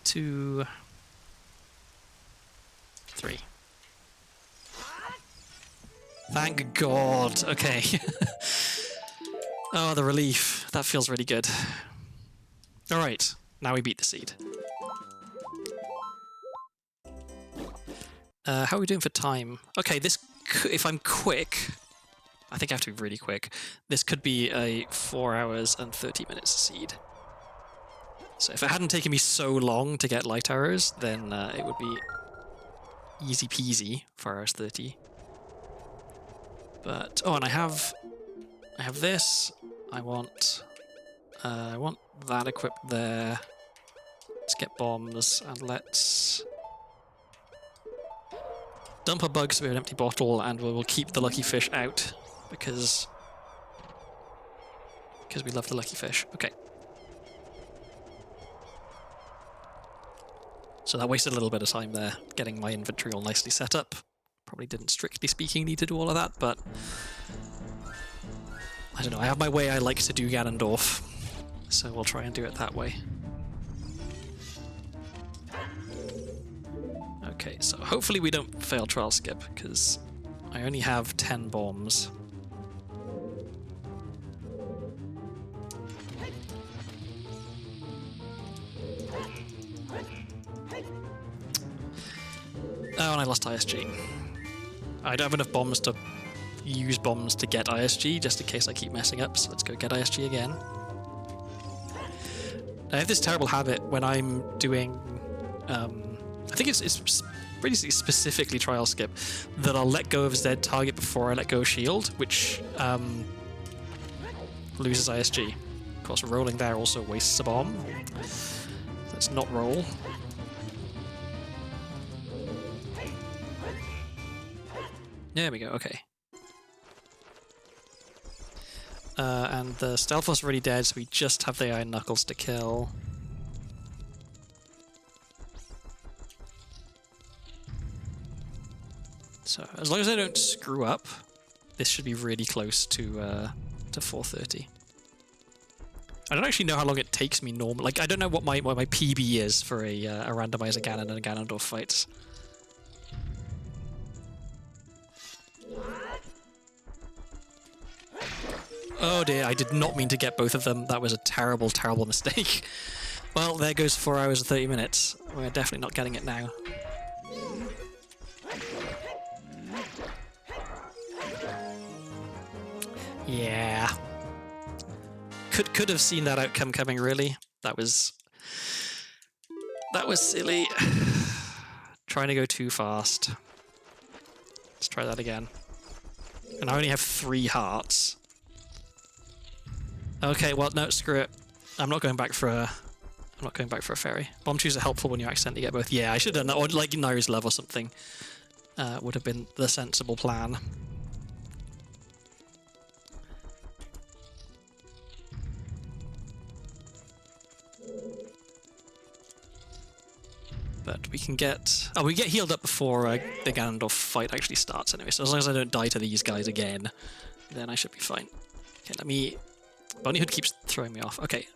2, 3. Thank God. Okay. Oh, the relief. That feels really good. Alright, now we beat the seed. How are we doing for time? Okay, this, if I'm quick, I think I have to be really quick. This could be a 4 hours and 30 minutes seed. So if it hadn't taken me so long to get light arrows, then it would be easy peasy, 4 hours 30. But, oh, and I have this. I want that equipped there. Let's get bombs, and let's dump a bug so we have an empty bottle, and we will keep the lucky fish out, because we love the lucky fish. Okay. So that wasted a little bit of time there, getting my inventory all nicely set up. Probably didn't, strictly speaking, need to do all of that, but I don't know, I have my way I like to do Ganondorf, so we'll try and do it that way. Okay, so hopefully we don't fail trial skip, because I only have 10 bombs. Oh, and I lost ISG. I don't have enough bombs to use bombs to get ISG, just in case I keep messing up, so let's go get ISG again. I have this terrible habit when I'm doing... I think it's pretty specifically trial skip, that I'll let go of Z target before I let go of shield, which loses ISG. Of course, rolling there also wastes a bomb. Let's not roll. There we go, okay. And the stealth was already dead, so we just have the Iron Knuckles to kill. So as long as I don't screw up, this should be really close to 4:30. I don't actually know how long it takes me normally. Like, I don't know what my PB is for a randomizer Ganon and a Ganondorf fights. Oh dear, I did not mean to get both of them. That was a terrible, terrible mistake. Well, there goes 4 hours and 30 minutes. We're definitely not getting it now. Yeah. Could have seen that outcome coming, really. That was silly. Trying to go too fast. Let's try that again. And I only have 3 hearts. Okay, well, no, screw it. I'm not going back for a fairy. Bomb shoes are helpful when you accidentally get both. Yeah, I should have done that. Or like Nari's Love or something. Would have been the sensible plan. But we can get... Oh, we get healed up before the Ganondorf fight actually starts anyway, so as long as I don't die to these guys again, then I should be fine. Okay, let me... Bunny Hood keeps throwing me off. Okay.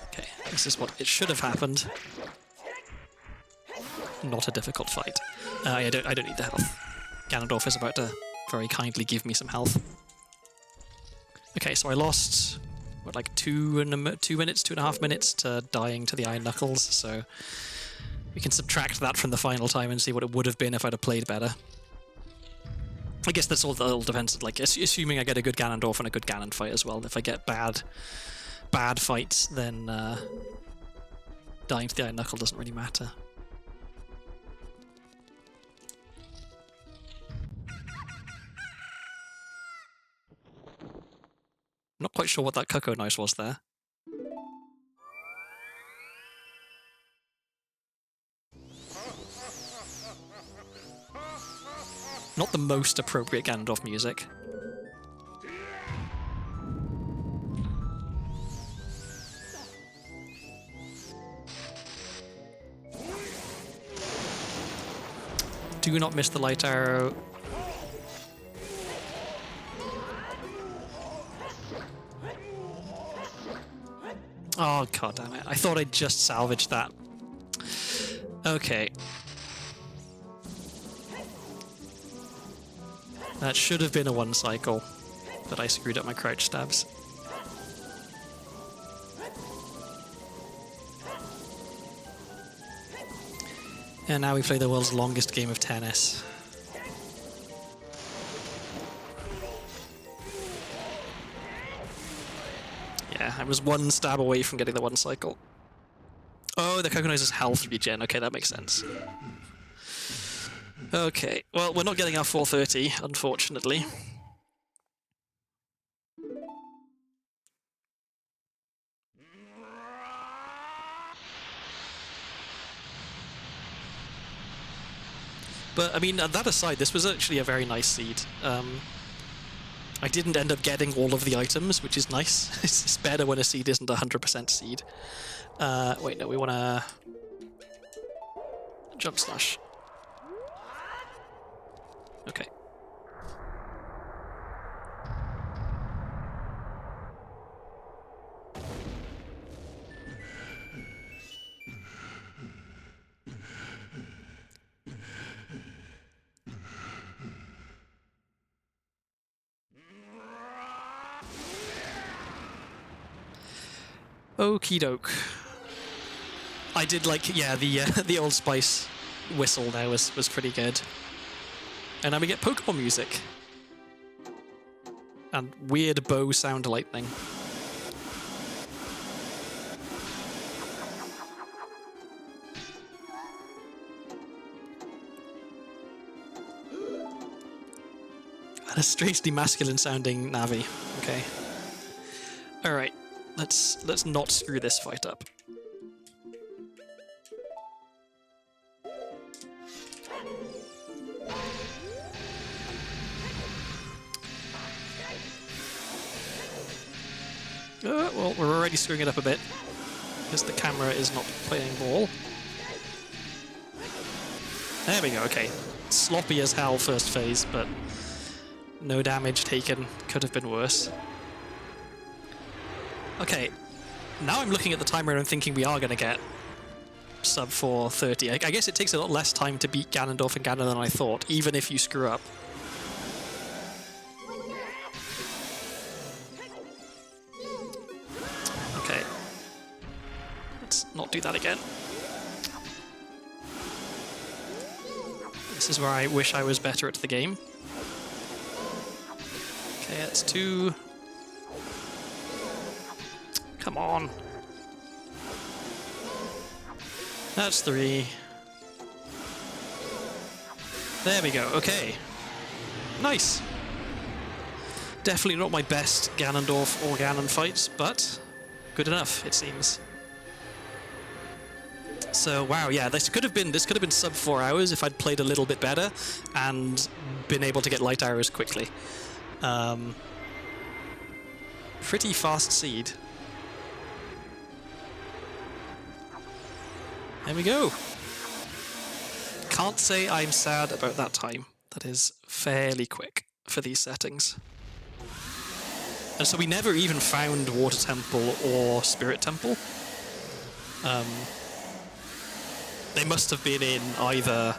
Okay, this is what it should have happened. Not a difficult fight. I don't need the health. Ganondorf is about to very kindly give me some health. Okay, so I lost... What, like 2 minutes, 2.5 minutes to dying to the Iron Knuckles, so we can subtract that from the final time and see what it would have been if I'd have played better. I guess that all depends, like, assuming I get a good Ganondorf and a good Ganon fight as well. If I get bad fights, then dying to the Iron Knuckle doesn't really matter. I'm not quite sure what that cuckoo noise was there. Not the most appropriate Ganondorf music. Do not miss the light arrow. Oh, god damn it. I thought I'd just salvaged that. Okay. That should have been a 1 cycle, but I screwed up my crouch stabs. And now we play the world's longest game of tennis. Yeah, I was 1 stab away from getting the 1 cycle. Oh, the Coconut's health regen. Okay, that makes sense. Okay, well, we're not getting our 4:30, unfortunately. But, I mean, that aside, this was actually a very nice seed. I didn't end up getting all of the items, which is nice. It's better when a seed isn't 100% seed. Wait, no, we want to... Jump slash. Okay. Okie doke. I did like, yeah, the Old Spice whistle there was pretty good. And now we get Pokemon music. And weird bow sound lightning. And a strangely masculine sounding Navi. Okay. Alright. Let's not screw this fight up. Well, we're already screwing it up a bit because the camera is not playing ball. There we go, okay. Sloppy as hell first phase, but no damage taken. Could have been worse. Okay, now I'm looking at the timer and I'm thinking we are going to get sub 4:30. I guess it takes a lot less time to beat Ganondorf and Ganon than I thought, even if you screw up. Okay. Let's not do that again. This is where I wish I was better at the game. Okay, that's 2. Come on. That's 3. There we go, okay. Nice. Definitely not my best Ganondorf or Ganon fights, but good enough, it seems. So wow, yeah, this could have been sub 4 hours if I'd played a little bit better and been able to get light arrows quickly. Pretty fast seed. There we go. Can't say I'm sad about that time. That is fairly quick for these settings. And so we never even found Water Temple or Spirit Temple. They must have been in either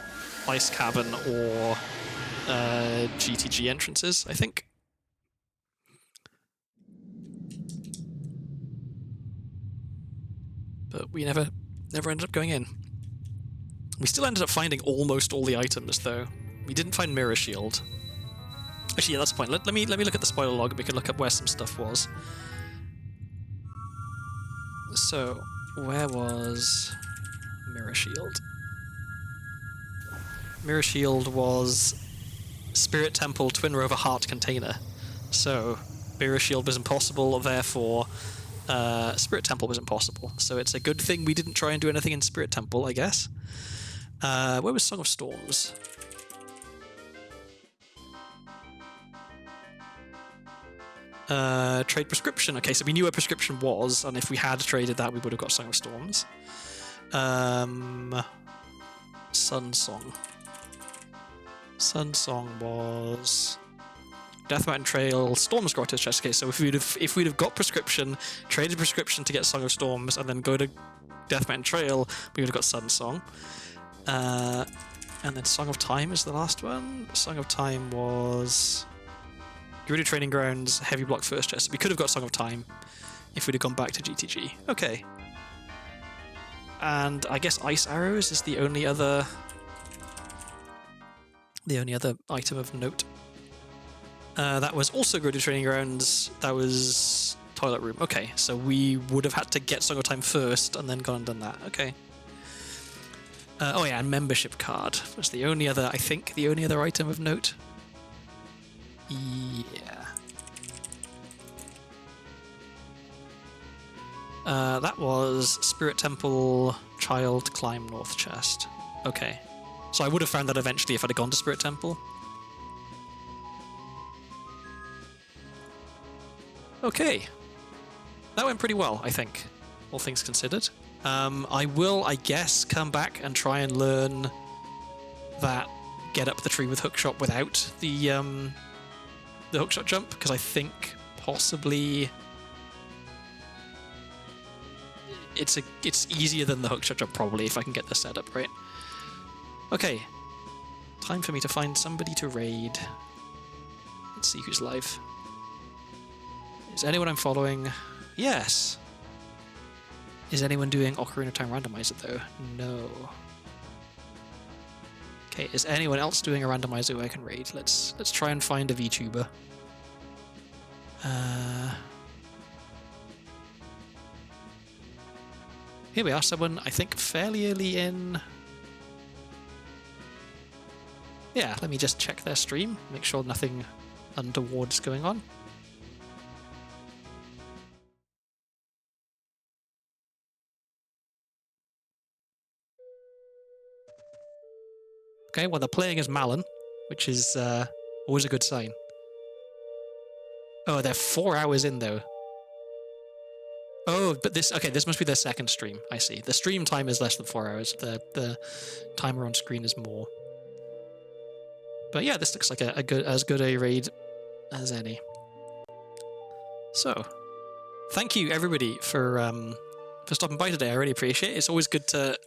Ice Cavern or GTG entrances, I think. But we never ended up going in. We still ended up finding almost all the items, though. We didn't find Mirror Shield. Actually, yeah, that's the point. Let me look at the spoiler log and we can look up where some stuff was. So, where was Mirror Shield? Mirror Shield was Spirit Temple Twin Rover Heart Container. So, Mirror Shield was impossible, therefore Spirit Temple was impossible. So it's a good thing we didn't try and do anything in Spirit Temple, I guess. Where was Song of Storms? Trade Prescription. Okay, so we knew where Prescription was, and if we had traded that, we would have got Song of Storms. Sun Song. Sun Song was Death Mountain Trail, Storms Grotto's chest case. So if we'd have got Prescription, traded Prescription to get Song of Storms, and then go to Death Mountain Trail, we would have got Sun Song. And then Song of Time is the last one. Song of Time was Gerudo Training Grounds, Heavy Block first chest. So we could have got Song of Time if we'd have gone back to GTG. Okay. And I guess Ice Arrows is the only other item of note. That was also Gerudo Training Grounds. That was Toilet Room. Okay, so we would have had to get Song of Time first and then gone and done that. Okay. Oh yeah, and Membership Card was the only other item of note. Yeah. That was Spirit Temple Child Climb North chest. Okay. So I would have found that eventually if I'd have gone to Spirit Temple. Okay. That went pretty well, I think, all things considered. I will, I guess, come back and try and learn that get up the tree with hookshot without the hookshot jump, because I think possibly it's easier than the hookshot jump probably if I can get this set up right. Okay, time for me to find somebody to raid. Let's see who's live. Is anyone I'm following? Yes. Is anyone doing Ocarina of Time Randomizer though? No. Okay, is anyone else doing a randomizer who I can raid? Let's try and find a VTuber. Here we are, someone I think fairly early in. Yeah, let me just check their stream, make sure nothing untoward is going on. Okay, well they're playing as Malon, which is always a good sign. Oh, they're 4 hours in though. Oh, but this must be their second stream. I see. The stream time is less than 4 hours. The timer on screen is more. But yeah, this looks like as good a raid as any. So, thank you everybody for stopping by today. I really appreciate it. It's always good to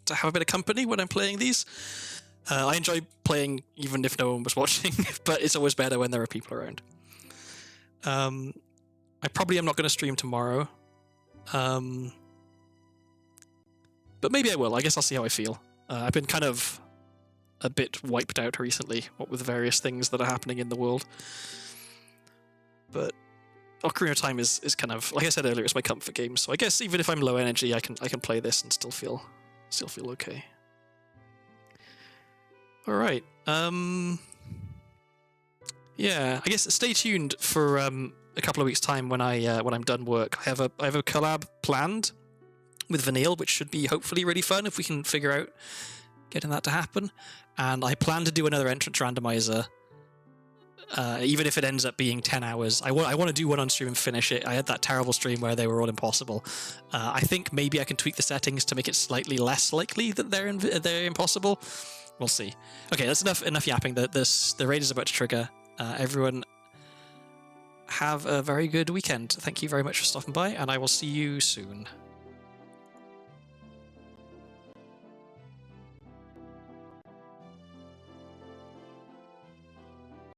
have a bit of company when I'm playing these. I enjoy playing even if no one was watching, but it's always better when there are people around. I probably am not going to stream tomorrow. But maybe I will. I guess I'll see how I feel. I've been kind of a bit wiped out recently, what with various things that are happening in the world. But Ocarina of Time is kind of, like I said earlier, it's my comfort game. So I guess even if I'm low energy, I can play this and still feel okay. All right. Yeah, I guess stay tuned for a couple of weeks' time when I'm done work. I have a collab planned with Vanille, which should be hopefully really fun if we can figure out getting that to happen. And I plan to do another entrance randomizer, even if it ends up being 10 hours. I want to do one on stream and finish it. I had that terrible stream where they were all impossible. I think maybe I can tweak the settings to make it slightly less likely that they're impossible. We'll see. Okay, that's enough yapping. The raid is about to trigger. Everyone have a very good weekend. Thank you very much for stopping by, and I will see you soon.